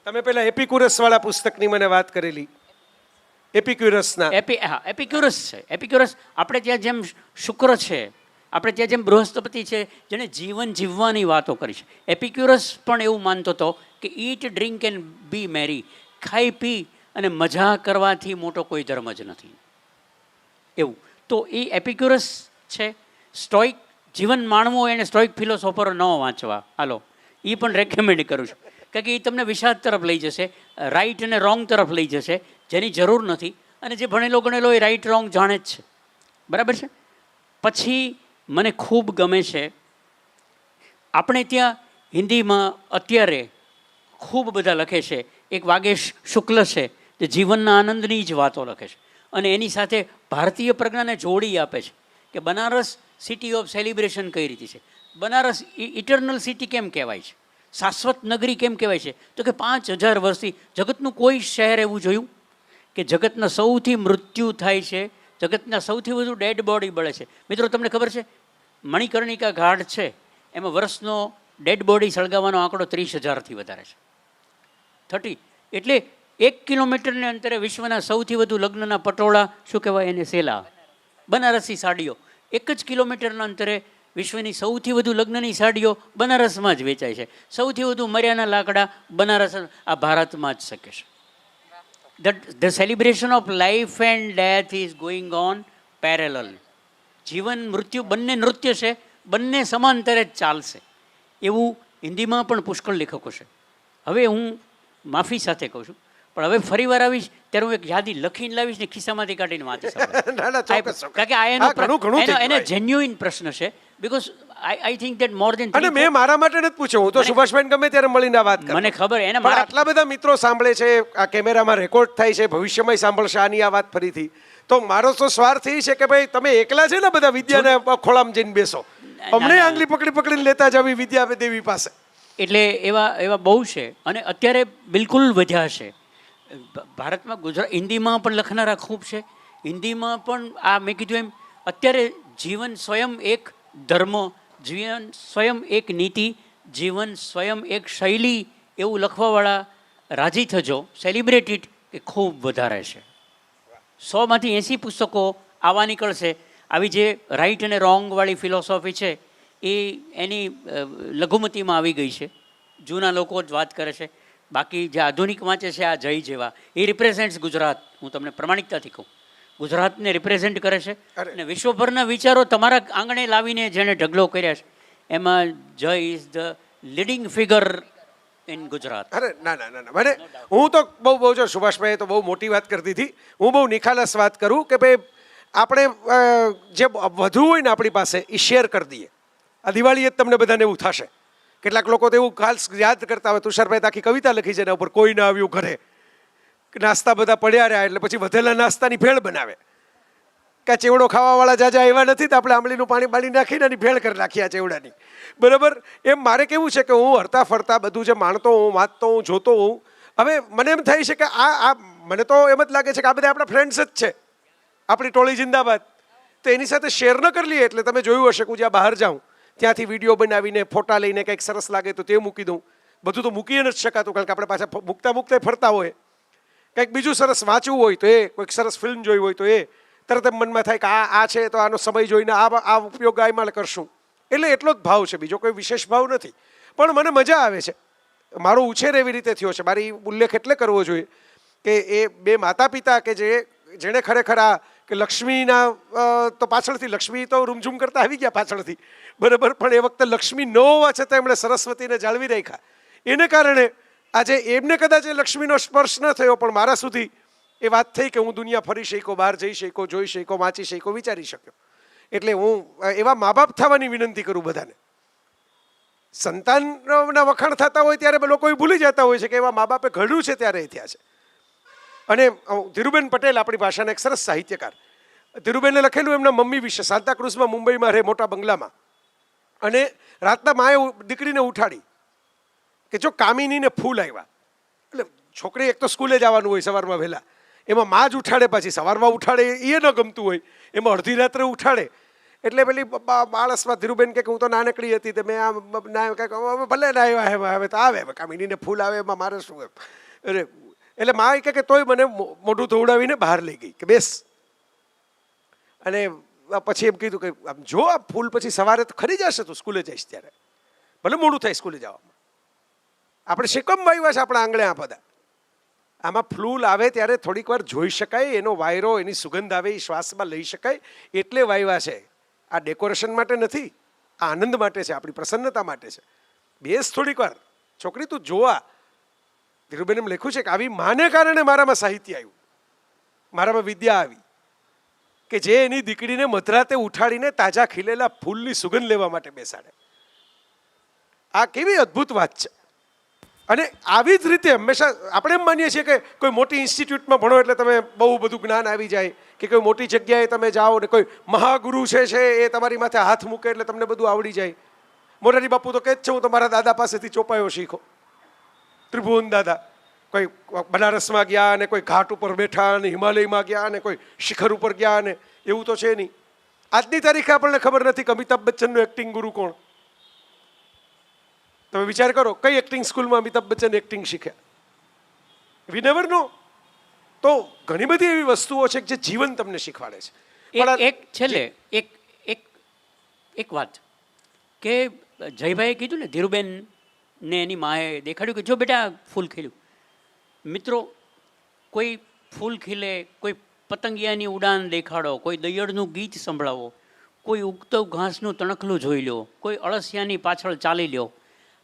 તમે પેલા એપિક્યુરસ વાળા પુસ્તકની મને વાત કરેલી, એપિક્યુરસના. એપિક્યુરસ છે. એપિક્યુરસ આપણે ત્યાં જેમ શુક્ર છે, આપણે ત્યાં જેમ બૃહસ્પતિ છે, જેને જીવન જીવવાની વાતો કરી છે. એપિક્યુરસ પણ એવું માનતો હતો કે ઈટ, ડ્રિંક એન્ડ બી મેરી, ખાઈ પી અને મજા કરવાથી મોટો કોઈ ધર્મ જ નથી એવું. તો એ એપિક્યુરસ છે. સ્ટોઇક જીવન માણવું હોય એને સ્ટોઇક ફિલોસોફરો ન વાંચવા, હાલો એ પણ રેકમેન્ડ કરું છું, કારણ કે એ તમને વિષાદ તરફ લઈ જશે, રાઈટ અને રોંગ તરફ લઈ જશે, જેની જરૂર નથી. અને જે ભણેલો ગણેલો એ રાઈટ રોંગ જાણે જ છે, બરાબર છે. પછી મને ખૂબ ગમે છે, આપણે ત્યાં હિન્દીમાં અત્યારે ખૂબ બધા લખે છે. એક વાગેશ શુક્લ છે, જે જીવનના આનંદની જ વાતો લખે છે અને એની સાથે ભારતીય પ્રજ્ઞાને જોડી આપે છે કે બનારસ સિટી ઓફ સેલિબ્રેશન કઈ રીતે છે, બનારસ ઇટર્નલ સિટી કેમ કહેવાય છે, શાશ્વત નગરી કેમ કહેવાય છે. તો કે 5000 વર્ષથી જગતનું કોઈ શહેર એવું જોયું કે જગતના સૌથી મૃત્યુ થાય છે, જગતના સૌથી વધુ ડેડ બોડી બળે છે. મિત્રો તમને ખબર છે મણિકર્ણિકા ઘાટ છે એમાં વર્ષનો ડેડ બોડી સળગાવવાનો આંકડો 30,000થી વધારે છે. 30 એટલે 1 કિલોમીટરને અંતરે વિશ્વના સૌથી વધુ લગ્નના પટોળા, શું કહેવાય એને, સેલા, બનારસી સાડીઓ. 1 જ કિલોમીટરના અંતરે વિશ્વની સૌથી વધુ લગ્નની સાડીઓ બનારસમાં જ વેચાય છે. સૌથી વધુ મર્યાના લાકડા બનારસ, આ ભારતમાં જ શકે છે. The celebration of life and death is going on parallel. જીવન મૃત્યુ બંને નૃત્ય છે, બંને સમાંતરે જ ચાલશે એવું હિન્દીમાં પણ પુષ્કળ લેખકો છે. હવે હું માફી સાથે કહું છું, પણ હવે ફરી વાર આવીશ ત્યારે હું એક યાદી લખીને લાવીશ ને ખિસ્સામાંથી કાઢીને વાંચીશ. કારણ કે આ એનો જેન્યુઇન પ્રશ્ન છે. બીકોઝ આઈ થિંક દેટ મોર દેન, અને મેં મારા માટે નથી પૂછ્યું, હું તો સુભાષભાઈ ગમે ત્યારે મળીને વાત કરું. મને ખબર એને મારા આટલા બધા મિત્રો સાંભળે છે, આ કેમેરામાં રેકોર્ડ થાય છે, ભવિષ્યમાં સાંભળશે આની આ વાત ફરીથી. તો મારો તો સ્વાર્થ એ છે કે ભાઈ તમે એકલા છે ને બધા વિદ્યાને ખોળામાં જઈને બેસો, અમને આંગળી પકડીને લેતા જાવી વિદ્યા દેવી પાસે. એટલે એવા બહુ છે અને અત્યારે બિલકુલ વધ્યા છે ભારતમાં. હિન્દીમાં પણ લખનારા ખૂબ છે. હિન્દીમાં પણ આ મેં કીધું એમ અત્યારે જીવન સ્વયં એક ધર્મ, જીવન સ્વયં એક નીતિ, જીવન સ્વયં એક શૈલી એવું લખવાવાળા રાજી થજો, સેલિબ્રેટેડ કે ખૂબ વધારે છે. 100માંથી 80 પુસ્તકો આવા નીકળશે. આવી જે રાઈટ અને રોંગ વાળી ફિલોસોફી છે એ એની લઘુમતીમાં આવી ગઈ છે. જૂના લોકો જ વાત કરે છે. બાકી જે આધુનિક વાંચે છે આ જય જેવા, એ રિપ્રેઝેન્ટ્સ ગુજરાત. હું તમને પ્રમાણિકતાથી કહું, ગુજરાતને રિપ્રેઝેન્ટ કરે છે. અરે. અને વિશ્વભરના વિચારો તમારા આંગણે લાવીને જેણે ઢગલો કર્યા છે, એમાં જય is the leading figure in Gujarat. અરે ના ના ના ના મને હું તો બહુ જો સુભાષભાઈએ તો બહુ મોટી વાત કરી દીધી. હું બહુ નિખાલસ વાત કરું કે ભાઈ આપણે જે વધુ હોય ને આપણી પાસે એ શેર કરી દઈએ. આ દિવાળીએ જ તમને બધાને એવું થશે. કેટલાક લોકો તો એવું ખાસ યાદ કરતા હોય, તુષારભાઈ આખી કવિતા લખી છે એના ઉપર, કોઈ ના આવ્યું ઘરે, નાસ્તા બધા પડ્યા રહ્યા એટલે પછી વધેલા નાસ્તાની ભેળ બનાવે કે આ ચેવડો ખાવાવાળા જાજા એવા નથી તો આપણે આંબલીનું પાણી બાળી નાખીને એની ભેળ કરી નાખી આ ચેવડાની. બરાબર. એમ મારે કેવું છે કે હું હરતા ફરતા બધું જે માણતો હું, વાંચતો હું, જોતો હું, હવે મને એમ થાય છે કે આ મને તો એમ જ લાગે છે કે આ બધા આપણા ફ્રેન્ડ્સ જ છે, આપણી ટોળી જિંદાબાદ. તો એની સાથે શેર ન કરી લઈએ. એટલે તમે જોયું હશે કે હું જ્યાં બહાર જાઉં ત્યાંથી વિડીયો બનાવીને ફોટા લઈને કંઈક સરસ લાગે તો તે મૂકી દઉં. બધું તો મૂકી નથી શકાતું કારણ કે આપણે પાછા મૂકતા ફરતા હોય. કંઈક બીજું સરસ વાંચવું હોય તો એ, કોઈક સરસ ફિલ્મ જોઈ હોય તો એ, તરત એમ મનમાં થાય કે આ છે તો આનો સમય જોઈને આ ઉપયોગ આમાં કરશું. એટલે એટલો જ ભાવ છે, બીજો કોઈ વિશેષ ભાવ નથી. પણ મને મજા આવે છે. મારો ઉછેર એવી રીતે થયો છે. મારી ઉલ્લેખ એટલે કરવો જોઈએ કે એ બે માતા પિતા કે જેણે ખરેખર આ કે લક્ષ્મીના તો પાછળથી, લક્ષ્મી તો રૂમઝૂમ કરતા આવી ગયા પાછળથી, બરાબર, પણ એ વખતે લક્ષ્મી ન હોવા છતાં એમણે સરસ્વતીને જાળવી રાખ્યા. એને કારણે આજે એમને કદાચ એ લક્ષ્મીનો સ્પર્શ ન થયો પણ મારા સુધી એ વાત થઈ કે હું દુનિયા ફરી શક્યો, બહાર જઈ શક્યો, જોઈ શક્યો, વાંચી શક્યો, વિચારી શક્યો. એટલે હું એવા મા બાપ થવાની વિનંતી કરું બધાને. સંતાનના વખાણ થતા હોય ત્યારે લોકો ભૂલી જતા હોય છે કે એવા મા બાપે ઘડ્યું છે ત્યારે એ થયા છે. અને ધીરુબેન પટેલ આપણી ભાષાના એક સરસ સાહિત્યકાર, ધીરુબેને લખેલું એમના મમ્મી વિશે. સાંતાક્રુઝમાં મુંબઈમાં રહે, મોટા બંગલામાં, અને રાતના માએ દીકરીને ઉઠાડી કે જો કામિનીને ફૂલ આવ્યા. એટલે છોકરી એક તો સ્કૂલે જવાનું હોય સવારમાં વહેલા, એમાં માં જ ઉઠાડે, પાછી સવારમાં ઉઠાડે એ ન ગમતું હોય, એમાં અડધી રાત્રે ઉઠાડે. એટલે પેલી માણસમાં ધીરુબેન કે હું તો નાનકડી હતી તો મેં આમ ના ભલે ના આવ્યા, હવે તો આવે કામિનીને ફૂલ આવે એમાં મારે શું એમ. અરે એટલે માં કે તોય મને મોઢું ધોવડાવીને બહાર લઈ ગઈ કે બેસ. અને પછી એમ કીધું કે આમ જો આ ફૂલ પછી સવારે તો ખરી જશે તું સ્કૂલે જઈશ ત્યારે, ભલે મોડું થાય સ્કૂલે જવામાં. આપણે શેકમ વાવ્યા છે આપણા આંગણે આ બધા. આમાં ફૂલ આવે ત્યારે થોડીક વાર જોઈ શકાય, એનો વાયરો, એની સુગંધ આવે એ શ્વાસમાં લઈ શકાય એટલે વાવ્યા છે. આ ડેકોરેશન માટે નથી, આ આનંદ માટે છે, આપણી પ્રસન્નતા માટે છે. બેસ થોડીક વાર, છોકરી તું જોવા. ધીરુબેન એમ લખ્યું છે કે આવી માને કારણે મારામાં સાહિત્ય આવ્યું, મારામાં વિદ્યા આવી, કે જે એની દીકરીને મધરાતે ઉઠાડીને તાજા ખીલેલા ફૂલની સુગંધ લેવા માટે બેસાડે. આ કેવી અદ્ભુત વાત છે. અને આવી જ રીતે હંમેશા આપણે એમ માનીએ છીએ કે કોઈ મોટી ઇન્સ્ટિટ્યૂટમાં ભણો એટલે તમે બહુ બધું જ્ઞાન આવી જાય, કે કોઈ મોટી જગ્યાએ તમે જાઓ ને કોઈ મહાગુરુ છે એ તમારી માથે હાથ મૂકે એટલે તમને બધું આવડી જાય. મોરારી બાપુ તો કહે જ છે હું તમારા દાદા પાસેથી ચોપાયો શીખો. ત્રિભુવન દાદા કોઈ બનારસમાં ગયા અને કોઈ ઘાટ ઉપર બેઠા અને હિમાલયમાં ગયા અને કોઈ શિખર ઉપર ગયા અને એવું તો છે નહીં. આજની તારીખે આપણને ખબર નથી કે અમિતાભ બચ્ચનનો એક્ટિંગ ગુરુ કોણ. તમે વિચાર કરો કઈ એક્ટિંગ સ્કૂલમાં અમિતાભ બચ્ચન એક્ટિંગ શીખ્યા. વી નેવર નો. તો ઘણી બધી એવી વસ્તુઓ છે જે જીવન તમને શીખવાડે છે. એક છેલ્લે એક વાત કે જયભાઈએ કીધું ને, ધીરુબેન ને એની માએ દેખાડ્યું કે જો બેટા ફૂલ ખીલ્યું. મિત્રો, કોઈ ફૂલ ખીલે, કોઈ પતંગિયાની ઉડાન દેખાડો, કોઈ દયડનું ગીત સંભળાવો, કોઈ ઉગતો ઘાસનું તણખલું જોઈ લો, કોઈ અળસિયાની પાછળ ચાલી લો.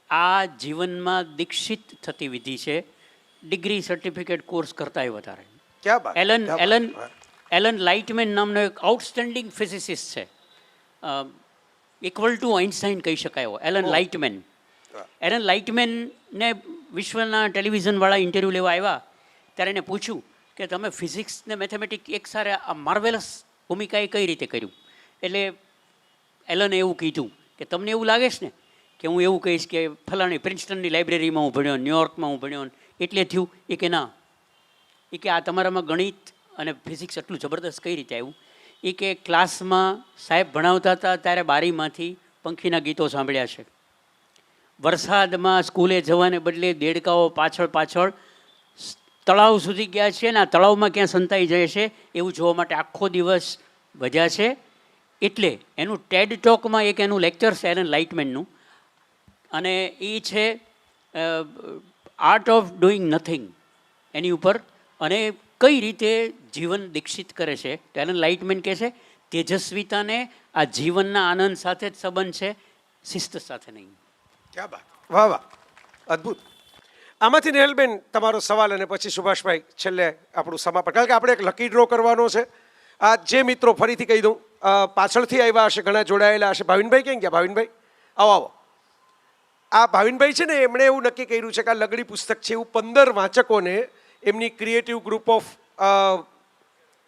આ જીવનમાં દીક્ષિત થતી વિધિ છે, ડિગ્રી સર્ટિફિકેટ કોર્સ કરતાંય વધારે. ક્યાં વાત. એલન લાઇટમેન નામનો એક આઉટસ્ટેન્ડિંગ ફિઝિસિસ્ટ છે, ઇક્વલ ટુ આઇન્સ્ટાઇન કહી શકાય એવો એલન લાઇટમેન. એલન લાઇટમેનને વિશ્વના ટેલિવિઝનવાળા ઇન્ટરવ્યૂ લેવા આવ્યા ત્યારે એને પૂછ્યું કે તમે ફિઝિક્સ ને મેથેમેટિક્સ એક સારે આ માર્વેલસ ભૂમિકાએ કઈ રીતે કર્યું. એટલે એલને એવું કીધું કે તમને એવું લાગે છે ને કે હું એવું કહીશ કે ફલાણી પ્રિન્સ્ટનની લાઇબ્રેરીમાં હું ભણ્યો, ન્યુયોર્કમાં હું ભણ્યો એટલે થયું. એ કે ના, એ કે આ તમારામાં ગણિત અને ફિઝિક્સ એટલું જબરદસ્ત કઈ રીતે આવ્યું. એ કે ક્લાસમાં સાહેબ ભણાવતા હતા ત્યારે બારીમાંથી પંખીના ગીતો સાંભળ્યા છે, વરસાદમાં સ્કૂલે જવાને બદલે દેડકાઓ પાછળ તળાવ સુધી ગયા છે ને આ તળાવમાં ક્યાં સંતાઈ જાય છે એવું જોવા માટે આખો દિવસ વધ્યા છે. એટલે એનું ટેડ ટોકમાં એક એનું લેક્ચર છે એલન લાઇટમેનનું, અને એ છે આર્ટ ઓફ ડુઈંગ નથિંગ એની ઉપર અને કઈ રીતે જીવન દીક્ષિત કરે છે. એલન લાઇટમેન કહે છે તેજસ્વીતાને આ જીવનના આનંદ સાથે જ સંબંધ છે, શિસ્ત સાથે નહીં. ક્યાં બાત, વાહ વાહ, અદ્ભુત. આમાંથી નેહલબેન તમારો સવાલ અને પછી સુભાષભાઈ છેલ્લે આપણું સમાપન, કારણ કે આપણે એક લકી ડ્રો કરવાનો છે. આ જે મિત્રો ફરીથી કહી દઉં, પાછળથી આવ્યા હશે, ઘણા જોડાયેલા હશે. ભાવિનભાઈ ક્યાં ગયા? ભાવિનભાઈ આવો આવો. આ ભાવિનભાઈ છે ને, એમણે એવું નક્કી કર્યું છે કે આ લગડી પુસ્તક છે એવું 15 વાંચકોને એમની creative group of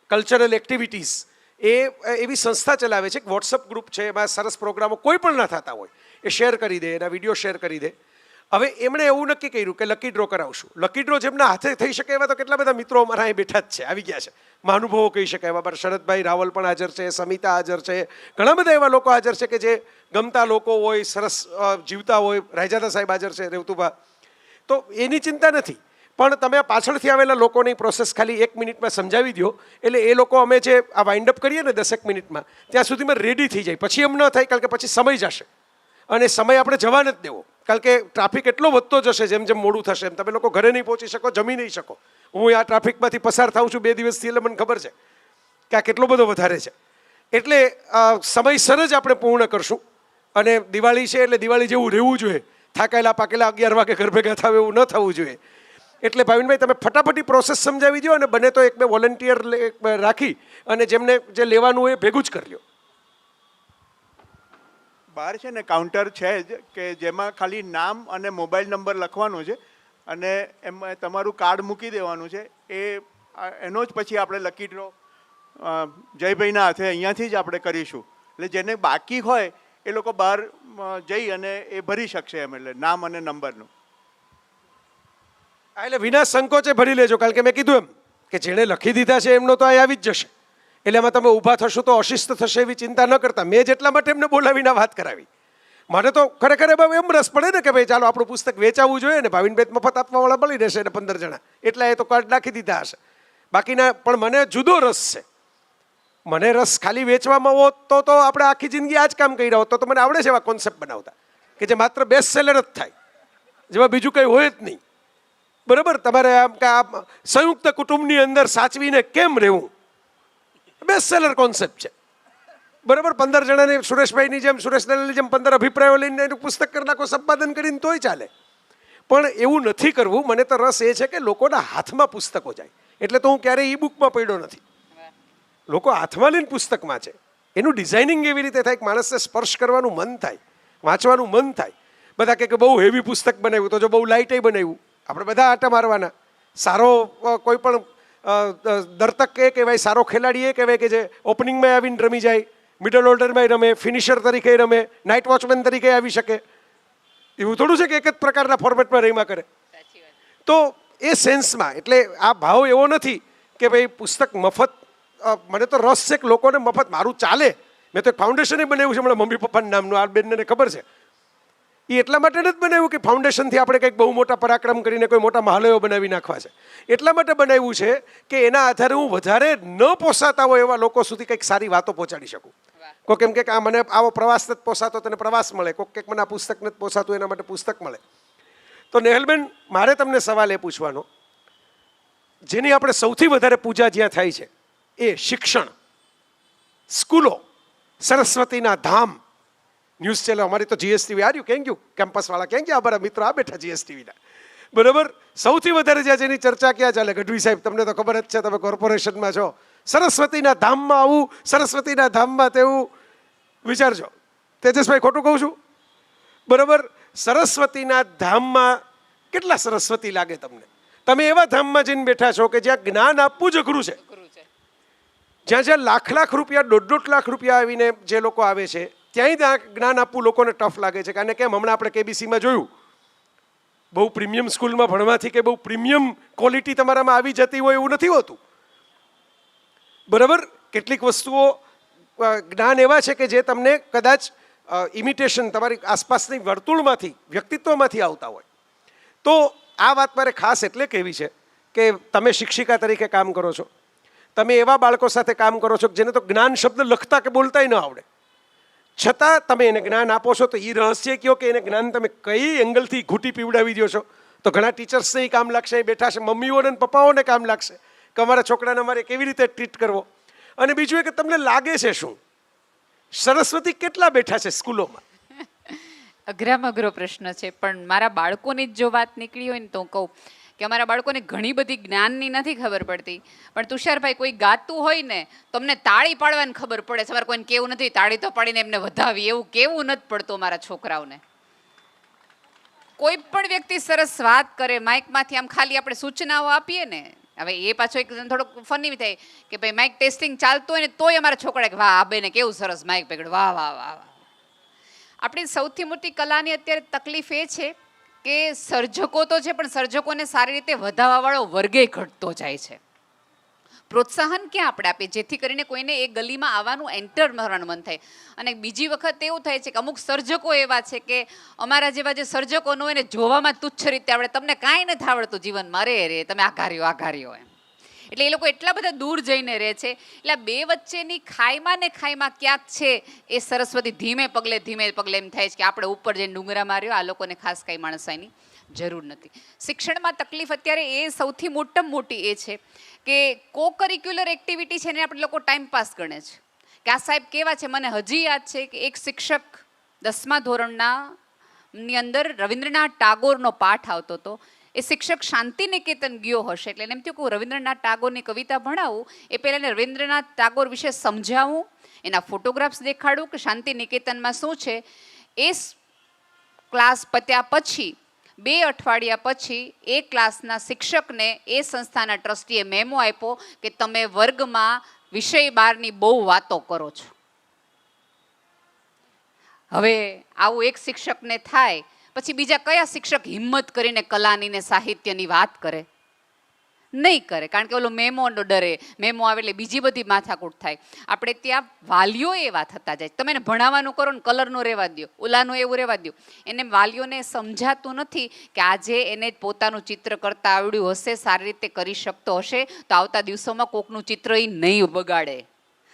cultural activities એવી સંસ્થા ચલાવે છે. વોટ્સઅપ ગ્રુપ છે, એમાં સરસ પ્રોગ્રામો કોઈ પણ ના થતા હોય એ શેર કરી દે, એના વિડીયો શેર કરી દે. હવે એમણે એવું નક્કી કર્યું કે લકી ડ્રો કરાવશું. લકી ડ્રો જેમના હાથે થઈ શકે એવા તો કેટલા બધા મિત્રો અમારા અહીં બેઠા જ છે, આવી ગયા છે, મહાનુભાવો કહી શકાય. એવા શરદભાઈ રાવલ પણ હાજર છે, સમિતા હાજર છે, ઘણા બધા એવા લોકો હાજર છે કે જે ગમતા લોકો હોય, સરસ જીવતા હોય. રાયજાદા સાહેબ હાજર છે, રેવતુભા. તો એની ચિંતા નથી, પણ તમે આ પાછળથી આવેલા લોકોની પ્રોસેસ ખાલી 1 મિનિટમાં સમજાવી દો, એટલે એ લોકો અમે જે આ વાઇન્ડ અપ કરીએ ને 10 મિનિટમાં, ત્યાં સુધીમાં રેડી થઈ જાય. પછી એમ ન થાય, કારણ કે પછી સમય જશે અને સમય આપણે જવા નથી દેવો, કારણ કે ટ્રાફિક એટલો વધતો જશે જેમ જેમ મોડું થશે એમ. તમે લોકો ઘરે નહીં પહોંચી શકો, જમી નહીં શકો. હું આ ટ્રાફિકમાંથી પસાર થાઉં છું 2 દિવસથી, એટલે મને ખબર છે કે આ કેટલો બધો વધારે છે. એટલે સમયસર જ આપણે પૂર્ણ કરશું. અને દિવાળી છે એટલે દિવાળી જેવું રહેવું જોઈએ. થાકેલા પાકેલા 11 વાગે ઘર ભેગા થાવ એવું ન થવું જોઈએ. એટલે ભાવિનભાઈ તમે ફટાફટી પ્રોસેસ સમજાવી દો, અને બને તો 1-2 વોલન્ટિયર રાખી અને જેમને જે લેવાનું હોય એ ભેગું જ કરી લો. બહાર છે ને કાઉન્ટર છે જ કે જેમાં ખાલી નામ અને મોબાઈલ નંબર લખવાનો છે અને એમાં તમારું કાર્ડ મૂકી દેવાનું છે. એનો જ પછી આપણે લકી ડ્રો જયભાઈના હાથે અહીંયાથી જ આપણે કરીશું. એટલે જેને બાકી હોય એ લોકો બહાર જઈ અને એ ભરી શકશે એમ, એટલે નામ અને નંબરનું. એટલે વિના સંકોચે ભરી લેજો, કારણ કે મેં કીધું એમ કે જેણે લખી દીધા છે એમનો તો અહીં આવી જ જશે. એટલે એમાં તમે ઊભા થશો તો અશિસ્ત થશે એવી ચિંતા ન કરતા. મેં જેટલા માટે એમને બોલાવીને વાત કરાવી, મને તો ખરેખર એમ રસ પડે ને કે ભાઈ ચાલો આપણું પુસ્તક વેચાવવું જોઈએ ને, ભાવિનભાઈ મફત આપવાવાળા મળી રહેશે ને 15 જણા, એટલા એ તો કાર્ડ નાખી દીધા હશે. બાકીના પણ મને જુદો રસ છે. મને રસ ખાલી વેચવામાં હોત તો આપણે આખી જિંદગી આ જ કામ કરી રહ્યા હોત. તો મને આવડે છે એવા કોન્સેપ્ટ બનાવતા કે જે માત્ર બેસ્ટ સેલર જ થાય, જેમાં બીજું કંઈ હોય જ નહીં. બરાબર? તમારે આમ કે આ સંયુક્ત કુટુંબની અંદર સાચવીને કેમ રહેવું, બેસ્ટ સેલર કોન્સેપ્ટ છે. બરાબર? 15 જણાને સુરેશભાઈની જેમ, સુરેશ દલાલની જેમ 15 અભિપ્રાયો લઈને એનું પુસ્તક કરી નાખો, સંપાદન કરીને તોય ચાલે. પણ એવું નથી કરવું. મને તો રસ એ છે કે લોકોના હાથમાં પુસ્તકો જાય. એટલે તો હું ક્યારેય ઈ બુકમાં પડ્યો નથી. લોકો હાથમાં લઈને પુસ્તકમાં છે. એનું ડિઝાઇનિંગ એવી રીતે થાય કે માણસને સ્પર્શ કરવાનું મન થાય, વાંચવાનું મન થાય. બધા કે બહુ હેવી પુસ્તક બનાવ્યું, તો જો બહુ લાઇટે બનાવ્યું, આપણે બધા આટા મારવાના. સારો કોઈ પણ દર્તક એ કહેવાય, સારો ખેલાડી એ કહેવાય કે જે ઓપનિંગમાં આવીને રમી જાય, મિડલ ઓર્ડરમાં રમે, ફિનિશર તરીકે રમે, નાઇટ વોચમેન તરીકે આવી શકે. એવું થોડું છે કે એક જ પ્રકારના ફોર્મેટમાં રહીમાં કરે. તો એ સેન્સમાં એટલે આ ભાવ એવો નથી કે ભાઈ પુસ્તક મફત. મને તો રસ છે કે લોકોને મફત મારું ચાલે. મેં તો એક ફાઉન્ડેશન બનાવ્યું છે હમણાં મમ્મી પપ્પાના નામનું, આ બેનને ખબર છે. એ એટલા માટે નથી બનાવ્યું કે ફાઉન્ડેશનથી આપણે કંઈક બહુ મોટા પરાક્રમ કરીને કોઈ મોટા મહાલયો બનાવી નાખવા છે. એટલા માટે બનાવ્યું છે કે એના આધારે હું વધારે ન પોસાતા હોય એવા લોકો સુધી કંઈક સારી વાતો પહોંચાડી શકું. કોઈક એમ કે આ મને આવો પ્રવાસ નથી પોસાતો, તને પ્રવાસ મળે. કોઈક કંઈક મને આ પુસ્તક નથી પોસાતું, એના માટે પુસ્તક મળે. તો નેહલબેન, મારે તમને સવાલ એ પૂછવાનો, જેની આપણે સૌથી વધારે પૂજા જ્યાં થાય છે એ શિક્ષણ, સ્કૂલો, સરસ્વતીના ધામ. ન્યૂઝ ચેનલ અમારી તો જીએસટીવી આવ્યું, ક્યાં ગયું કેમ્પસવાળા, ક્યાં ગયા અમારા મિત્રો આ બેઠા જીએસટીવીના. બરાબર? સૌથી વધારે જ્યાં જેની ચર્ચા ક્યાં ચાલે? ગઢવી સાહેબ, તમને તો ખબર જ છે, તમે કોર્પોરેશનમાં છો. સરસ્વતીના ધામમાં આવું, સરસ્વતીના ધામમાં તેવું. વિચારજો. તેજસભાઈ, ખોટું કહું છું? બરાબર? સરસ્વતીના ધામમાં કેટલા સરસ્વતી લાગે તમને? તમે એવા ધામમાં જઈને બેઠા છો કે જ્યાં જ્ઞાન આપવું જ અઘરું છે. જ્યાં લાખ રૂપિયા, 1.5 લાખ રૂપિયા આવીને જે લોકો આવે છે, ત્યાં જ્ઞાન આપવું લોકોને ટફ લાગે છે. કારણ કે કેમ, હમણાં આપણે કેબીસીમાં જોયું, બહુ પ્રીમિયમ સ્કૂલમાં ભણવાથી કે બહુ પ્રીમિયમ ક્વોલિટી તમારામાં આવી જતી હોય એવું નથી હોતું. બરાબર? કેટલીક વસ્તુઓ જ્ઞાન એવા છે કે જે તમને કદાચ ઇમિટેશન તમારી આસપાસની વર્તુળમાંથી, વ્યક્તિત્વમાંથી આવતા હોય. તો આ વાત મારે ખાસ એટલે કહેવી છે કે તમે શિક્ષિકા તરીકે કામ કરો છો, તમે એવા બાળકો સાથે કામ કરો છો જેને તો જ્ઞાન શબ્દ લખતા કે બોલતાય ન આવડે. છતાં તમે એને જ્ઞાન આપો છો તો એ રહસ્ય કયો કે એને જ્ઞાન તમે કઈ એંગલથી ઘૂંટી પીવડાવી દો છો. તો ઘણા ટીચર્સને કામ લાગશે, અહીં બેઠા છે મમ્મીઓને અને પપ્પાઓને કામ લાગશે કે અમારા છોકરાને અમારે કેવી રીતે ટ્રીટ કરવો. અને બીજું એ કે તમને લાગે છે શું સરસ્વતી કેટલા બેઠા છે સ્કૂલોમાં? અઘરામાં અઘરો પ્રશ્ન છે, પણ મારા બાળકોની જ જો વાત નીકળી હોય ને તો હું કહું કે અમારા બાળકોને ઘણી બધી જ્ઞાનની નથી ખબર પડતી, પણ તુષારભાઈ કોઈ ગાતું હોય ને તો અમને તાળી પાડવાની ખબર પડે છે. અમારે કોઈને કેવું નથી તાળી તો પાડીને એમને વધાવી, એવું કેવું નથી પડતું અમારા છોકરાઓને. કોઈ પણ વ્યક્તિ સરસ વાત કરે માઇકમાંથી, આમ ખાલી આપણે સૂચનાઓ આપીએ ને, હવે એ પાછો એક થોડોક ફની થાય કે ભાઈ માઇક ટેસ્ટિંગ ચાલતું હોય ને તોય અમારા છોકરા કે વાહ આ બેને કેવું સરસ માઇક પકડ્યું, વાહ વાહ વાહ વાહ. આપણી સૌથી મોટી કલાની અત્યારે તકલીફ એ છે કે સર્જકો તો છે પણ સર્જકોને સારી રીતે વધાવવાવાળો વર્ગે ઘટતો જાય છે. પ્રોત્સાહન ક્યાં આપણે આપીએ જેથી કરીને કોઈને એ ગલીમાં આવવાનું એન્ટર કરવાનું મન થાય. અને બીજી વખત એવું થાય છે કે અમુક સર્જકો એવા છે કે અમારા જેવા જે સર્જકો ન હોય ને જોવામાં તુચ્છ રીતે આવડે, તમને કાંઈ નથી આવડતું જીવનમાં, રે તમે આઘાર્યો એમ. એટલે એ લોકો એટલા બધા દૂર જઈને રહે છે. એટલે આ બે વચ્ચેની ખાઈમાં ને ખાઈમાં ક્યાંક છે એ સરસ્વતી ધીમે પગલે એમ થાય છે કે આપણે ઉપર જઈને ડુંગરા માર્યો. આ લોકોને ખાસ કાંઈ માણસાઈની જરૂર નથી. શિક્ષણમાં તકલીફ અત્યારે એ સૌથી મોટી એ છે કે કો કરિક્યુલર એક્ટિવિટી છે ને આપણે લોકો ટાઈમ પાસ ગણે છે કે આ સાહેબ કેવા છે. મને હજી યાદ છે કે એક શિક્ષક 10મા ધોરણની અંદર રવિન્દ્રનાથ ટાગોરનો પાઠ આવતો હતો. એ શિક્ષક શાંતિ નિકેતન ગયો હશે એટલે એમ થયું કે હું રવિન્દ્રનાથ ટાગોરની કવિતા ભણાવું એ પહેલાં એને રવિન્દ્રનાથ ટાગોર વિશે સમજાવું, એના ફોટોગ્રાફ્સ દેખાડું કે શાંતિ નિકેતનમાં શું છે. એ ક્લાસ પત્યા પછી 2 અઠવાડિયા પછી એ ક્લાસના શિક્ષકને એ સંસ્થાના ટ્રસ્ટીએ મેમો આપ્યો કે તમે વર્ગમાં વિષય બહારની બહુ વાતો કરો છો. હવે આવું એક શિક્ષકને થાય પછી બીજા કયા શિક્ષક હિંમત કરીને કલાની ને સાહિત્યની વાત કરે? નહીં કરે, કારણ કે ઓલો મેમો ડરે, મેમો આવે એટલે બીજી બધી માથાકૂટ થાય. આપણે ત્યાં વાલીઓ એવા થતા જાય, તમે એને ભણાવવાનું કરો ને કલરનું રહેવા દો, ઓલાનું એવું રહેવા દો. એને વાલીઓને સમજાતું નથી કે આજે એને પોતાનું ચિત્ર કરતા આવડ્યું હશે, સારી રીતે કરી શકતો હશે તો આવતા દિવસોમાં કોકનું ચિત્ર એ નહીં બગાડે,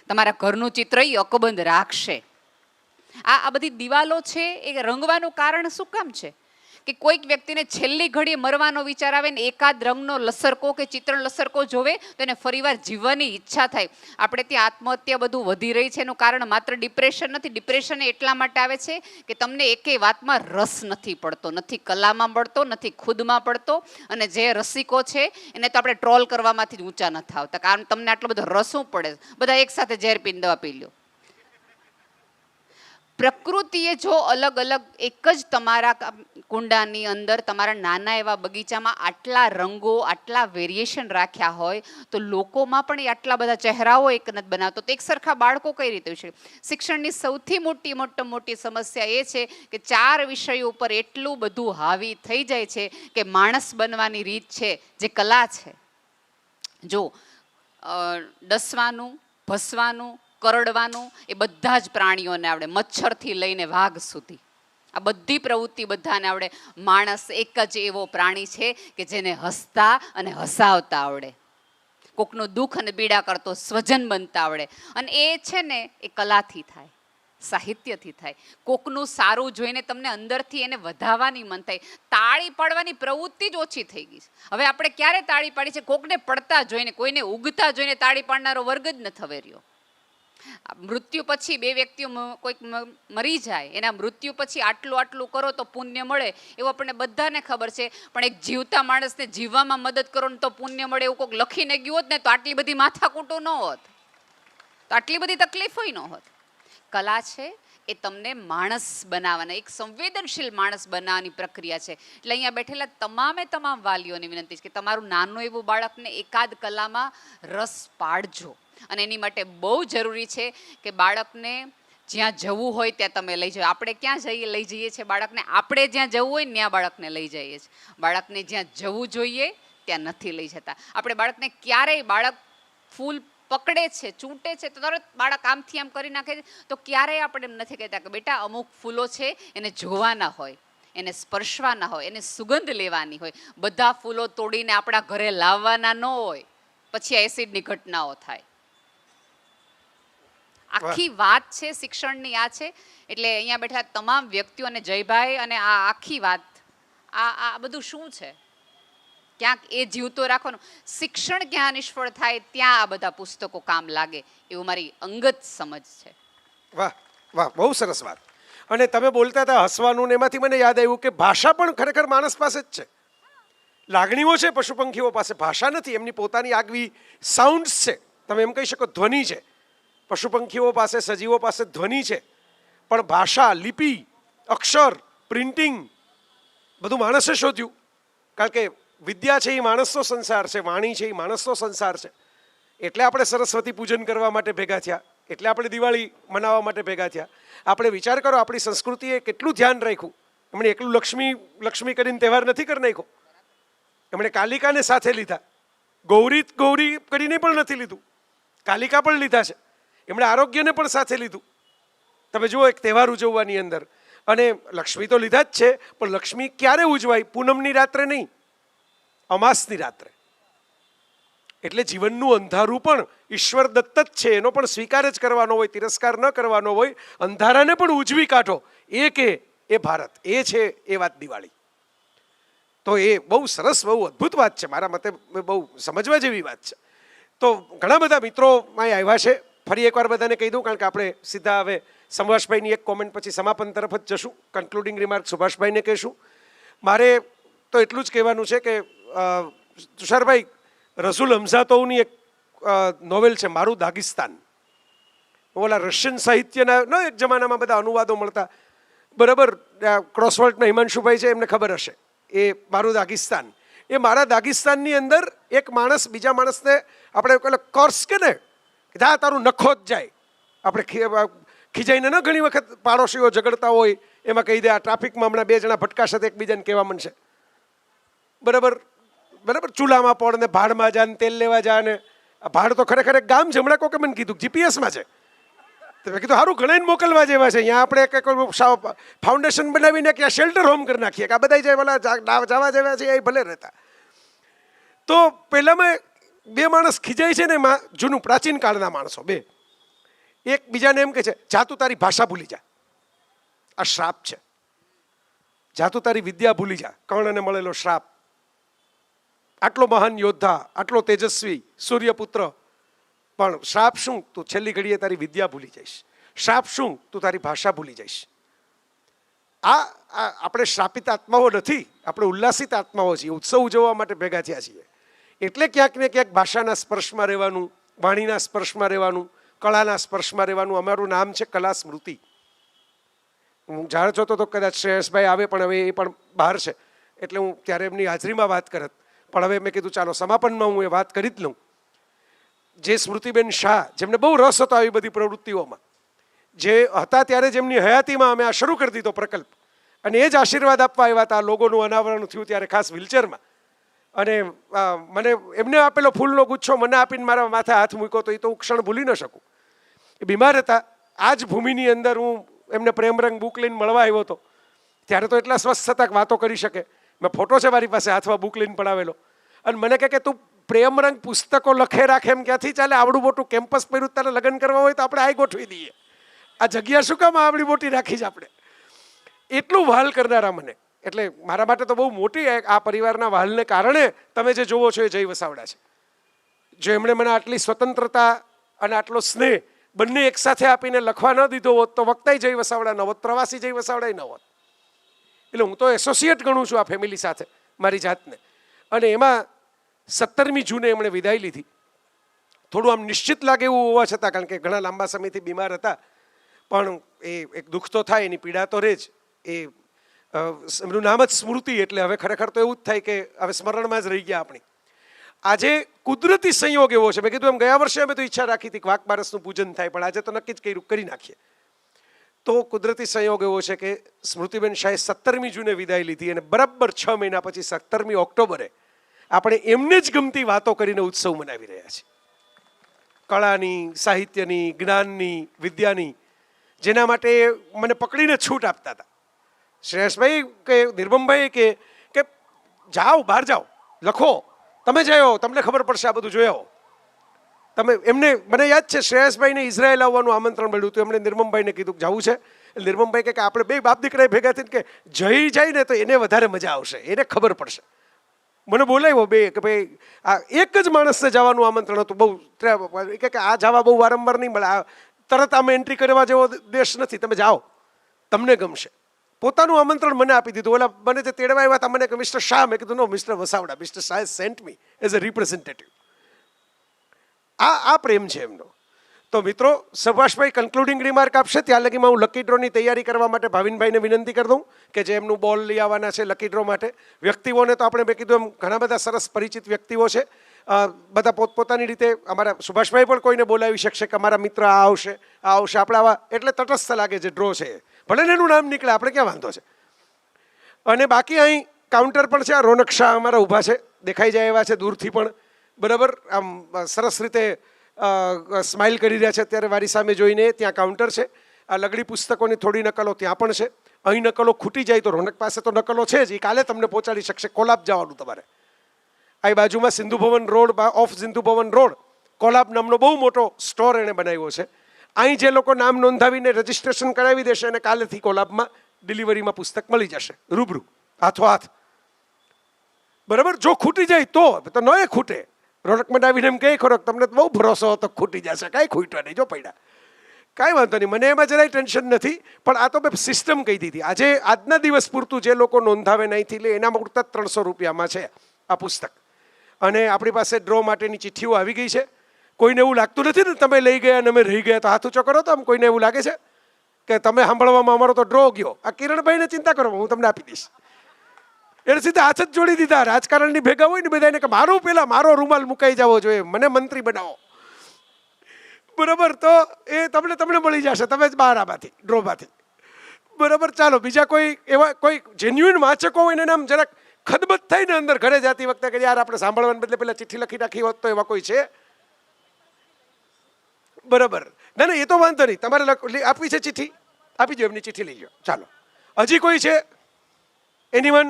તમારા ઘરનું ચિત્ર એ અકબંધ રાખશે. આ બધી દિવાલો છે એ રંગવાનું કારણ શું કામ છે કે કોઈક વ્યક્તિને છેલ્લી ઘડીએ મરવાનો વિચાર આવે ને એકાદ રંગનો લસરકો કે ચિત્ર લસરકો જોવે તો એને ફરીવાર જીવવાની ઈચ્છા થાય. આપણે ત્યાં આત્મહત્યા બધું વધી રહી છે એનું કારણ માત્ર ડિપ્રેશન નથી. ડિપ્રેશન એટલા માટે આવે છે કે તમને એકેય વાતમાં રસ નથી પડતો, નથી કલામાં પડતો, નથી ખુદમાં પડતો. અને જે રસિકો છે એને તો આપણે ટ્રોલ કરવામાંથી જ ઊંચા નથી આવતા, કારણ તમને આટલો બધો રસ શું પડે, બધા એકસાથે ઝેર પીને દવા પી લો. પ્રકૃતિએ જો અલગ અલગ એક જ તમારા કુંડાની અંદર, તમારા નાના એવા બગીચામાં આટલા રંગો, આટલા વેરિએશન રાખ્યા હોય તો લોકોમાં પણ એ આટલા બધા ચહેરાઓ એક નથી બનાવતો તો એક સરખા બાળકો કઈ રીતે છે? શિક્ષણની સૌથી મોટી સમસ્યા એ છે કે 4 વિષયો ઉપર એટલું બધું હાવી થઈ જાય છે કે માણસ બનવાની રીત છે જે કલા છે. જો ડસવાનું, ભસવાનું, કરડવાનું એ બધા જ પ્રાણીઓને આવડે, મચ્છરથી લઈને વાઘ સુધી આ બધી પ્રવૃત્તિ બધાને આવડે. માણસ એક જ એવો પ્રાણી છે કે જેને હસતા અને હસાવતા આવડે, કોકનું દુઃખ અને પીડા કરતો સ્વજન બનતા આવડે. અને એ છે ને એ કલાથી થાય, સાહિત્યથી થાય. કોકનું સારું જોઈને તમને અંદરથી એને વધાવવાની મન થાય. તાળી પાડવાની પ્રવૃત્તિ જ ઓછી થઈ ગઈ છે. હવે આપણે ક્યારે તાળી પાડી છે? કોકને પડતા જોઈને, કોઈને ઉગતા જોઈને તાળી પાડનારો વર્ગ જ ન થવે રહ્યો. મૃત્યુ પછી 2 વ્યક્તિઓ કોઈક મરી જાય, એના મૃત્યુ પછી આટલું કરો તો પુણ્ય મળે એવું આપણને બધાને ખબર છે. પણ એક જીવતા માણસને જીવવામાં મદદ કરો ને તો પુણ્ય મળે એવું કોઈક લખીને ગયું હોત ને તો આટલી બધી માથાકૂટો ન હોત, તો આટલી બધી તકલીફો ન હોત. કલા છે એ તમને માણસ બનાવવાના, એક સંવેદનશીલ માણસ બનાવવાની પ્રક્રિયા છે. એટલે અહીંયા બેઠેલા તમામ વાલીઓને વિનંતી છે કે તમારું નાનું એવું બાળકને એકાદ કલામાં રસ પાડજો. અને એની માટે બહુ જરૂરી છે કે બાળકને જ્યાં જવું હોય ત્યાં તમે લઈ જાઓ. આપણે ક્યાં લઈ જઈએ છીએ બાળકને? આપણે જ્યાં જવું હોય ને ત્યાં બાળકને લઈ જઈએ છીએ. બાળકને જ્યાં જવું જોઈએ ત્યાં નથી લઈ જતા. આપણે બાળકને ક્યારેય, બાળક ફૂલ પકડે છે, ચૂંટે છે તો તરત બાળક આમથી આમ કરી નાખે છે, તો ક્યારેય આપણે એમ નથી કહેતા કે બેટા અમુક ફૂલો છે એને જોવાના હોય, એને સ્પર્શવાના હોય, એને સુગંધ લેવાની હોય. બધા ફૂલો તોડીને આપણા ઘરે લાવવાના ન હોય, પછી એસિડની ઘટનાઓ થાય. આખી વાત છે શિક્ષણની આ છે. એટલે અહીંયા બેઠા તમામ વ્યક્તિઓ અને જયભાઈ અને આ આખી વાત આ બધું શું છે? ક્યાંક એ જીવતો રાખવાનું. શિક્ષણ ક્યાં નિષ્ફળ થાય ત્યાં આ બધા પુસ્તકો કામ લાગે એવું મારી અંગત સમજ છે. વાહ વાહ, બહુ સરસ વાત. અને તમે બોલતા હતા હસવાનું ને એમાંથી મને યાદ આવ્યું કે ભાષા પણ ખરેખર માણસ પાસે જ છે. લાગણીઓ છે પશુ પંખીઓ પાસે, ભાષા નથી. એમની પોતાની આગવી સાઉન્ડ્સ છે, તમે એમ કહી શકો ધ્વનિ છે. પશુ પંખીઓ પાસે, સજીવો પાસે ધ્વનિ છે, પણ ભાષા, લિપિ, અક્ષર, પ્રિન્ટિંગ બધું માણસે શોધ્યું. કારણ કે વિદ્યા છે એ માણસનો સંસાર છે, વાણી છે એ માણસનો સંસાર છે. એટલે આપણે સરસ્વતી પૂજન કરવા માટે ભેગા થયા, એટલે આપણે દિવાળી મનાવવા માટે ભેગા થયા. આપણે વિચાર કરો આપણી સંસ્કૃતિએ કેટલું ધ્યાન રાખ્યું. એમણે એકલું લક્ષ્મી કરીને તહેવાર નથી કરી નાખ્યો. એમણે કાલિકાને સાથે લીધા, ગૌરી કરીને પણ નથી લીધું, કાલિકા પણ લીધા છે. એમણે આરોગ્યને પણ સાથે લીધું. તમે જુઓ એક તહેવાર ઉજવવાની અંદર, અને લક્ષ્મી તો લીધા જ છે, પણ લક્ષ્મી ક્યારે ઉજવાય? પૂનમની રાત્રે નહીં, અમાસની રાત્રે. એટલે જીવનનું અંધારું પણ ઈશ્વર દત્ત જ છે, એનો પણ સ્વીકાર જ કરવાનો હોય, તિરસ્કાર ન કરવાનો હોય. અંધારાને પણ ઉજવી કાઢો. એ ભારત, એ છે એ વાત દિવાળી. તો એ બહુ સરસ, બહુ અદ્ભુત વાત છે. મારા મતે બહુ સમજવા જેવી વાત છે. તો ઘણા બધા મિત્રો અહીં આવ્યા છે. ફરી એકવાર બધાને કહી દઉં, કારણ કે આપણે સીધા હવે સુભાષભાઈની એક કોમેન્ટ પછી સમાપન તરફ જ જશું. કન્ક્લુડિંગ રિમાર્ક સુભાષભાઈને કહીશું. મારે તો એટલું જ કહેવાનું છે કે તુષારભાઈ, રસુલ હમઝાતોવની એક નોવેલ છે મારું દાગિસ્તાન. ઓલા રશિયન સાહિત્યના ન એક જમાનામાં બધા અનુવાદો મળતા, બરાબર. ક્રોસવર્ડના હિમાંશુભાઈ છે, એમને ખબર હશે. એ મારું દાગિસ્તાન, એ મારા દાગિસ્તાનની અંદર એક માણસ બીજા માણસને આપણે કર્સ કે ને જા તારું નખો જ જાય. આપણે ખીજાઈને ન ઘણી વખત પાડોશીઓ ઝઘડતા હોય એમાં કહી દે આ ટ્રાફિકમાં હમણાં બે જણા ભટકાશે તો એકબીજાને કહેવા માંડશે, બરાબર. ચૂલામાં પડ ને ભાડમાં જા ને તેલ લેવા જા ને. ભાડ તો ખરેખર એક ગામ છે, હમણાં કોકે મને કીધું જીપીએસમાં છે. તો મેં કીધું સારું ઘણાને મોકલવા જેવા છે. અહીંયા આપણે કંઈક ફાઉન્ડેશન બનાવીને કે શેલ્ટર હોમ કરી નાખીએ કે આ બધા જે ઓલા જવા જેવા છે એ ભલે રહેતા. તો પહેલામાં બે માણસ ખીજાય છે ને, એમાં જૂનું પ્રાચીન કાળના માણસો બે એક બીજાને એમ કહે છે જા તું તારી ભાષા ભૂલી જા. આ શ્રાપ છે. જા તું તારી વિદ્યા ભૂલી જા. કર્ણને મળેલો શ્રાપ. આટલો મહાન યોદ્ધા, આટલો તેજસ્વી સૂર્યપુત્ર, પણ શ્રાપ શું? તું છેલ્લી ઘડીએ તારી વિદ્યા ભૂલી જઈશ. શ્રાપ શું? તું તારી ભાષા ભૂલી જઈશ. આ આપણે શ્રાપિત આત્માઓ નથી, આપણે ઉલ્લાસિત આત્માઓ છીએ. ઉત્સવ ઉજવવા માટે ભેગા થયા છીએ. એટલે ક્યાંક ને ક્યાંક ભાષાના સ્પર્શમાં રહેવાનું, વાણીના સ્પર્શમાં રહેવાનું, કળાના સ્પર્શમાં રહેવાનું. અમારું નામ છે કલા સ્મૃતિ. હું જાણ જોતો તો કદાચ શ્રેયસભાઈ આવે, પણ હવે એ પણ બહાર છે, એટલે હું ત્યારે એમની હાજરીમાં વાત કરત. પણ હવે મેં કીધું ચાલો સમાપનમાં હું એ વાત કરી જ લઉં. જે સ્મૃતિબેન શાહ, જેમને બહુ રસ હતો આવી બધી પ્રવૃત્તિઓમાં, જે હતા ત્યારે જેમની હયાતીમાં અમે આ શરૂ કરી દીધો પ્રકલ્પ, અને એ જ આશીર્વાદ આપવા આવ્યા હતા. લોગોનું અનાવરણ થયું ત્યારે ખાસ વ્હીલચેરમાં, અને મને એમને આપેલો ફૂલનો ગુચ્છો મને આપીને મારા માથે હાથ મૂક્યો, તો એ તો હું ક્ષણ ભૂલી ન શકું. એ બીમાર હતા. આ જ ભૂમિની અંદર હું એમને પ્રેમરંગ બુક લઈને મળવા આવ્યો હતો. ત્યારે તો એટલા સ્વસ્થ હતા કે વાતો કરી શકે. મેં ફોટો છે મારી પાસે, હાથમાં બુક લઈને પડાવેલો. અને મને કહે કે તું પ્રેમરંગ પુસ્તકો લખે રાખે એમ ક્યાંથી ચાલે? આવડું મોટું કેમ્પસ પહેર્યું, તારે લગ્ન કરવા હોય તો આપણે આ ગોઠવી દઈએ. આ જગ્યા શું કામ આવડી મોટી રાખી છે આપણે? એટલું વહાલ કરનારા મને. એટલે મારા માટે તો બહુ મોટી આ પરિવારના વહાલને કારણે તમે જે જોવો છો એ જય વસાવડા છે. જો એમણે મને આટલી સ્વતંત્રતા અને આટલો સ્નેહ બંને એકસાથે આપીને લખવા ન દીધો હોત તો વક્તાય જય વસાવડા ન હોત, પ્રવાસી જય વસાવડાય ન હોત. એટલે હું તો એસોસિએટ ગણું છું આ ફેમિલી સાથે મારી જાતને. અને એમાં 17મી જૂને એમણે વિદાય લીધી. થોડું આમ નિશ્ચિત લાગે એવું હોવા છતાં, કારણ કે ઘણા લાંબા સમયથી બીમાર હતા, પણ એ એક દુઃખ તો થાય, એની પીડા તો રહે જ. એ એમનું નામ જ સ્મૃતિ, એટલે હવે ખરેખર તો એવું જ થાય કે હવે સ્મરણમાં જ રહી ગયા આપણી. આજે કુદરતી સંયોગ એવો છે. મેં કીધું એમ ગયા વર્ષે અમે તો ઈચ્છા રાખી હતી કે વાઘ બારસનું પૂજન થાય, પણ આજે તો નક્કી જ કરી નાખીએ. તો કુદરતી સંયોગ એવો છે કે સ્મૃતિબેન શાહે 17મી જૂને વિદાય લીધી, અને બરાબર 6 મહિના પછી 17મી ઓક્ટોબરે આપણે એમને જ ગમતી વાતો કરીને ઉત્સવ મનાવી રહ્યા છીએ. કળાની, સાહિત્યની, જ્ઞાનની, વિદ્યાની, જેના માટે મને પકડીને છૂટ આપતા હતા. શ્રેયસભાઈ કે નિર્મમભાઈ કે જાઓ, બહાર જાઓ, લખો, તમે જાઓ, તમને ખબર પડશે, આ બધું જોઈ આવો. તમે એમને મને યાદ છે શ્રેયસભાઈને ઇઝરાયલ આવવાનું આમંત્રણ મળ્યું હતું. એમણે નિર્મમભાઈને કીધું કે જવું છે. એટલે નિર્મમભાઈ કહે કે આપણે બે બાપ દીકરાએ ભેગા થઈને કે જઈ જાય ને તો એને વધારે મજા આવશે, એને ખબર પડશે. મને બોલાવ્યો બે કે ભાઈ આ એક જ માણસને જવાનું આમંત્રણ હતું. બહુ કે આ જવા બહુ વારંવાર નહીં મળે, આ તરત આમ એન્ટ્રી કરવા જેવો દેશ નથી, તમે જાઓ તમને ગમશે. પોતાનું આમંત્રણ મને આપી દીધું. ઓલા મને જે તેડવા આવ્યા હતા મને કે મિસ્ટર શાહ, મેં કીધું no mister Vasavada, mister Shah sent me as a representative. આ પ્રેમ છે એમનો. તો મિત્રો સુભાષભાઈ કન્ક્લુડિંગ રિમાર્ક આપશે, ત્યાં લગીમાં હું લકી ડ્રોની તૈયારી કરવા માટે ભાવિનભાઈને વિનંતી કરી દઉં કે જે એમનું બોલ લઈ આવવાના છે લકી ડ્રો માટે. વ્યક્તિઓને તો આપણે મેં કીધું એમ ઘણા બધા સરસ પરિચિત વ્યક્તિઓ છે, બધા પોતપોતાની રીતે. અમારા સુભાષભાઈ પણ કોઈને બોલાવી શકશે કે અમારા મિત્ર આ આવશે આ આવશે. આપણે આવા એટલે તટસ્થ લાગે જે ડ્રો છે, ભલે ને એનું નામ નીકળે, આપણે ક્યાં વાંધો છે. અને બાકી અહીં કાઉન્ટર પણ છે. આ રોનક શાહ અમારા ઊભા છે, દેખાઈ જાય એવા છે દૂરથી પણ, બરાબર. આમ સરસ રીતે સ્માઇલ કરી રહ્યા છે અત્યારે મારી સામે જોઈને. ત્યાં કાઉન્ટર છે. આ લગડી પુસ્તકોની થોડી નકલો ત્યાં પણ છે. અહીં નકલો ખૂટી જાય તો રોનક પાસે તો નકલો છે જ, એ કાલે તમને પહોંચાડી શકશે. કોલાબ જવાનું તમારે. આ બાજુમાં Sindhu Bhavan road, off Sindhu Bhavan road Colab નામનો બહુ મોટો સ્ટોર એણે બનાવ્યો છે. અહીં જે લોકો નામ નોંધાવીને રજીસ્ટ્રેશન કરાવી દેશે અને કાલેથી કોલાબમાં ડિલિવરીમાં પુસ્તક મળી જશે રૂબરૂ, હાથો હાથ. બરાબર. જો ખૂટી જાય તો ન એ ખૂટે. રોનકમાં આવીને એમ કહે ખોરાક તમને તો બહુ ભરોસો હતો ખૂટી જશે, કાંઈ ખૂટ્યો નહીં, જો પડ્યા, કાંઈ વાંધો નહીં, મને એમાં જરાય ટેન્શન નથી. પણ આ તો મેં સિસ્ટમ કહી દીધી. આજના દિવસ પૂરતું જે લોકો નોંધાવે અહીંથી લે એના પૂરતા 300 રૂપિયામાં છે આ પુસ્તક. અને આપણી પાસે ડ્રો માટેની ચિઠ્ઠીઓ આવી ગઈ છે. કોઈને એવું લાગતું નથી ને તમે લઈ ગયા અને અમે રહી ગયા તો હાથ ઊંચો કરો. તો આમ કોઈને એવું લાગે છે કે તમે સાંભળવામાં અમારો તો ડ્રો ગયો? આ કિરણભાઈને ચિંતા કરો, હું તમને આપી દઈશ. એને સીધા હાથ જ જોડી દીધા. રાજકારણની ભેગા હોય ને બધાને કે મારો રૂમાલ મુકાઈ જવો જોઈએ, મને મંત્રી બનાવો, બરાબર. તો એ તમને મળી જશે, તમે જ બહાર આમાંથી ડ્રોમાંથી, બરાબર. ચાલો બીજા કોઈ એવા કોઈ જેન્યુઇન વાંચકો હોય ને આમ જરાક ખદબદ થાય ને અંદર ઘરે જતી વખતે કે યાર આપણે સાંભળવાને બદલે પેલા ચિઠ્ઠી લખી નાખી હોત, તો એવા કોઈ છે? બરાબર. ના એ તો વાંધો નહીં, તમારે આપવી છે ચિઠ્ઠી, આપી દો, એમની ચિઠ્ઠી લઈ જાઓ. ચાલો હજી કોઈ છે? એનીવન?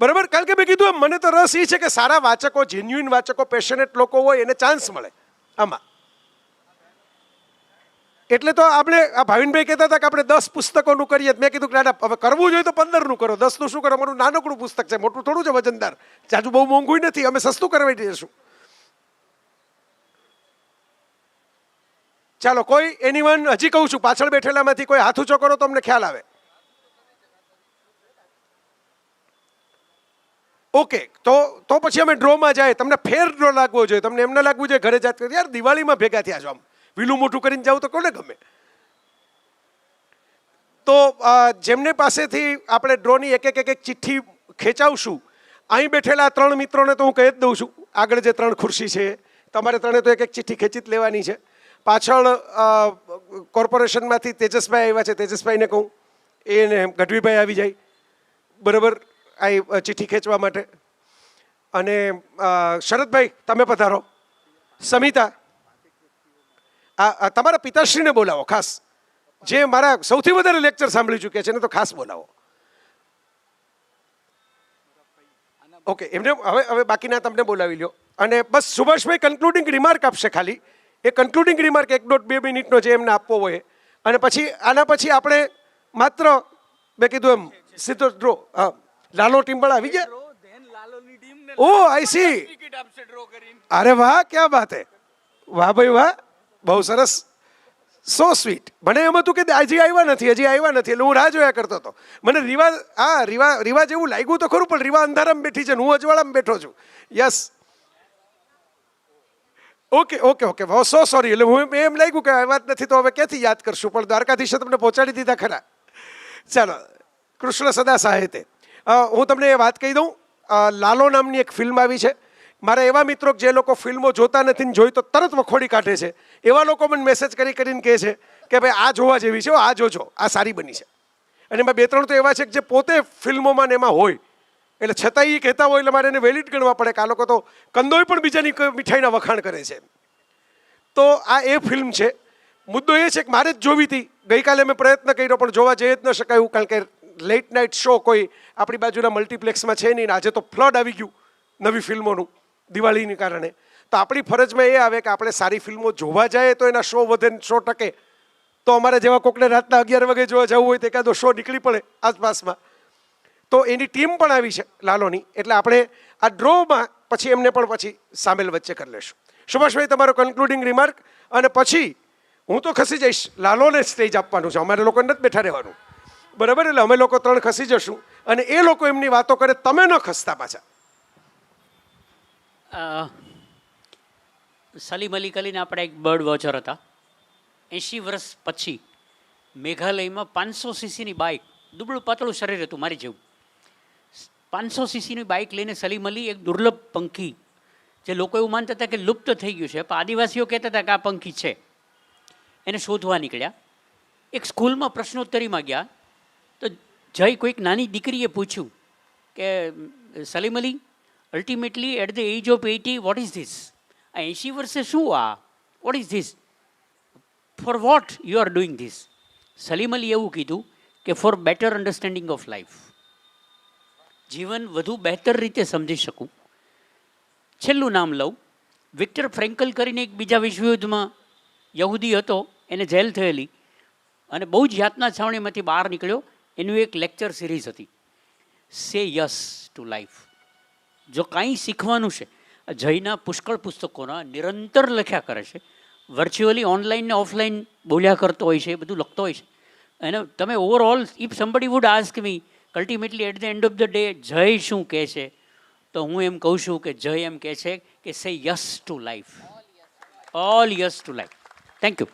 બરાબર. કારણ કે મેં કીધું મને તો રસ એ છે કે સારા વાચકો, જેન્યુઇન વાચકો, પેશનેટ લોકો હોય એને ચાન્સ મળે આમાં. એટલે તો આપણે આ ભાવિનભાઈ કહેતા હતા કે આપણે 10 પુસ્તકોનું કરીએ. મેં કીધું કે ના, હવે કરવું જોઈએ તો 15નું કરો, 10નું શું કરો? અમારું નાનકડું પુસ્તક છે, મોટું થોડું છે, વજનદાર, જાજુ બહુ મોંઘું નથી, અમે સસ્તું કરવાઈ દઈશું. ચાલો કોઈ એનીવન? હજી કહું છું પાછળ બેઠેલામાંથી કોઈ હાથ ઊંચો કરો તો અમને ખ્યાલ આવે. ઓકે. તો પછી અમે ડ્રોમાં જાય. તમને ફેર ડ્રો લાગવો જોઈએ, તમને એમ ના લાગવું જોઈએ ઘરે જાત યાર દિવાળીમાં ભેગા થયા છો, આમ વિલું મોટું કરીને જાવ તો કોને ગમે. તો જેમને પાસેથી આપણે ડ્રોની એક ચિઠ્ઠી ખેંચાવશું, અહીં બેઠેલા 3 મિત્રોને તો હું કહી જ દઉં છું, આગળ જે 3 ખુરશી છે તમારે ત્રણે તો એક ચિઠ્ઠી ખેંચી જ લેવાની છે. પાછળ કોર્પોરેશનમાંથી તેજસભાઈ આવ્યા છે, તેજસભાઈને કહું એને ગઢવીભાઈ આવી જાય, બરાબર, આ ચિઠ્ઠી ખેંચવા માટે. અને શરદભાઈ તમે પધારો. સમિતા, તમારા પિતાશ્રીને બોલાવો ખાસ, જે મારા સૌથી વધારે લેક્ચર સાંભળી ચૂક્યા છે ને, તો ખાસ બોલાવો. ઓકે. એમને હવે બાકીના તમને બોલાવી લ્યો. અને બસ સુભાષભાઈ કન્ક્લુડિંગ રિમાર્ક આપશે ખાલી. એ કન્ક્લુડિંગ રિમાર્ક 1.2 મિનિટનો જે એમને આપવો હોય. અને પછી આના પછી આપણે માત્ર મેં કીધું એમ સીધો ડ્રો. હા, લાલો ટીમ્બળ આવી ગયા. ઓ આઈ સી. અરે વાહ, ક્યાં બાત હે, વાહ ભાઈ વાહ, બહુ સરસ, સો સ્વીટ. મને એમ હતું કે હજી આવ્યા નથી એટલે હું રાહ જોયા કરતો હતો. મને રીવા જેવું લાગ્યું તો ખરું, પણ રીવા અંધારામાં બેઠી છે, હું અજવાળામાં બેઠો છું. યસ. ઓકે. સો સોરી. એટલે હું એમ લાગ્યું કે વાત નથી તો હવે ક્યાંથી યાદ કરશું, પણ દ્વારકાધીશે તમને પહોંચાડી દીધા ખરા. ચાલો, કૃષ્ણ સદા સાહિત્ય. હું તમને એ વાત કહી દઉં, લાલો નામની એક ફિલ્મ આવી છે. મારા એવા મિત્રો જે લોકો ફિલ્મો જોતા નથી ને જોઈ તો તરત વખોડી કાઢે છે, એવા લોકો મને મેસેજ કરીને કહે છે કે ભાઈ આ જોવા જેવી છે, આ જોજો, આ સારી બની છે. અને એમાં 2-3 તો એવા છે કે જે પોતે ફિલ્મોમાં ને એમાં હોય, એટલે છતાંય એ કહેતા હોય એટલે મારે એને વેલિડ ગણવા પડે કે આ લોકો તો કંદોય પણ બીજાની મીઠાઈના વખાણ કરે છે. તો આ એ ફિલ્મ છે. મુદ્દો એ છે કે મારે જ જોવી હતી. ગઈકાલે મેં પ્રયત્ન કર્યો પણ જોવા જઈ જ ન શકાયું, કારણ કે લેટ નાઇટ શો કોઈ આપણી બાજુના મલ્ટીપ્લેક્સમાં છે નહીં. આજે તો ફ્લડ આવી ગયું નવી ફિલ્મોનું દિવાળીને કારણે. તો આપણી ફરજમાં એ આવે કે આપણે સારી ફિલ્મો જોવા જાય તો એના શો વધે ને શો ટકે. તો અમારે જેવા કોકને રાતના 11 વાગે જોવા જવું હોય તો એકાદો શો નીકળી પડે આસપાસમાં. તો એની ટીમ પણ આવી છે લાલોની, એટલે આપણે આ ડ્રોમાં પછી એમને પણ પછી સામેલ વચ્ચે કરી લેશું. સુભાષભાઈ, તમારો કન્ક્લુડિંગ રિમાર્ક, અને પછી હું તો ખસી જઈશ. લાલોને સ્ટેજ આપવાનું છે, અમારે લોકોને નથી બેઠા રહેવાનું, બરાબર? એટલે અમે લોકો 3 ખસી જશું અને એ લોકો એમની વાતો કરે, તમે ન ખસતા પાછા. સલીમ અલી કરીને આપણા એક બર્ડ વોચર હતા. 80 વર્ષ પછી મેઘાલયમાં 500 સીસીની બાઇક, દુબળું પાતળું શરીર હતું મારી જેવું, 500 સીસીની બાઇક લઈને સલીમ અલી એક દુર્લભ પંખી, જે લોકો એવું માનતા હતા કે લુપ્ત થઈ ગયું છે, પણ આદિવાસીઓ કહેતા હતા કે આ પંખી છે, એને શોધવા નીકળ્યા. એક સ્કૂલમાં પ્રશ્નોત્તરીમાં ગયા તો જય કોઈક નાની દીકરીએ પૂછ્યું કે Salim Ali, ultimately at the age of 80 what is this? આ 80 વર્ષે શું આ? What is this? For what you are doing this? Salim Ali એવું કીધું કે for better understanding of life, જીવન વધુ બહેતર રીતે સમજી શકું. છેલ્લું નામ લઉં, વિક્ટર ફ્રેન્કલ કરીને એક બીજા વિશ્વયુદ્ધમાં યહૂદી હતો, એને જેલ થયેલી અને બહુ જ યાતના છાવણીમાંથી બહાર નીકળ્યો. એનું એક લેક્ચર સિરીઝ હતી, સે યસ ટુ લાઈફ. જો કાંઈ શીખવાનું છે, જયના પુષ્કળ પુસ્તકોના નિરંતર લખ્યા કરે છે, વર્ચ્યુઅલી ઓનલાઈન ને ઓફલાઈન બોલ્યા કરતો હોય છે, એ બધું લખતો હોય છે. અને તમે overall if somebody would ask me ultimately at the end of the day જય શું કહે છે, તો હું એમ કહું છું કે જય એમ કહે છે કે say yes to life, all yes to life. Thank you.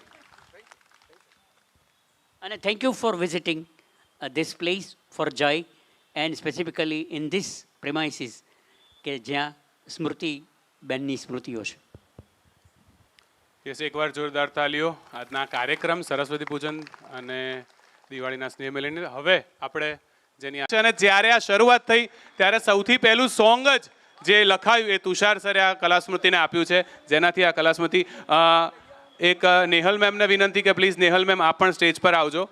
અને thank you for visiting this place for Jay, and specifically in this premises કે જ્યાં સ્મૃતિ બેનની સ્મૃતિઓ છે. યસ, એકવાર જોરદાર તાલીઓ. આજના કાર્યક્રમ સરસ્વતી પૂજન અને દિવાળીના સ્નેહ મિલનને હવે આપણે જેની અને જ્યારે આ શરૂઆત થઈ ત્યારે સૌથી પહેલું સોંગ જ જે લખાયું એ તુષાર સરે આ કલાસ્મૃતિને આપ્યું છે, જેનાથી આ કલાસ્મૃતિ એક નેહલ મેમને વિનંતી કે પ્લીઝ નેહલ મેમ આપ પણ સ્ટેજ પર આવજો.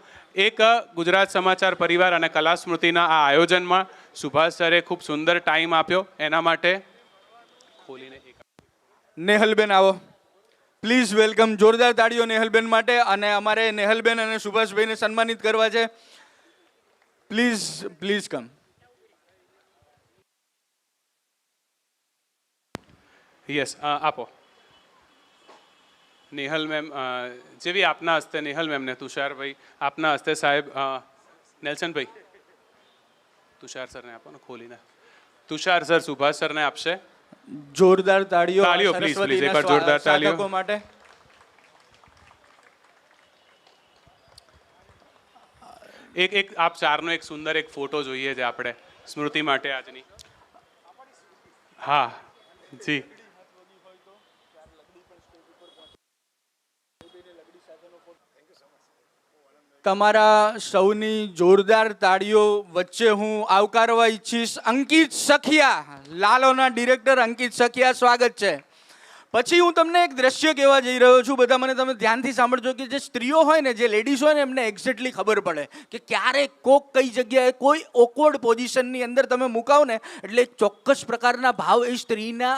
એક ગુજરાત સમાચાર પરિવાર અને કલાસ્મૃતિના આ આયોજનમાં સુભાષ સરે ખૂબ સુંદર ટાઈમ આપ્યો, એના માટે ખોલીને નેહલબેન આવો પ્લીઝ. વેલકમ, જોરદાર તાળીઓ નેહલબેન માટે. અને અમારે નેહલબેન અને સુભાષભાઈને સન્માનિત કરવા છે. Please please come. યસ, આપો નેહલ મેમ. જેવી આપના હસ્તે નેહલ મેમને તુષારભાઈ આપના હસ્તે સાહેબ નેલ્સનભાઈ તુષાર સરને આપો ને ખોલીને. તુષાર સર સુભાષ સરને આપશે. જોરદાર તાળીઓ તાળીઓ પ્લીઝ પ્લીઝ એકવાર જોરદાર તાળીઓ સાધકો માટે. એક આપ ચારનો એક સુંદર એક ફોટો જોઈએ છે આપણે સ્મૃતિ માટે આજની. હા જી. તમારા સૌની જોરદાર તાળીઓ વચ્ચે હું આવકારવા ઈચ્છીશ અંકિત સખિયા, લાલોના ડિરેક્ટર અંકિત સખિયા, સ્વાગત છે. પછી હું તમને એક દ્રશ્ય કહેવા જઈ રહ્યો છું, બધા મને તમે ધ્યાનથી સાંભળજો કે જે સ્ત્રીઓ હોય ને, જે લેડીઝ હોય ને, એમને એક્ઝેક્ટલી ખબર પડે કે ક્યારે કોક કઈ જગ્યાએ કોઈ ઓકવર્ડ પોઝિશનની અંદર તમે મુકાવ ને એટલે ચોક્કસ પ્રકારના ભાવ એ સ્ત્રીના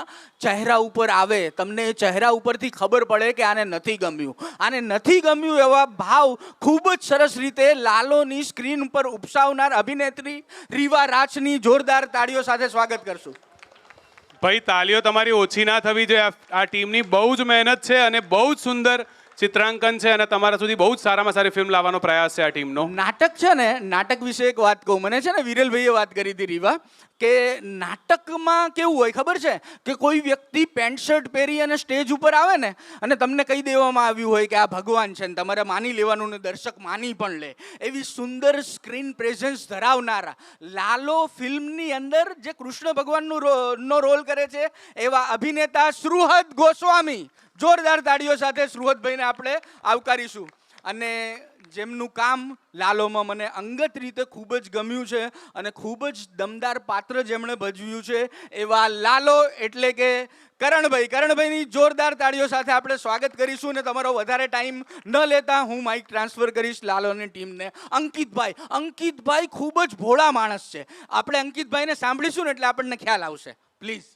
ચહેરા ઉપર આવે. તમને એ ચહેરા ઉપરથી ખબર પડે કે આને નથી ગમ્યું, આને નથી ગમ્યું. એવા ભાવ ખૂબ જ સરસ રીતે લાલોની સ્ક્રીન ઉપર ઉપસાવનાર અભિનેત્રી રીવા રાચની જોરદાર તાળીઓ સાથે સ્વાગત કરશું. ભાઈ તાલીઓ તમારી ઓછી ના થવી જોઈએ. આ ટીમની બહુ જ મહેનત છે અને બહુ જ સુંદર ચિત્રાંકન છે અને તમારા સુધી બહુ જ સારામાં સારી ફિલ્મ લાવવાનો પ્રયાસ છે આ ટીમનો. નાટક છે ને, નાટક વિશે એક વાત કહું. મને છે ને વિરલભાઈએ વાત કરી હતી રીવા, કે નાટકમાં કેવું હોય ખબર છે કે કોઈ વ્યક્તિ પેન્ટ શર્ટ પહેરી અને સ્ટેજ ઉપર આવે ને અને તમને કહી દેવામાં આવ્યું હોય કે આ ભગવાન છે ને તમારે માની લેવાનું ને દર્શક માની પણ લે. એવી સુંદર સ્ક્રીન પ્રેઝન્સ ધરાવનારા લાલો ફિલ્મની અંદર જે કૃષ્ણ ભગવાનનો રોલ કરે છે એવા અભિનેતા શ્રુહદ ગોસ્વામી. જોરદાર તાળીઓ સાથે શ્રુહદભાઈને આપણે આવકારીશું. અને જેમનું કામ લાલોમાં મને અંગત રીતે ખૂબ જ ગમ્યું છે અને ખૂબ જ દમદાર પાત્ર જેમણે ભજવ્યું છે એવા લાલો એટલે કે કરણભાઈ. કરણભાઈની જોરદાર તાળીઓ સાથે આપણે સ્વાગત કરીશું. અને તમારો વધારે ટાઈમ ન લેતા હું માઇક ટ્રાન્સફર કરીશ લાલોની ટીમને. અંકિતભાઈ. અંકિતભાઈ ખૂબ જ ભોળા માણસ છે. આપણે અંકિતભાઈને સાંભળીશું ને એટલે આપણને ખ્યાલ આવશે. Please.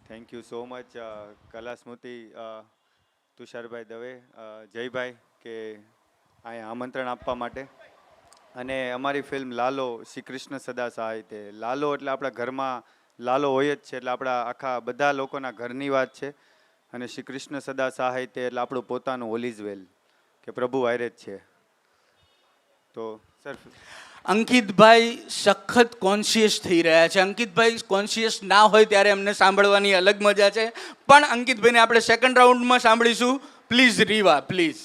Thank you so much કલા સ્મૃતિ તુષારભાઈ દવે જયભાઈ કે અહીંયા આમંત્રણ આપવા માટે. અને અમારી ફિલ્મ લાલો શ્રી કૃષ્ણ સદા સહાયતે. લાલો એટલે આપણા ઘરમાં લાલો હોય જ છે, એટલે આપણા આખા બધા લોકોના ઘરની વાત છે. અને શ્રી કૃષ્ણ સદા સહાયતે એટલે આપણું પોતાનું ઓલ ઇઝ વેલ, કે પ્રભુ હારે જ છે. તો સર અંકિતભાઈ સખત કોન્શિયસ થઈ રહ્યા છે. અંકિતભાઈ કોન્શિયસ ના હોય ત્યારે એમને સાંભળવાની અલગ મજા છે, પણ અંકિતભાઈને આપણે સેકન્ડ રાઉન્ડમાં સાંભળીશું. Please Rewa, please.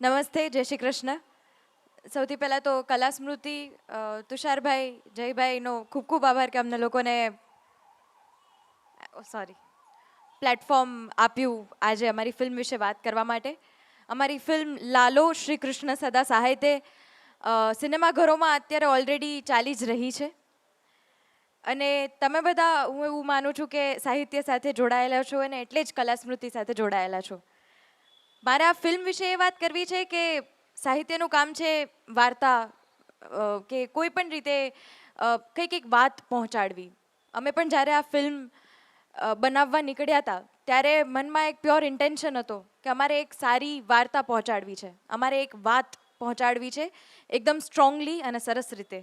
નમસ્તે, જય શ્રી કૃષ્ણ. સૌથી પહેલાં તો કલા સ્મૃતિ, તુષારભાઈ, જયભાઈનો ખૂબ ખૂબ આભાર કે અમને લોકોને પ્લેટફોર્મ આપ્યું આજે અમારી ફિલ્મ વિશે વાત કરવા માટે. અમારી ફિલ્મ લાલો શ્રી કૃષ્ણ સદા સહાયતે સિનેમાઘરોમાં અત્યારે ઓલરેડી ચાલી જ રહી છે. અને તમે બધા, હું એવું માનું છું કે સાહિત્ય સાથે જોડાયેલા છો અને એટલે જ કલા સ્મૃતિ સાથે જોડાયેલા છો. મારે આ ફિલ્મ વિશે એ વાત કરવી છે કે સાહિત્યનું કામ છે વાર્તા કે કોઈ પણ રીતે કંઈક વાત પહોંચાડવી. અમે પણ જ્યારે આ ફિલ્મ બનાવવા નીકળ્યા હતા ત્યારે મનમાં એક પ્યોર ઇન્ટેન્શન હતો કે અમારે એક સારી વાર્તા પહોંચાડવી છે, અમારે એક વાત પહોંચાડવી છે એકદમ સ્ટ્રોંગલી અને સરસ રીતે.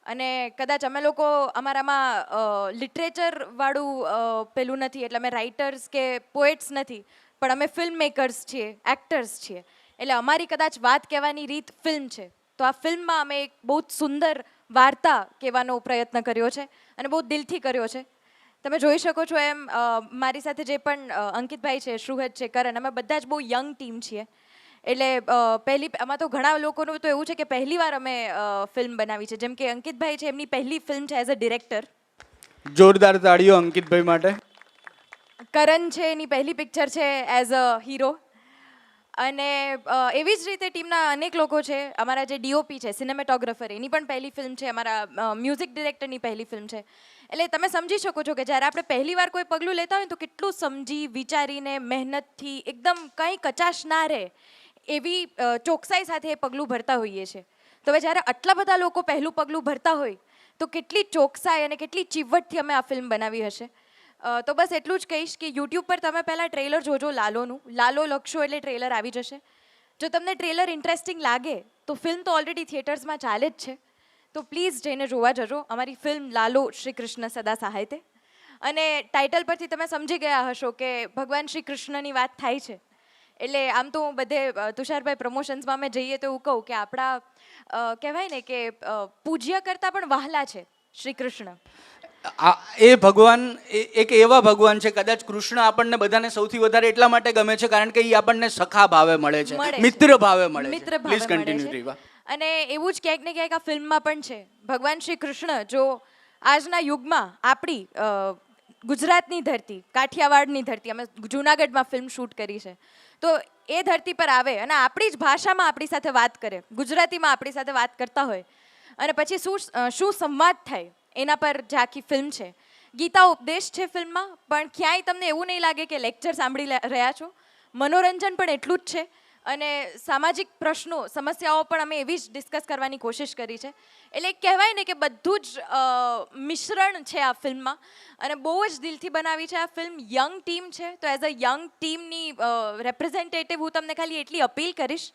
અને કદાચ અમે લોકો અમારામાં લિટરેચરવાળું પેલું નથી, એટલે અમે રાઇટર્સ કે પોએટ્સ નથી, પણ અમે ફિલ્મ મેકર્સ છીએ, એક્ટર્સ છીએ. એટલે અમારી કદાચ વાત કહેવાની રીત ફિલ્મ છે. તો આ ફિલ્મમાં અમે એક બહુ જ સુંદર વાર્તા કહેવાનો પ્રયત્ન કર્યો છે અને બહુ દિલથી કર્યો છે. તમે જોઈ શકો છો એમ મારી સાથે જે પણ અંકિતભાઈ છે, શ્રુહદ છે, કરણ, અમે બધા જ બહુ યંગ ટીમ છીએ. એટલે આમાં તો ઘણા લોકોનું તો એવું છે કે પહેલી વાર અમે ફિલ્મ બનાવી છે. જેમ કે અંકિતભાઈ છે, એમની પહેલી ફિલ્મ છે એઝ અ ડિરેક્ટર. જોરદાર તાળીઓ અંકિતભાઈ માટે. કરણ છે, એની પહેલી પિક્ચર છે એઝ અ હીરો. અને એવી જ રીતે ટીમના અનેક લોકો છે. અમારા જે ડીઓપી છે, સિનેમેટોગ્રાફર, એની પણ પહેલી ફિલ્મ છે. અમારા મ્યુઝિક ડિરેક્ટરની પહેલી ફિલ્મ છે. એટલે તમે સમજી શકો છો કે જ્યારે આપણે પહેલી વાર કોઈ પગલું લેતા હોય તો કેટલું સમજી વિચારીને મહેનતથી એકદમ કંઈ કચાશ ના રહે એવી ચોકસાઈ સાથે એ પગલું ભરતા હોઈએ છીએ. તો હવે જ્યારે આટલા બધા લોકો પહેલું પગલું ભરતા હોય તો કેટલી ચોકસાઈ અને કેટલી ચીવટથી અમે આ ફિલ્મ બનાવી હશે. તો બસ એટલું જ કહીશ કે યુટ્યુબ પર તમે પહેલાં ટ્રેલર જોજો લાલોનું. લાલો લખશો એટલે ટ્રેલર આવી જશે. જો તમને ટ્રેલર ઇન્ટરેસ્ટિંગ લાગે તો ફિલ્મ તો ઓલરેડી થિયેટર્સમાં ચાલે જ છે, તો પ્લીઝ જઈને જોવા જજો અમારી ફિલ્મ લાલો શ્રી કૃષ્ણ સદા સહાયતે. અને ટાઇટલ પરથી તમે સમજી ગયા હશો કે ભગવાન શ્રી કૃષ્ણની વાત થાય છે. એટલે આમ તો બધે તુષારભાઈ પ્રમોશન્સમાં અમે જઈએ તો એવું કહું કે આપણા કહેવાય ને કે પૂજ્ય કરતાં પણ વહાલા છે શ્રી કૃષ્ણ. એ ભગવાન એક એવા ભગવાન છે, કદાચ કૃષ્ણ આપણને બધાને સૌથી વધારે એટલા માટે ગમે છે કારણ કે એ આપણને સખા ભાવે મળે છે, મિત્ર ભાવે મળે છે. મિત્ર ભાવે પ્લીઝ મળે કન્ટિન્યુ છે. રીવા. અને એવું જ ક્યાંક ને ક્યાંક આ ફિલ્મમાં પણ છે. ભગવાન શ્રી કૃષ્ણ જો આજના યુગમાં આપણી ગુજરાતની ધરતી, કાઠિયાવાડની ધરતી, અમે જૂનાગઢમાં ફિલ્મ શૂટ કરી છે, તો એ ધરતી પર આવે અને આપણી જ ભાષામાં આપણી સાથે વાત કરે, ગુજરાતીમાં આપણી સાથે વાત કરતા હોય અને પછી શું સંવાદ થાય એના પર જે આખી ફિલ્મ છે. ગીતા ઉપદેશ છે ફિલ્મમાં, પણ ક્યાંય તમને એવું નહીં લાગે કે લેક્ચર સાંભળી રહ્યા છો. મનોરંજન પણ એટલું જ છે અને સામાજિક પ્રશ્નો, સમસ્યાઓ પણ અમે એવી જ ડિસ્કસ કરવાની કોશિશ કરી છે. એટલે કહેવાય ને કે બધું જ મિશ્રણ છે આ ફિલ્મમાં અને બહુ જ દિલથી બનાવી છે આ ફિલ્મ. યંગ ટીમ છે, તો એઝ અ યંગ ટીમની રેપ્રેઝેન્ટેટિવ હું તમને ખાલી એટલી અપીલ કરીશ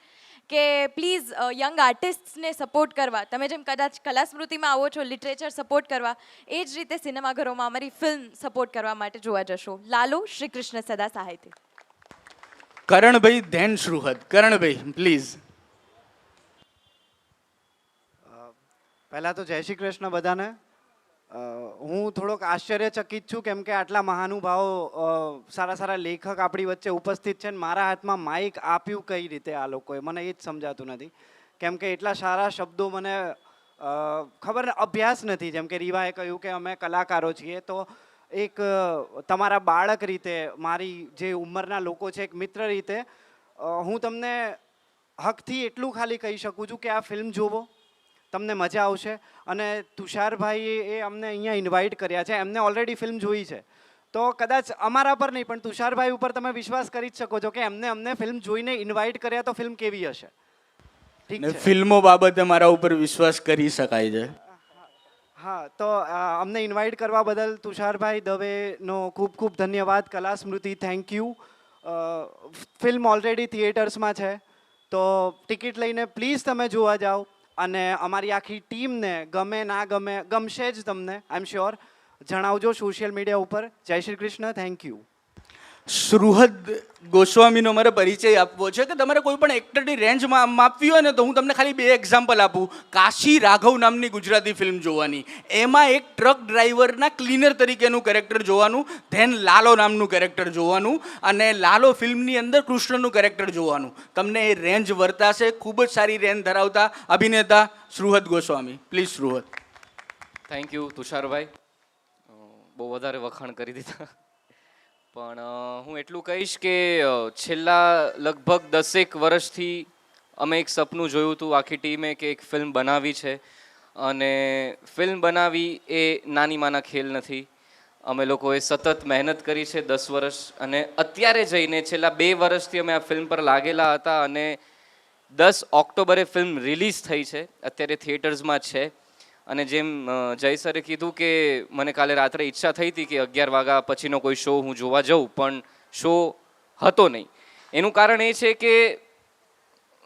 કે પ્લીઝ યંગ આર્ટિસ્ટને સપોર્ટ કરવા. તમે જેમ કદાચ કલા સ્મૃતિમાં આવો છો લિટરેચર સપોર્ટ કરવા, એ જ રીતે સિનેમાઘરોમાં અમારી ફિલ્મ સપોર્ટ કરવા માટે જોવા જશો. લાલો શ્રી કૃષ્ણ સદા સહાયતે. કરણભાઈ ધેન શ્રુહદ. કરણભાઈ પ્લીઝ. પહેલાં તો જય શ્રી કૃષ્ણ બધાને. હું થોડોક આશ્ચર્યચકિત છું કેમ કે આટલા મહાનુભાવો, સારા સારા લેખક આપણી વચ્ચે ઉપસ્થિત છે ને મારા હાથમાં માઇક આપ્યું કઈ રીતે આ લોકોએ, મને એ જ સમજાતું નથી. કેમ કે એટલા સારા શબ્દો મને ખબર ને, અભ્યાસ નથી. જેમ કે રીવાએ કહ્યું કે અમે કલાકારો છીએ, તો એક તમારા બાળક રીતે, મારી જે ઉંમરના લોકો છે, એક મિત્ર રીતે હું તમને હકથી એટલું ખાલી કહી શકું છું કે આ ફિલ્મ જોવો, તમને મજા આવશે. અને તુષારભાઈએ અમને અહીંયા ઇન્વાઇટ કર્યા છે, એમને ઓલરેડી ફિલ્મ જોઈ છે, તો કદાચ અમારા પર નહીં પણ તુષારભાઈ ઉપર તમે વિશ્વાસ કરી જ શકો છો કે અમને ફિલ્મ જોઈને ઇન્વાઇટ કર્યા તો ફિલ્મ કેવી હશે. ઠીક છે, ફિલ્મો બાબતે મારા ઉપર વિશ્વાસ કરી શકાય છે. હા તો અમને ઇન્વાઇટ કરવા બદલ તુષારભાઈ દવેનો ખૂબ ખૂબ ધન્યવાદ. કલા સ્મૃતિ થેન્ક યુ. ફિલ્મ ઓલરેડી થિયેટર્સમાં છે તો ટિકિટ લઈને પ્લીઝ તમે જોવા જાઓ અને અમારી આખી ટીમને ગમે ના ગમે ગમશે જ તમને, આઈ એમ શ્યોર. જણાવજો સોશિયલ મીડિયા ઉપર. જય શ્રી કૃષ્ણ. Thank you. સુહૃદ ગોસ્વામીનો મારે પરિચય આપવો છે કે તમારે કોઈ પણ એક્ટરની રેન્જ માપવી હોય ને તો હું તમને ખાલી 2 એક્ઝામ્પલ આપું. કાશી રાઘવ નામની ગુજરાતી ફિલ્મ જોવાની, એમાં એક ટ્રક ડ્રાઈવરના ક્લીનર તરીકેનું કેરેક્ટર જોવાનું, ધેન લાલો નામનું કેરેક્ટર જોવાનું, અને લાલો ફિલ્મની અંદર કૃષ્ણનું કેરેક્ટર જોવાનું. તમને એ રેન્જ વર્તાશે. ખૂબ જ સારી રેન્જ ધરાવતા અભિનેતા સુહૃદ Goswami. Please સુહૃદ. Thank you Tusharbhai, બહુ વધારે વખાણ કરી દીધા. પણ હું એટલું કહીશ કે છેલ્લા લગભગ 10 વર્ષથી અમે એક સપનું જોયું હતું આખી ટીમે કે એક ફિલ્મ બનાવી છે, અને ફિલ્મ બનાવી એ નાની માના ખેલ નથી. અમે લોકોએ સતત મહેનત કરી છે 10 વર્ષ, અને અત્યારે જઈને છેલ્લા 2 વર્ષથી અમે આ ફિલ્મ પર લાગેલા હતા, અને 10 ઓક્ટોબરે ફિલ્મ રિલીઝ થઈ છે, અત્યારે થિયેટર્સમાં છે. અને જેમ જય સરે કીધું કે મને કાલે રાત્રે ઈચ્છા થઈ હતી કે 11 વાગ્યા પછીનો કોઈ શો હું જોવા જાઉં, પણ શો હતો નહીં. એનું કારણ એ છે કે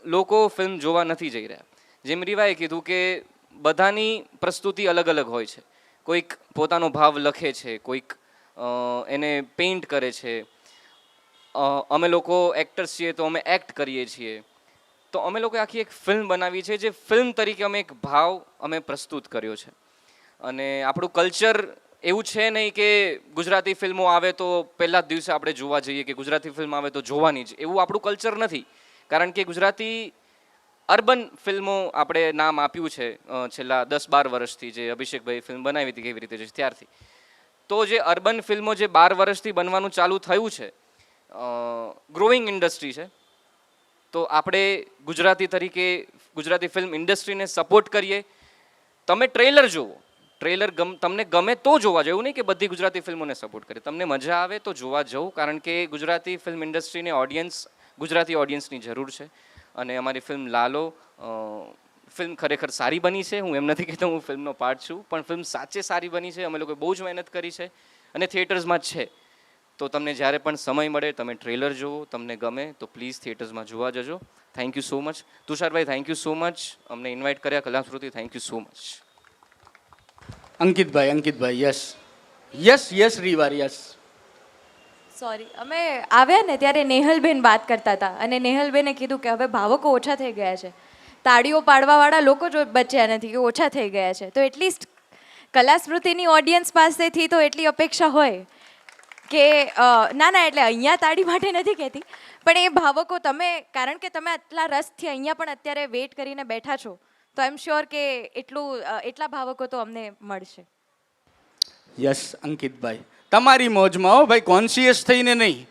લોકો ફિલ્મ જોવા નથી જઈ રહ્યા. જેમ રીવાએ કીધું કે બધાની પ્રસ્તુતિ અલગ અલગ હોય છે. કોઈક પોતાનો ભાવ લખે છે, કોઈક એને પેઇન્ટ કરે છે. અમે લોકો એક્ટર્સ છીએ તો અમે એક્ટ કરીએ છીએ. તો અમે લોકોએ આખી એક ફિલ્મ બનાવી છે, જે ફિલ્મ તરીકે અમે એક ભાવ અમે પ્રસ્તુત કર્યો છે. અને આપણું કલ્ચર એવું છે નહીં કે ગુજરાતી ફિલ્મો આવે તો પહેલા જ દિવસે આપણે જોવા જઈએ, કે ગુજરાતી ફિલ્મ આવે તો જોવાની જ, એવું આપણું કલ્ચર નથી. કારણ કે ગુજરાતી અર્બન ફિલ્મો આપણે નામ આપ્યું છે છેલ્લા 10-12 વર્ષથી, જે અભિષેકભાઈ ફિલ્મ બનાવી હતી કેવી રીતે છે ત્યારથી. તો જે અર્બન ફિલ્મો જે 12 વર્ષથી બનવાનું ચાલુ થયું છે, ગ્રોઈંગ ઇન્ડસ્ટ્રી છે, તો આપણે ગુજરાતી તરીકે ગુજરાતી ફિલ્મ ઇન્ડસ્ટ્રીને સપોર્ટ કરીએ. તમે ટ્રેલર જુઓ, ટ્રેલર તમને ગમે તો જોવા જવું, નહીં કે બધી ગુજરાતી ફિલ્મોને સપોર્ટ કરીએ. તમને મજા આવે તો જોવા જવું, કારણ કે ગુજરાતી ફિલ્મ ઇન્ડસ્ટ્રીને ગુજરાતી ઓડિયન્સની જરૂર છે. અને અમારી ફિલ્મ લાલો ફિલ્મ ખરેખર સારી બની છે. હું એમ નથી કહેતો હું ફિલ્મનો પાર્ટ છું, પણ ફિલ્મ સાચે સારી બની છે. અમે લોકોએ બહુ જ મહેનત કરી છે, અને થિયેટર્સમાં જ છે. તો તમને જ્યારે પણ સમય મળે તમે ટ્રેલર જુઓ, તમને ગમે તો પ્લીઝ થિયેટર્સમાં જોવા જજો. Thank you so much. Tusharbhai thank you so much, અમને ઇન્વાઇટ કર્યા. Kalasmruti thank you so much. Ankitbhai yes Riva yes. Sorry, અમે આવ્યા ને ત્યારે નેહલબેન વાત કરતા હતા, અને નેહલબેને કીધું કે હવે ભાવકો ઓછા થઈ ગયા છે, તાળીઓ પાડવાવાળા લોકો જો બચ્યા નથી, કે ઓછા થઈ ગયા છે. તો એટલીસ્ટ કલાસ્મૃતિની ઓડિયન્સ પાસેથી તો એટલી અપેક્ષા હોય કે ના, એટલે અહીંયા તાળી માટે નથી કહેતી, પણ એ ભાવકો તમે, કારણ કે તમે આટલા રસથી અહીંયા પણ અત્યારે વેઇટ કરીને બેઠા છો, તો આઈ એમ શ્યોર કે એટલા ભાવકો તો અમને મળશે. યસ અંકિતભાઈ, તમારી મોજમાં હો ભાઈ, કોન્શિયસ થઈને નહીં.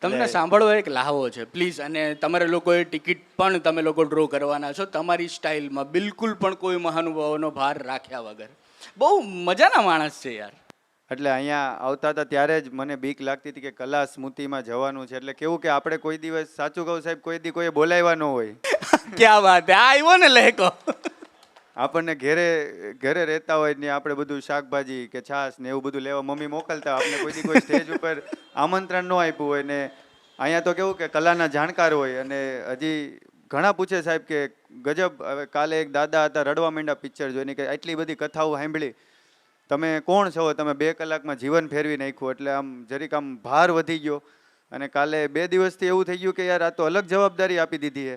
તમને સાંભળવો એક લાહવો છે પ્લીઝ. અને તમારે લોકોએ ટિકિટ પણ તમે લોકો ડ્રો કરવાના છો તમારી સ્ટાઇલમાં, બિલકુલ પણ કોઈ મહાનુભાવોનો ભાર રાખ્યા વગર. બહુ મજાના માણસ છે યાર. એટલે અહીંયા આવતા હતા ત્યારે જ મને બીક લાગતી હતી કે કલા સ્મૃતિમાં જવાનું છે. એટલે કેવું કે આપણે કોઈ દિવસ, સાચું કહું સાહેબ, કોઈ દી કોઈએ બોલાવ્યા ન હોય. ક્યાં વાત હે, આવ્યો ને લહેકો. આપણને ઘરે રહેતા હોય ને આપણે બધું શાકભાજી કે છાશ ને એવું બધું લેવા મમ્મી મોકલતા, આપણે કોઈ દી કોઈ સ્ટેજ ઉપર આમંત્રણ ન આપ્યું હોય. ને અહીંયા તો કેવું કે કલાના જાણકાર હોય, અને હજી ઘણા પૂછે સાહેબ કે ગજબ. હવે કાલે એક દાદા હતા, રડવા માંડ્યા પિક્ચર જોઈને કે આટલી બધી કથાઓ સાંભળી, તમે કોણ છો? તમે 2 કલાકમાં જીવન ફેરવી નાખ્યું. એટલે આમ જરીક આમ ભાર વધી ગયો. અને કાલે 2 દિવસથી એવું થઈ ગયું કે યાર આ તો અલગ જવાબદારી આપી દીધી છે,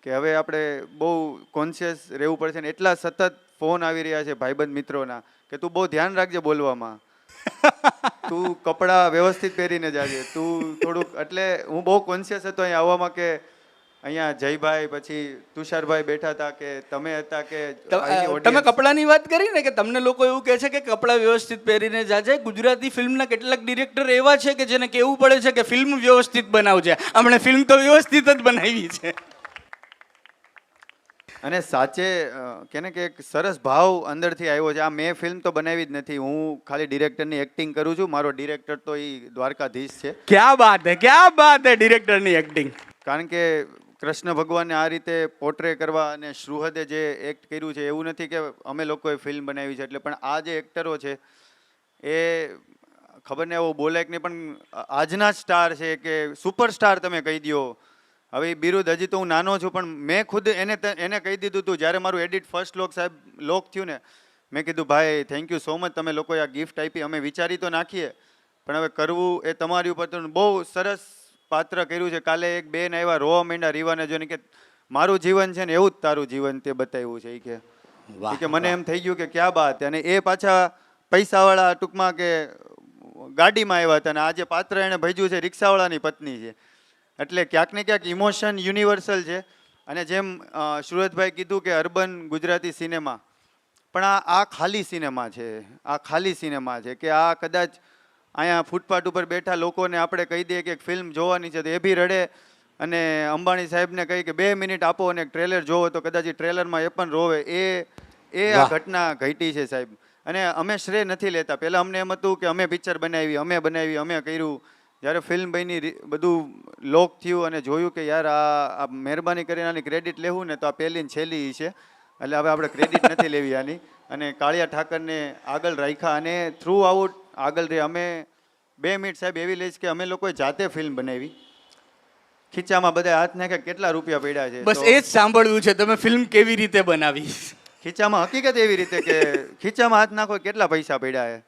કે હવે આપણે બહુ કોન્શિયસ રહેવું પડશે. ને એટલા સતત ફોન આવી રહ્યા છે ભાઈબંધ મિત્રોના કે તું બહુ ધ્યાન રાખજે બોલવામાં, તું કપડાં વ્યવસ્થિત પહેરીને જાજે, તું થોડુંક. એટલે હું બહુ કોન્શિયસ હતો અહીં આવવામાં, કે અહીંયા જયભાઈ પછી તુષારભાઈ બેઠા હતા, કે તમે હતા, કે તમે કપડાની વાત કરી ને, કે તમને લોકો એવું કહે છે કે કપડાં વ્યવસ્થિત પહેરીને જાજે. ગુજરાતી ફિલ્મના કેટલાક ડિરેક્ટર એવા છે કે જેને કહેવું પડે છે કે ફિલ્મ વ્યવસ્થિત બનાવજે. હમણાં ફિલ્મ તો વ્યવસ્થિત જ બનાવી છે. અને સાચે કેને કે એક સરસ ભાવ અંદરથી આવ્યો છે. આ મેં ફિલ્મ તો બનાવી જ નથી, હું ખાલી ડિરેક્ટરની એક્ટિંગ કરું છું. મારો ડિરેક્ટર તો એ દ્વારકાધીશ છે. ક્યાં બાત હે ડિરેક્ટરની એક્ટિંગ. કારણ કે કૃષ્ણ ભગવાનને આ રીતે પોર્ટ્રે કરવા અને શ્રુહદે જે એક્ટ કર્યું છે એવું નથી કે અમે લોકોએ ફિલ્મ બનાવી છે એટલે, પણ આ જે એક્ટરો છે એ ખબર ને એવું બોલે કે નહીં, પણ આજના સ્ટાર છે કે સુપરસ્ટાર તમે કહી દો. હવે એ બિરુદ હજી તો હું નાનો છું, પણ મેં ખુદ એને કહી દીધું હતું જ્યારે મારું એડિટ ફર્સ્ટ લોક સાહેબ લોક થયું ને, મેં કીધું ભાઈ થેન્ક યુ સો મચ, તમે લોકોએ આ ગિફ્ટ આપી, અમે વિચારી તો નાખીએ પણ હવે કરવું એ તમારી ઉપર. તો બહુ સરસ પાત્ર કર્યું છે. કાલે એક બેન આવ્યા રોવા માંડ્યા રીવાને જોઈને કે મારું જીવન છે ને એવું જ તારું જીવન તે બતાવ્યું છે. એ કે મને એમ થઈ ગયું કે ક્યાં બાત. અને એ પાછા પૈસાવાળા ટૂંકમાં કે ગાડીમાં આવ્યા હતા અને આ જે પાત્ર એણે ભજ્યું છે રિક્ષાવાળાની પત્ની છે. એટલે ક્યાંક ને ક્યાંક ઇમોશન યુનિવર્સલ છે. અને જેમ સુરતભાઈ કીધું કે અર્બન ગુજરાતી સિનેમા, પણ આ ખાલી સિનેમા છે. આ ખાલી સિનેમા છે કે આ કદાચ અહીંયા ફૂટપાથ ઉપર બેઠા લોકોને આપણે કહી દઈએ કે એક ફિલ્મ જોવાની છે તો એ બી રડે, અને અંબાણી સાહેબને કહી કે 2 મિનિટ આપો અને એક ટ્રેલર જોવો તો કદાચ એ ટ્રેલરમાં એ પણ રોવે. એ આ ઘટના ઘટી છે સાહેબ. અને અમે શ્રેય નથી લેતા. પહેલાં અમને એમ હતું કે અમે પિક્ચર બનાવી, અમે કર્યું. જ્યારે ફિલ્મ બની બધું લોક થયું અને જોયું કે યાર આ મહેરબાની કરીને આની ક્રેડિટ લેવું ને તો આ પહેલી ને છેલ્લી છે, એટલે હવે આપણે ક્રેડિટ નથી લેવી આની. અને કાળિયા ઠાકરને આગળ રાખ્યા અને થ્રુ આઉટ આગળ રહે. અમે 2 મિનિટ સાહેબ એવી લઈશ કે અમે લોકોએ જાતે ફિલ્મ બનાવી. ખીચામાં બધા હાથ નાખ્યા, કેટલા રૂપિયા પડ્યા છે. બસ એ જ સાંભળવું છે, તમે ફિલ્મ કેવી રીતે બનાવી. ખીચામાં હકીકત એવી રીતે કે ખીચામાં હાથ નાખો કેટલા પૈસા પડ્યા છે.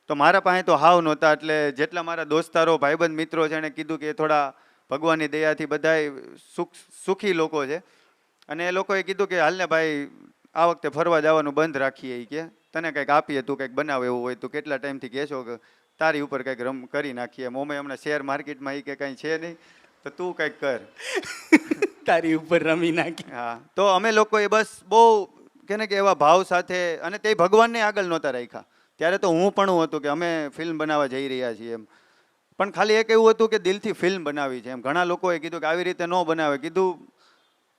તો મારા પાસે તો હાવ નહોતા. એટલે જેટલા મારા દોસ્તારો ભાઈબંધ મિત્રો છે એણે કીધું કે થોડા ભગવાનની દયાથી બધાય સુખી લોકો છે. અને એ લોકોએ કીધું કે હાલને ભાઈ આ વખતે ફરવા જવાનું બંધ રાખીએ. કે તને કંઈક આપીએ, તું કંઈક બનાવ એવું હોય તો કેટલા ટાઈમથી કહેશો કે તારી ઉપર કંઈક રમ કરી નાખીએ. મોમે હમણાં શેર માર્કેટમાં એ કે કંઈ છે નહીં તો તું કંઈક કર, તારી ઉપર રમી નાખી. હા, તો અમે લોકોએ બસ બહુ કે એવા ભાવ સાથે, અને તે ભગવાનને આગળ નહોતા રાખ્યા. ત્યારે તો હું પણ હતું કે અમે ફિલ્મ બનાવવા જઈ રહ્યા છીએ એમ, પણ ખાલી એક એવું હતું કે દિલથી ફિલ્મ બનાવી છે એમ. ઘણા લોકોએ કીધું કે આવી રીતે ન બનાવે, કીધું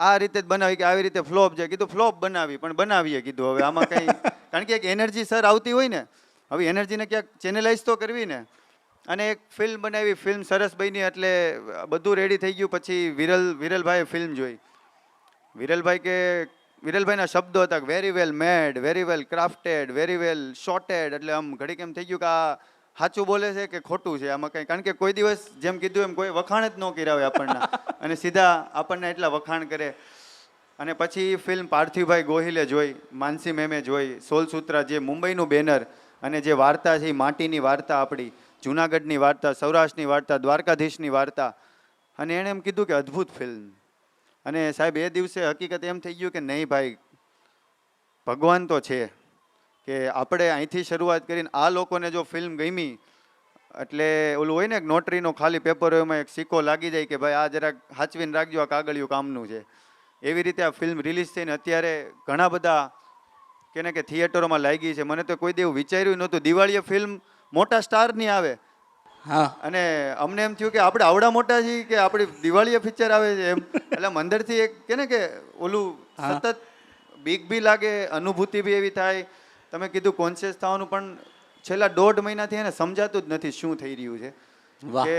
આ રીતે જ બનાવી, કે આવી રીતે ફ્લોપ છે, કીધું ફ્લોપ બનાવી પણ બનાવીએ. કીધું હવે આમાં કંઈ, કારણ કે એક એનર્જી સર આવતી હોય ને, હવે એનર્જીને ક્યાંક ચેનલાઇઝ તો કરવી ને. અને એક ફિલ્મ બનાવી, ફિલ્મ સરસ બની એટલે બધું રેડી થઈ ગયું. પછી વિરલભાઈએ ફિલ્મ જોઈ. વિરલભાઈના શબ્દો હતા very well made, very well crafted, very well shorted. એટલે આમ ઘડીક એમ થઈ ગયું કે આ સાચું બોલે છે કે ખોટું છે આમાં કંઈ. કારણ કે કોઈ દિવસ જેમ કીધું એમ કોઈ વખાણ જ ન કર્યા હોય આપણને, અને સીધા આપણને એટલા વખાણ કરે. અને પછી ફિલ્મ પાર્થિવભાઈ ગોહિલે જોઈ, માનસી મેમે જોઈ, સોલસૂત્રા જે મુંબઈનું બેનર, અને જે વાર્તા છે એ માટીની વાર્તા, આપણી જુનાગઢની વાર્તા, સૌરાષ્ટ્રની વાર્તા, દ્વારકાધીશની વાર્તા. અને એણે એમ કીધું કે અદ્ભુત ફિલ્મ. અને સાહેબ એ દિવસે હકીકત એમ થઈ ગયું કે નહીં ભાઈ, ભગવાન તો છે કે આપણે અહીંથી શરૂઆત કરીને આ લોકોને જો ફિલ્મ ગમી, એટલે ઓલું હોય ને નોટરીનો ખાલી પેપર હોય એમાં એક સિક્કો લાગી જાય કે ભાઈ આ જરાક હાચવીને રાખજો, આ કાગળિયું કામનું છે. એવી રીતે આ ફિલ્મ રિલીઝ થઈને અત્યારે ઘણા બધા કે થિયેટરોમાં લાગી છે. મને તો કોઈ દેવું વિચાર્યું નહોતું દિવાળીએ ફિલ્મ મોટા સ્ટારની આવે. હા, અને અમને એમ થયું કે આપણે આવડા મોટા છીએ કે આપણી દિવાળીએ પિક્ચર આવે છે એમ. એટલે અંદરથી એક કે ઓલું સતત બીક બી લાગે, અનુભૂતિ બી એવી થાય. તમે કીધું કોન્શિયસ થવાનું, પણ છેલ્લા 1.5 મહિનાથી એને સમજાતું જ નથી શું થઈ રહ્યું છે. કે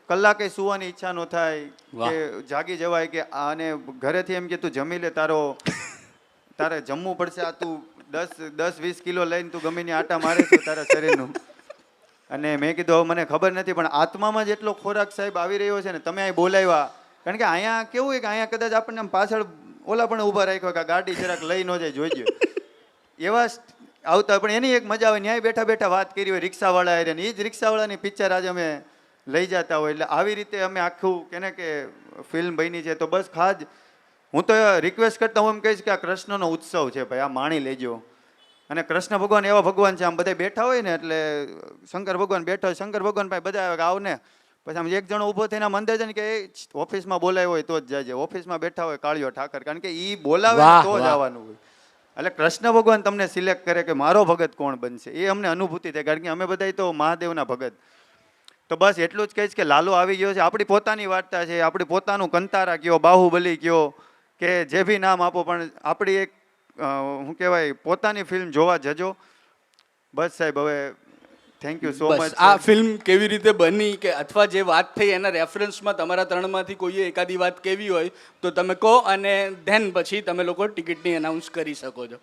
કલાકે સુવાની ઈચ્છા ન થાય, કે જાગી જવાય, કે આને ઘરેથી એમ કે તું જમી લે, તારે જમવું પડશે, આ તું 10-20 કિલો લઈને તું ગમીને આટા મારે છે તારા શરીરનું. અને મેં કીધું હવે મને ખબર નથી, પણ આત્મામાં જ એટલો ખોરાક સાહેબ આવી રહ્યો છે ને. તમે અહીં બોલાવ્યા, કારણ કે અહીંયા કેવું હોય કે અહીંયા કદાચ આપણને આમ પાછળ ઓલા પણ ઊભા રાખ્યો કે ગાડી જરાક લઈ ન જાય જોઈજો એવા આવતા હોય. પણ એની એક મજા આવે, ન્યાય બેઠા બેઠા વાત કરી હોય રિક્ષાવાળા એને, એ જ રિક્ષાવાળાની પિક્ચર આજે અમે લઈ જતા હોય. એટલે આવી રીતે અમે આખું કે ફિલ્મ બની છે. તો બસ ખાસ હું તો રિક્વેસ્ટ કરતા હું એમ કહીશ કે આ કૃષ્ણનો ઉત્સવ છે ભાઈ, આ માણી લેજો. અને કૃષ્ણ ભગવાન એવા ભગવાન છે, આમ બધા બેઠા હોય ને, એટલે શંકર ભગવાન બેઠા હોય, શંકર ભગવાન ભાઈ બધા આવ ને, પછી આમ એક જણો ઊભો થઈને આમ અંદર જાય ને કે ઓફિસમાં બોલાય હોય તો જ જાય, ઓફિસમાં બેઠા હોય કાળિયો ઠાકર, કારણ કે એ બોલાવે તો જ આવવાનું હોય. એટલે કૃષ્ણ ભગવાન તમને સિલેક્ટ કરે કે મારો ભગત કોણ બનશે, એ અમને અનુભૂતિ થાય, કારણ કે અમે બધા તો મહાદેવના ભગત. તો બસ એટલું જ કહીશ કે લાલો આવી ગયો છે, આપણી પોતાની વાર્તા છે, આપણી પોતાનું કંતારા કયો, બાહુબલી કયો, કે જે બી નામ આપો, પણ આપણી એક શું કહેવાય પોતાની ફિલ્મ જોવા જજો. બસ સાહેબ હવે thank you so bus much. આ ફિલ્મ કેવી રીતે બની કે અથવા જે વાત થઈ એના રેફરન્સમાં તમારા ત્રણમાંથી કોઈએ એકાદી વાત કેવી હોય તો તમે કહો, અને ધેન પછી તમે લોકો ટિકિટની એનાઉન્સ કરી શકો છો.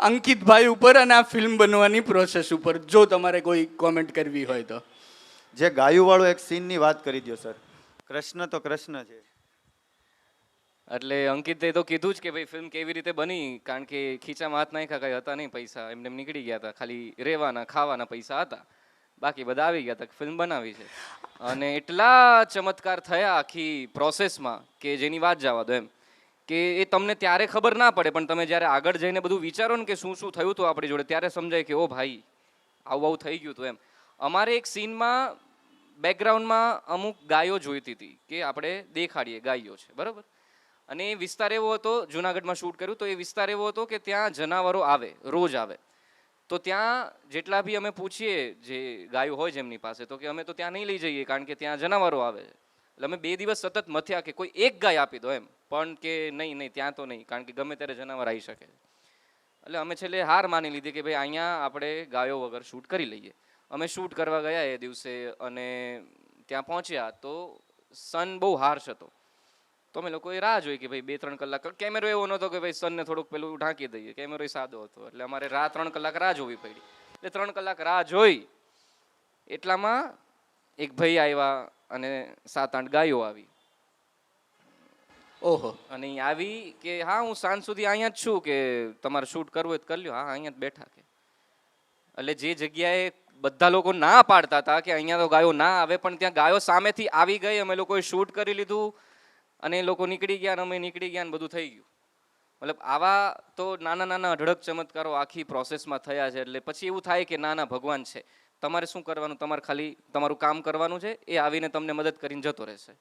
અંકિતભાઈ ઉપર અને આ ફિલ્મ બનવાની પ્રોસેસ ઉપર જો તમારે કોઈ કોમેન્ટ કરવી હોય તો. જે ગાયુંવાળો એક સીનની વાત કરી દો સર. કૃષ્ણ તો કૃષ્ણ છે. એટલે અંકિતે તો કીધું જ કે ભાઈ ફિલ્મ કેવી રીતે બની, કારણ કે ખીચામાં હાથ નાખ્યા કંઈ હતા નહીં પૈસા, એમને એમ નીકળી ગયા હતા, ખાલી રહેવાના ખાવાના પૈસા હતા, બાકી બધા આવી ગયા હતા, ફિલ્મ બનાવી છે. અને એટલા ચમત્કાર થયા આખી પ્રોસેસમાં કે જેની વાત જવા દો એમ, કે એ તમને ત્યારે ખબર ના પડે, પણ તમે જ્યારે આગળ જઈને બધું વિચારો ને કે શું શું થયું હતું આપણી જોડે, ત્યારે સમજાય કે ઓ ભાઈ આવું આવું થઈ ગયું હતું એમ. અમારે એક સીનમાં બેકગ્રાઉન્ડમાં અમુક ગાયો જોઈતી હતી કે આપણે દેખાડીએ ગાયો છે, બરાબર. અને એ વિસ્તાર એવો હતો, જુનાગઢમાં શૂટ કર્યું તો એ વિસ્તાર એવો હતો કે ત્યાં જનાવરો આવે, રોજ આવે. તો ત્યાં જેટલા બી અમે પૂછીએ જે ગાયો હોય જેમની પાસે, તો કે અમે તો ત્યાં નહીં લઈ જઈએ કારણ કે ત્યાં જનાવરો આવે. એટલે અમે 2 દિવસ સતત મથ્યા કે કોઈ એક ગાય આપી દો એમ, પણ કે નહીં નહીં ત્યાં તો નહીં, કારણ કે ગમે ત્યારે જનાવર આવી શકે. એટલે અમે છેલ્લે હાર માની લીધી કે ભાઈ અહીંયા આપણે ગાયો વગર શૂટ કરી લઈએ. અમે શૂટ કરવા ગયા એ દિવસે અને ત્યાં પહોંચ્યા તો સન બહુ હાર્શ હતો. તો અમે લોકોએ રાહ જોઈ કે ભાઈ 2-3 કલાક. કેમેરો એવો નહોતો કે ભાઈ સનને થોડુંક પેલું ઢાંકી દઈએ, કેમેરો સાદો હતો, એટલે અમારે 3 કલાક રાહ જોવી પડી. એટલે 3 કલાક રાહ જોઈ એટલામાં એક ભાઈ આવ્યા અને 7-8 ગાયો આવી. ઓહો. અને અહીં આવી કે હા હું સાંજ સુધી અહીંયા જ છું, કે તમારે શૂટ કરવું હોય તો કરી લ્યો. હા અહીંયા જ બેઠા કે. એટલે જે જગ્યાએ બધા લોકો ના પાડતા હતા કે અહીંયા તો ગાયો ના આવે, પણ ત્યાં ગાયો સામેથી આવી ગઈ. અમે લોકોએ શૂટ કરી લીધું અને એ લોકો નીકળી ગયા અને અમે નીકળી ગયા ને બધું થઈ ગયું. મતલબ આવા તો નાના નાના અઢળક ચમત્કારો આખી પ્રોસેસમાં થયા છે. એટલે પછી એવું થાય કે ના ના ભગવાન છે, તમારે શું કરવાનું, તમારે ખાલી તમારું કામ કરવાનું છે, એ આવીને તમને મદદ કરીને જતો રહેશે.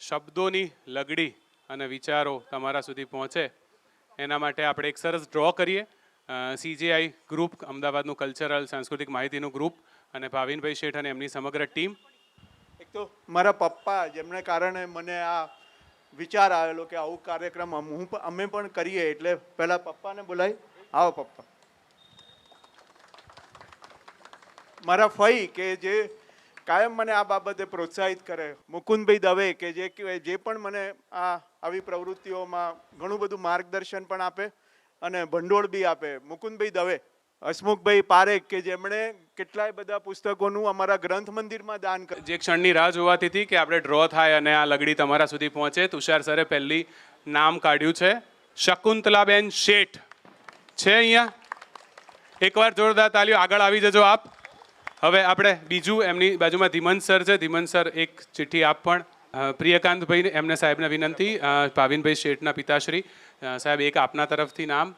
શબ્દોની લગડી અને વિચારો તમારા સુધી પહોંચે એના માટે આપણે એક સરસ ડ્રો કરીએ. CJI ગ્રુપ, અમદાવાદનું કલ્ચરલ સાંસ્કૃતિક માહિતીનું ગ્રુપ, અને ભાવિનભાઈ શેઠ અને એમની સમગ્ર ટીમ. એક તો મારા પપ્પા, જેમને કારણે મને આ વિચાર આવેલો કે આવું કાર્યક્રમ અમે પણ કરીએ. એટલે પહેલા પપ્પાને બોલાવી. આવો પપ્પા. મારા ફઈ કે જે કાયમ મને આ બાબતે પ્રોત્સાહિત કરે, મુકુંદભાઈ દવે કે જે પણ મને આવી પ્રવૃત્તિઓમાં ઘણું બધું માર્ગદર્શન પણ આપે અને ભંડોળ બી આપે. મુકુંદભાઈ દવે, હસમુખભાઈ પારેખ કે જેમણે કેટલાય બધા પુસ્તકોનું અમારા ગ્રંથ મંદિરમાં દાન કર્યું. જે ક્ષણની રાહ જોવાતી હતી કે આપણે ડ્રો થાય અને આ લગડી તમારા સુધી પહોંચે, તુષાર સરે પહેલી નામ કાઢ્યું છે શકુંતલાબેન શેઠ. છે અહીંયા? એકવાર જોરદાર તાલીઓ. આગળ આવી જજો આપ. હવે આપણે બીજું, એમની બાજુમાં ધીમંત સર છે. ધીમંત સર એક ચિઠ્ઠી આપ પણ. પ્રિયકાંતભાઈ, એમને સાહેબને વિનંતી. ભાવિનભાઈ શેઠના પિતાશ્રી સાહેબ, એક આપના તરફથી નામ,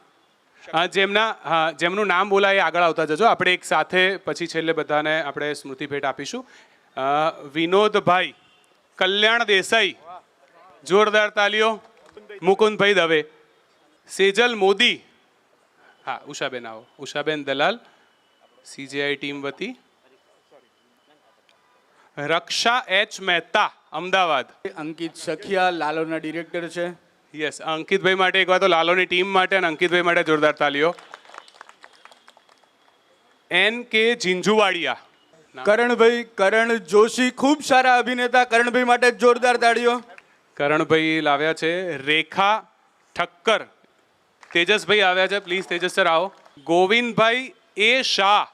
જેમનું નામ બોલાય આગળ આવતા જજો. આપણે એક સાથે પછી છેલ્લે બધાને આપણે સ્મૃતિ ભેટ આપીશું. વિનોદભાઈ કલ્યાણ દેસાઈ, જોરદાર તાલીઓ. મુકુંદભાઈ દવે. સેજલ મોદી. હા, ઉષાબેન આવો. ઉષાબેન દલાલ, CJI ટીમ વતી. રક્ષા H મહેતા, અમદાવાદ. અંકિત સખિયા, લાલોના ડિરેક્ટર છે. યસ, અંકિતભાઈ માટે એકવાર તો લાલોની ટીમ માટે અને અંકિતભાઈ માટે જોરદાર તાલીઓ. NK ઝીંઝુવાડિયા. કરણભાઈ, કરણ જોશી, ખૂબ સારા અભિનેતા. કરણભાઈ માટે જોરદાર તાળીઓ. કરણભાઈ લાવ્યા છે. રેખા ઠક્કર. તેજસભાઈ આવ્યા છે. પ્લીઝ તેજસ સર આવો. ગોવિંદભાઈ A શાહ.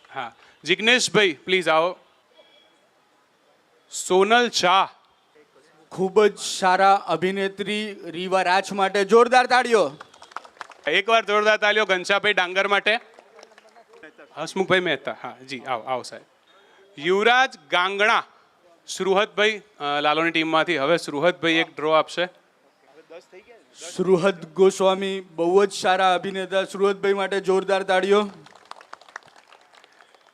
હા. જિગ્નેશભાઈ પ્લીઝ આવો. સોનલ શાહ. ખૂબ જ સારા અભિનેત્રી રીવા રાજ માટે જોરદાર તાળીઓ. એકવાર જોરદાર તાલીઓ ઘનશ્યામભાઈ ડાંગર માટે. હસમુખભાઈ મહેતા. હા જી, આવો આવો સાહેબ. યુવરાજ ગાંગણા. સુરહદભાઈ લાલોની ટીમમાંથી. હવે સુરહદભાઈ એક ડ્રો આપશે. સુરહદ ગોસ્વામી, બહુ જ સારા અભિનેતા. સુરહદભાઈ માટે જોરદાર તાળીઓ.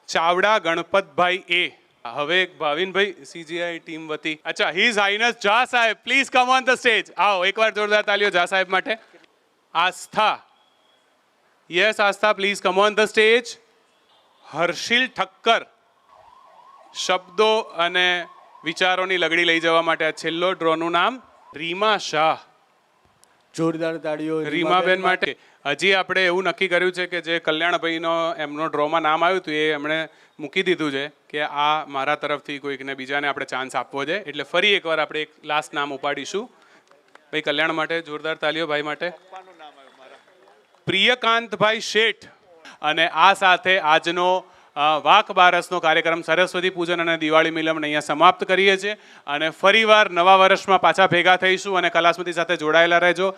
ચાવડા ગણપતભાઈ A. હવે એક ભાવિનભાઈ CJI ટીમ વતી. અચ્છા, his highness Ja Saheb, please come on the stage. આવો, એકવાર જોરદાર તાલીઓ જા સાહેબ માટે. Aastha. Yes Aastha, please come on the stage. Harshil Thakkar. શબ્દો અને વિચારોની લગડી લઈ જવા માટે આ છેલ્લો ડ્રોનું નામ. રીમા શાહ. જોરદાર તાળીઓ રીમાબેન માટે. હજી આપણે એવું નક્કી કર્યું છે કે જે કલ્યાણભાઈનો એમનો ડ્રોમાં નામ આવ્યું હતું એ એમણે મૂકી દીધું છે કે આ મારા તરફથી કોઈકને બીજાને આપણે ચાન્સ આપવો છે. એટલે ફરી એકવાર આપણે એક લાસ્ટ નામ ઉપાડીશું. ભાઈ કલ્યાણ માટે જોરદાર તાલીઓ. ભાઈ માટે પ્રિયકાંતભાઈ શેઠ. અને આ સાથે આજનો વાક બારસનો કાર્યક્રમ સરસ્વતી પૂજન અને દિવાળી મિલન અહીંયા સમાપ્ત કરીએ છીએ. અને ફરીવાર નવા વર્ષમાં પાછા ભેગા થઈશું અને કલાસ્મૃતિ સાથે જોડાયેલા રહેજો.